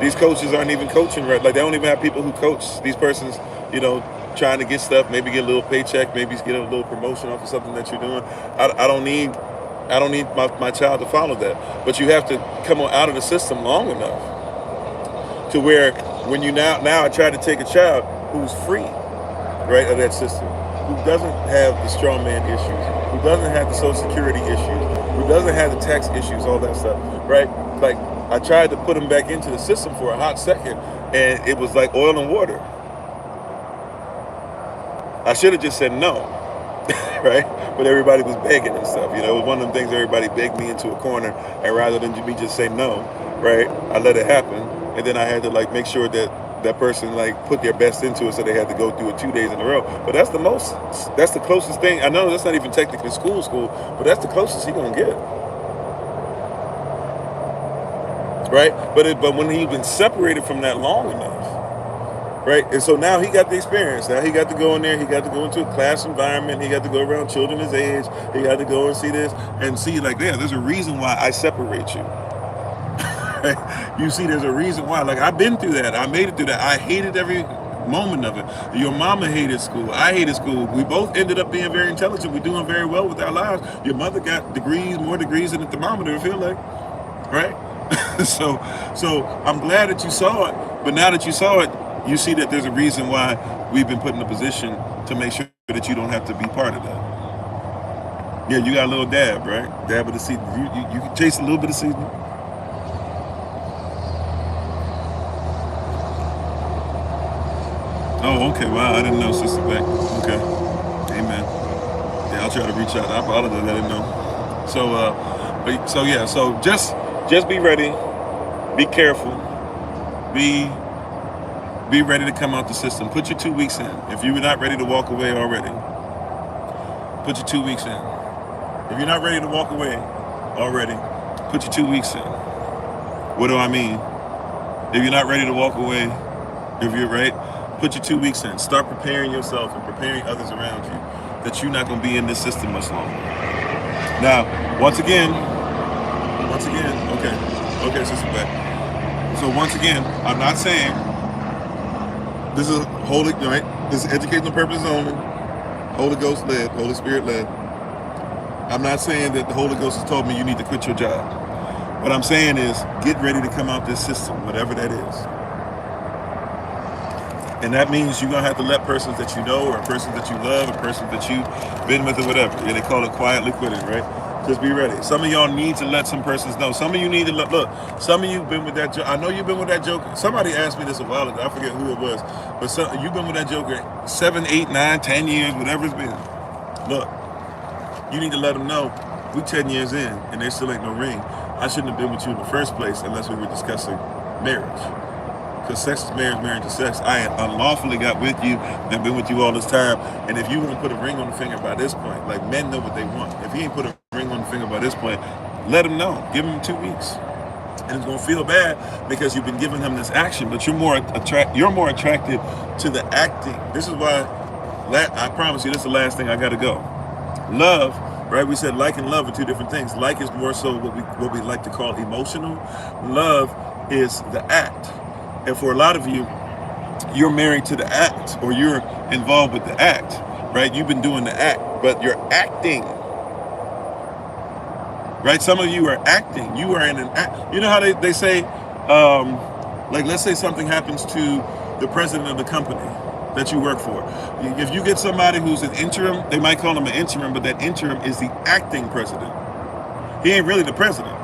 These coaches aren't even coaching right. Like they don't even have people who coach these persons, you know, trying to get stuff, maybe get a little paycheck, maybe get a little promotion off of something that you're doing. I don't need my child to follow that. But you have to come out of the system long enough to where when you now I try to take a child who's free, right, of that system, who doesn't have the strongman issues, who doesn't have the social security issues, who doesn't have the tax issues, all that stuff, right? Like I tried to put him back into the system for a hot second, and it was like oil and water. I should have just said no, right? But everybody was begging and stuff. You know, it was one of them things everybody begged me into a corner, and rather than me just say no, right, I let it happen. And then I had to like make sure that person like put their best into it, so they had to go through it 2 days in a row. But that's the closest thing. I know that's not even technically school, but that's the closest he gonna get. Right? But when he's been separated from that long enough, right? And so now he got the experience. Now he got to go in there. He got to go into a class environment. He got to go around children his age. He got to go and see this and see like, yeah, there's a reason why I separate you. Right? You see, there's a reason why. Like I've been through that. I made it through that. I hated every moment of it. Your mama hated school. I hated school. We both ended up being very intelligent. We're doing very well with our lives. Your mother got degrees, more degrees than the thermometer, I feel like. Right? So I'm glad that you saw it, but now that you saw it, you see that there's a reason why we've been put in a position to make sure that you don't have to be part of that. Yeah, you got a little dab, right? Dab of the seasoning. You can chase a little bit of seasoning. Oh, okay. Wow, I didn't know, Sister Beck. Okay. Amen. Yeah, I'll try to reach out. I apologize. I didn't know. So just be ready. Be careful. Be ready to come out the system. Put your 2 weeks in. If you were not ready to walk away already, put your 2 weeks in. If you're not ready to walk away already, put your 2 weeks in. What do I mean? If you're not ready to walk away, if you're right, put your 2 weeks in. Start preparing yourself and preparing others around you that you're not going to be in this system much longer. Now, once again, okay, Sister Beck. So once again, I'm not saying this is holy, right? This is educational purposes only, Holy Ghost led, Holy Spirit led. I'm not saying that the Holy Ghost has told me you need to quit your job. What I'm saying is get ready to come out this system, whatever that is. And that means you're going to have to let persons that you know, or persons that you love, or persons that you've been with, or whatever. Yeah, they call it quietly quitting, right? Just be ready. Some of y'all need to let some persons know. Some of you need to look. Some of you been with that joke. I know you've been with that joker. Somebody asked me this a while ago. I forget who it was. But you've been with that joker 7, 8, 9, 10 years, whatever it's been. Look, you need to let them know we 10 years in and there still ain't no ring. I shouldn't have been with you in the first place unless we were discussing marriage. Because sex is marriage, marriage is sex. I unlawfully got with you and been with you all this time. And if you won't put a ring on the finger by this point, like men know what they want. If he ain't put a ring on the finger by this point, let him know. Give him 2 weeks. And it's going to feel bad because you've been giving him this action, but you're more attracted to the acting. This is why, I promise you, this is the last thing I got to go. Love, right? We said like and love are two different things. Like is more so what we like to call emotional. Love is the act. And for a lot of you, you're married to the act, or you're involved with the act, right? You've been doing the act, but you're acting, right? Some of you are acting. You are in an act. You know how they say, like, let's say something happens to the president of the company that you work for. If you get somebody who's an interim, they might call him an interim, but that interim is the acting president. He ain't really the president.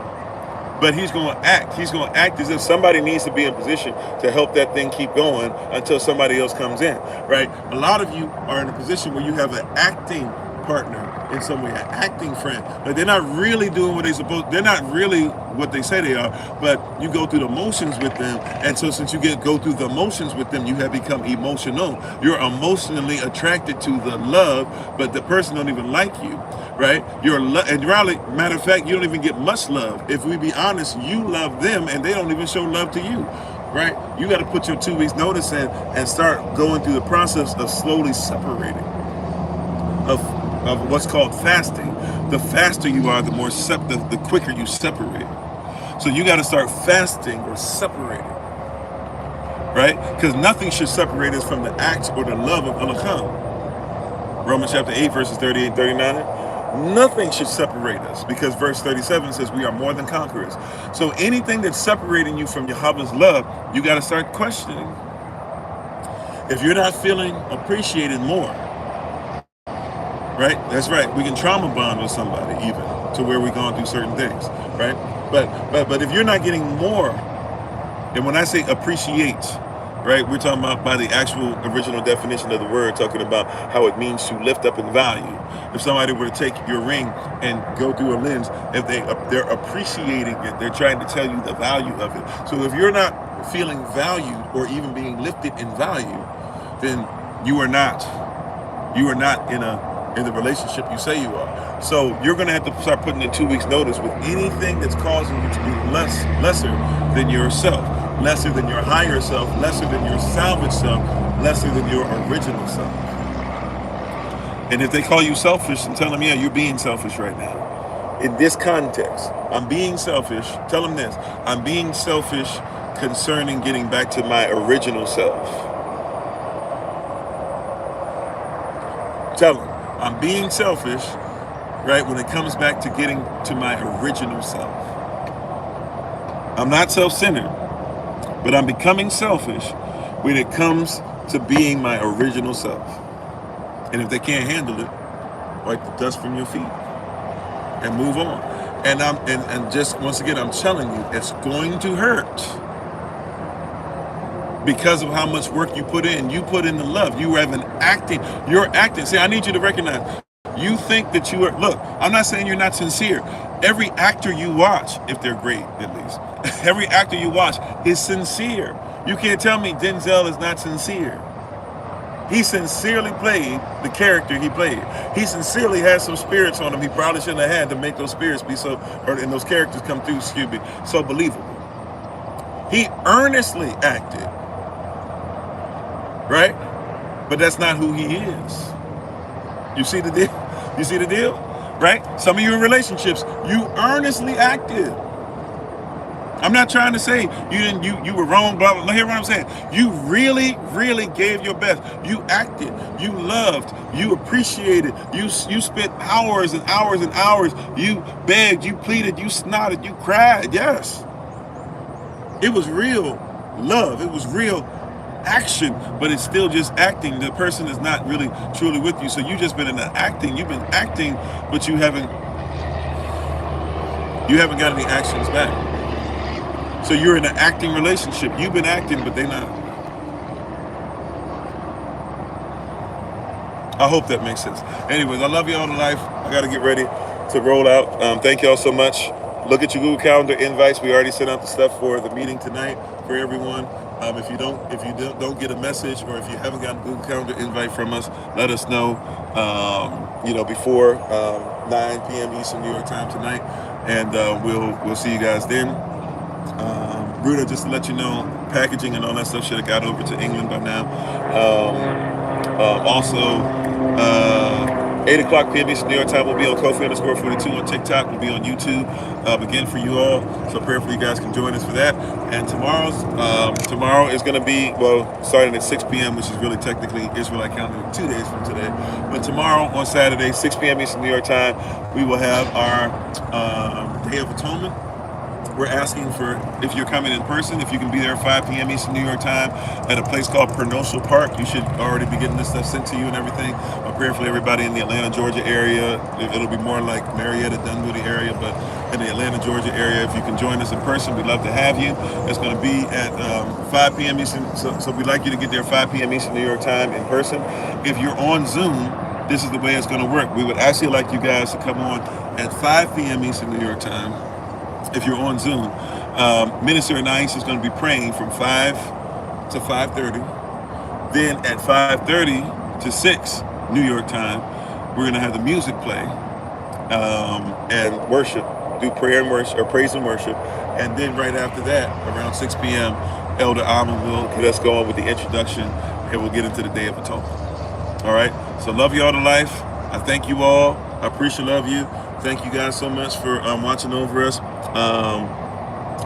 But he's going to act. He's going to act as if somebody needs to be in position to help that thing keep going until somebody else comes in, right? A lot of you are in a position where you have an acting partner in some way, an acting friend. Like they're not really doing what they're supposed. They're not really what they say they are. But you go through the motions with them, and so since you go through the motions with them, you have become emotional. You're emotionally attracted to the love, but the person don't even like you, right? And probably, matter of fact, you don't even get much love. If we be honest, you love them, and they don't even show love to you. Right? You got to put your 2 weeks notice in and start going through the process of slowly separating, of what's called fasting. The faster you are, the quicker you separate. So you got to start fasting or separating, right? Because nothing should separate us from the act or the love of Elohim. Romans chapter 8, verses 38 and 39. Nothing should separate us, because verse 37 says we are more than conquerors. So anything that's separating you from Yahweh's love, you got to start questioning. If you're not feeling appreciated more, right? That's right. We can trauma bond with somebody even to where we're going through certain things, right? But if you're not getting more, and when I say appreciate, right, we're talking about by the actual original definition of the word, talking about how it means to lift up in value. If somebody were to take your ring and go through a lens, if they're appreciating it, they're trying to tell you the value of it. So if you're not feeling valued or even being lifted in value, then you are not in the relationship you say you are. So you're going to have to start putting in 2 weeks notice with anything that's causing you to be lesser than yourself, lesser than your higher self, lesser than your salvage self, lesser than your original self. And if they call you selfish, and tell them, yeah, you're being selfish right now. In this context, I'm being selfish. Tell them this: I'm being selfish concerning getting back to my original self. Tell them, I'm being selfish, right, when it comes back to getting to my original self. I'm not self-centered, but I'm becoming selfish when it comes to being my original self. And if they can't handle it, wipe the dust from your feet and move on. And just once again, I'm telling you, it's going to hurt because of how much work you put in. You put in the love. You're acting. See, I need you to recognize. You think that you are. Look, I'm not saying you're not sincere. Every actor you watch, if they're great at least, every actor you watch is sincere. You can't tell me Denzel is not sincere. He sincerely played the character he played. He sincerely had some spirits on him he probably shouldn't have had to make those spirits be and those characters come through, so believable. He earnestly acted, right? But that's not who he is. You see the deal? You see the deal? Right? Some of you in relationships, you earnestly acted. I'm not trying to say you were wrong, blah, blah, blah. Hear what I'm saying? You really, really gave your best. You acted, you loved, you appreciated, you spent hours and hours and hours. You begged, you pleaded, you snotted, you cried. Yes. It was real love. It was real action, but it's still just acting. The person is not really truly with you. So you just been in the acting. You've been acting, but you haven't got any actions back. So you're in an acting relationship. You've been acting, but they're not. I hope that makes sense. Anyways, I love you all to life. I got to get ready to roll out. Thank you all so much. Look at your Google Calendar invites. We already sent out the stuff for the meeting tonight for everyone. If you don't get a message, or if you haven't gotten a Google Calendar invite from us, let us know. Before 9 p.m. Eastern New York time tonight, and we'll see you guys then. Bruda, just to let you know, packaging and all that stuff should have got over to England by now. Also, 8 o'clock p.m. Eastern New York time, we'll be on Kofi_42 on TikTok. We'll be on YouTube again for you all. So prayerfully you guys can join us for that. And tomorrow is going to be, starting at 6 p.m., which is really technically Israelite calendar 2 days from today. But tomorrow on Saturday, 6 p.m. Eastern New York time, we will have our Day of Atonement. We're asking for, if you're coming in person, if you can be there at 5 p.m. Eastern New York time at a place called Pernocial Park. You should already be getting this stuff sent to you and everything. Prayerfully, everybody in the Atlanta, Georgia area. It'll be more like Marietta, Dunwoody area, but in the Atlanta, Georgia area, if you can join us in person, we'd love to have you. It's going to be at 5 p.m. Eastern. So we'd like you to get there 5 p.m. Eastern New York time in person. If you're on Zoom, this is the way it's going to work. We would actually like you guys to come on at 5 p.m. Eastern New York time if you're on Zoom. Minister Anais is going to be praying from 5 to 5:30. Then at 5:30 to 6 New York time, we're going to have the music play and worship, do prayer and worship, or praise and worship. And then right after that, around 6 p.m., Elder Alman will get us going with the introduction, and we'll get into the Day of Atonement. All right? So love you all to life. I thank you all. I appreciate love you. Thank you guys so much for watching over us.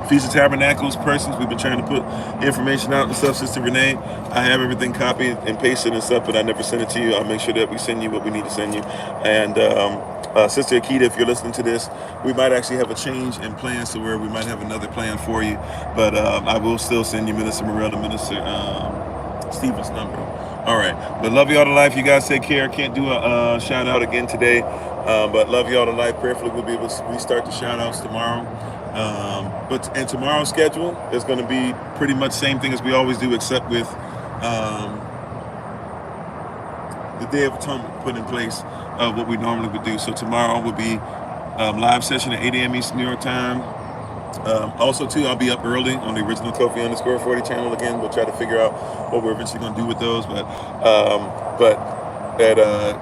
Feast of Tabernacles persons, we've been trying to put information out and stuff. Sister Renee, I have everything copied and pasted and stuff, but I never send it to you. I'll make sure that we send you what we need to send you. And Sister Akita, if you're listening to this, we might actually have a change in plans to where we might have another plan for you. But I will still send you Minister Morel and Minister Stephen's number. All right. But love you all to life. You guys take care. Can't do a shout out again today. But love you all to life. Prayerfully, we'll be able to restart the shout outs tomorrow. And tomorrow's schedule is going to be pretty much same thing as we always do, except with the Day of Atonement put in place of what we normally would do. So tomorrow will be live session at 8 a.m. Eastern New York time. Also, too, I'll be up early on the original Kofi _40 channel again. We'll try to figure out what we're eventually going to do with those. But at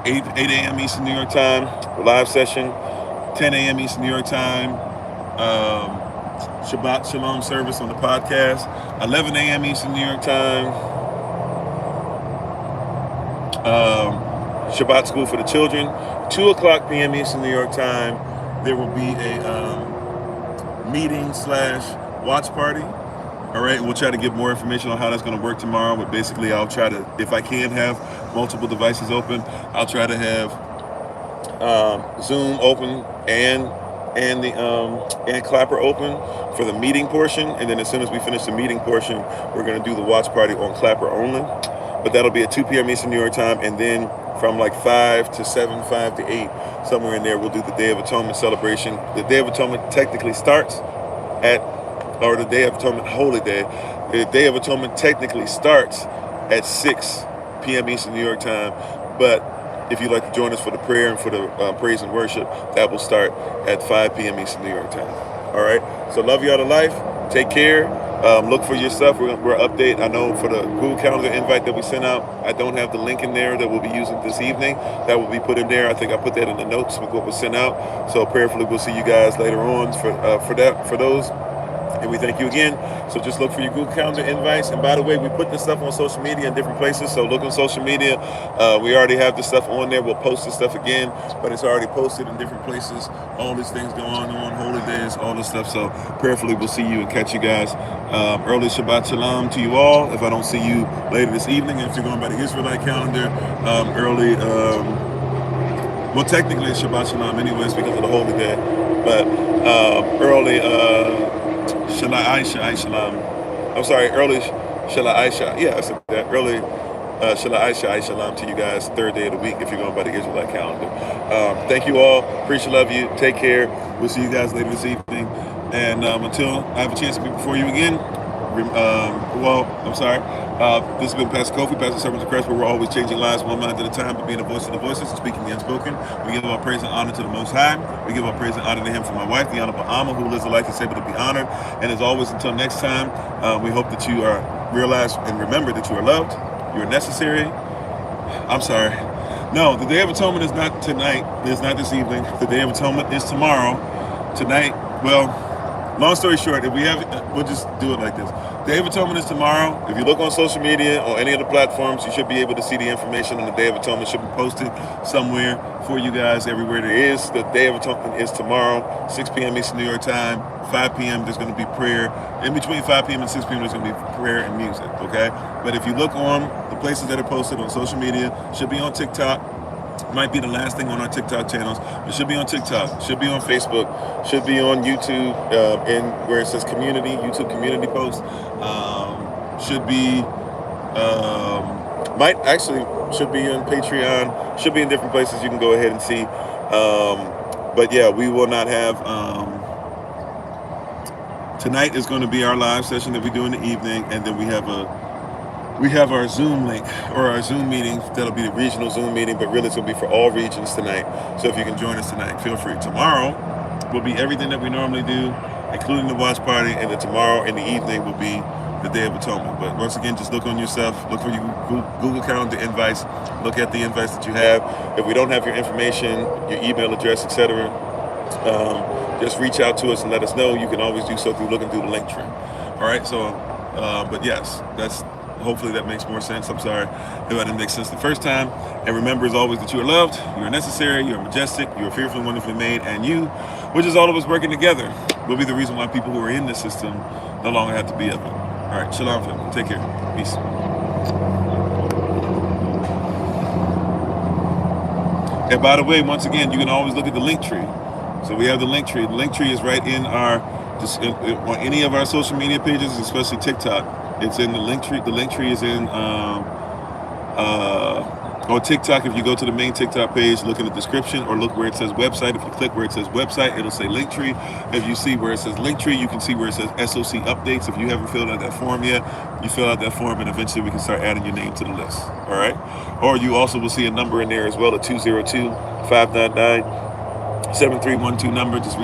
8 a.m. Eastern New York time, live session, 10 a.m. Eastern New York time, Shabbat Shalom service on the podcast, 11 a.m. Eastern New York time, Shabbat school for the children, 2 o'clock p.m. Eastern New York time. There will be a meeting/watch party. All right, we'll try to get more information on how that's going to work tomorrow. But basically, I'll try to, if I can have multiple devices open, I'll try to have Zoom open and Clapper open for the meeting portion. And then as soon as we finish the meeting portion, we're going to do the watch party on Clapper only. But that'll be at 2 p.m. Eastern New York time, and then from like 5 to 7, 5 to 8, somewhere in there, we'll do the Day of Atonement celebration. The Day of Atonement technically starts or the Day of Atonement Holy Day. The Day of Atonement technically starts at 6 p.m. Eastern New York time, but if you'd like to join us for the prayer and for the praise and worship, that will start at 5 p.m. Eastern New York time. All right. So love you all to life. Take care. Look for your stuff. We're update. I know for the Google Calendar invite that we sent out, I don't have the link in there that we'll be using this evening. That will be put in there. I think I put that in the notes with what was sent out. So prayerfully, we'll see you guys later on for those. And we thank you again. So just look for your Google Calendar invites. And by the way, we put this stuff on social media in different places. So look on social media. We already have this stuff on there. We'll post this stuff again, but it's already posted in different places. All these things going on, holy days, all this stuff. So prayerfully, we'll see you and catch you guys. Early Shabbat Shalom to you all. If I don't see you later this evening, if you're going by the Israelite calendar, well, technically it's Shabbat Shalom anyways because of the holy day. But early early Shala Aisha. Yeah, I said that. Early Shala Aisha Shalom to you guys, third day of the week if you're going by the Israelite calendar. Thank you all. Appreciate, love you. Take care. We'll see you guys later this evening. And until I have a chance to be before you again, this has been Pastor Kofi, Pastor Servants of Christ, where we're always changing lives one mind at a time, but being a voice of the voiceless and speaking the unspoken. We give our praise and honor to the Most High. We give our praise and honor to Him for my wife, the Honorable Alma, who lives a life that's able to be honored. And as always, until next time, we hope that you realize and remember that you are loved, you are necessary. I'm sorry. No, the Day of Atonement is not tonight. It's not this evening. The Day of Atonement is tomorrow. Tonight, well, long story short, if we have, we'll just do it like this. Day of Atonement is tomorrow. If you look on social media or any of the platforms, you should be able to see the information on the Day of Atonement. Should be posted somewhere for you guys everywhere there is. The Day of Atonement is tomorrow, 6 p.m. Eastern New York time. 5 p.m. there's going to be prayer. In between 5 p.m. and 6 p.m. there's going to be prayer and music, okay? But if you look on the places that are posted on social media, should be on TikTok. Might be the last thing on our TikTok channels. It should be on TikTok, should be on Facebook, should be on YouTube, and where it says community, YouTube community posts, should be, should be on Patreon, should be in different places you can go ahead and see. But yeah, we will not have, tonight is going to be our live session that we do in the evening, and then we have we have our Zoom link or our Zoom meeting. That'll be the regional Zoom meeting, but really it's going to be for all regions tonight. So if you can join us tonight, feel free. Tomorrow will be everything that we normally do, including the watch party, and then tomorrow in the evening will be the Day of Atonement. But once again, just look on yourself, look for your Google Calendar invites, look at the invites that you have. If we don't have your information, your email address, etc., just reach out to us and let us know. You can always do so through looking through the link tree. All right, so, but yes, hopefully that makes more sense. I'm sorry if I didn't make sense the first time. And remember, as always, that you are loved, you are necessary, you are majestic, you are fearfully and wonderfully made, and you, which is all of us working together, will be the reason why people who are in this system no longer have to be of it. All right, shalom, family. Take care. Peace. And by the way, once again, you can always look at the link tree. So we have the link tree. The link tree is right in on any of our social media pages, especially TikTok. It's in the link tree. The link tree is in on TikTok. If you go to the main TikTok page, look in the description or look where it says website. If you click where it says website, it'll say link tree. If you see where it says link tree, you can see where it says SOC updates. If you haven't filled out that form yet, you fill out that form and eventually we can start adding your name to the list. All right. Or you also will see a number in there as well, a 202-599-7312 number. Just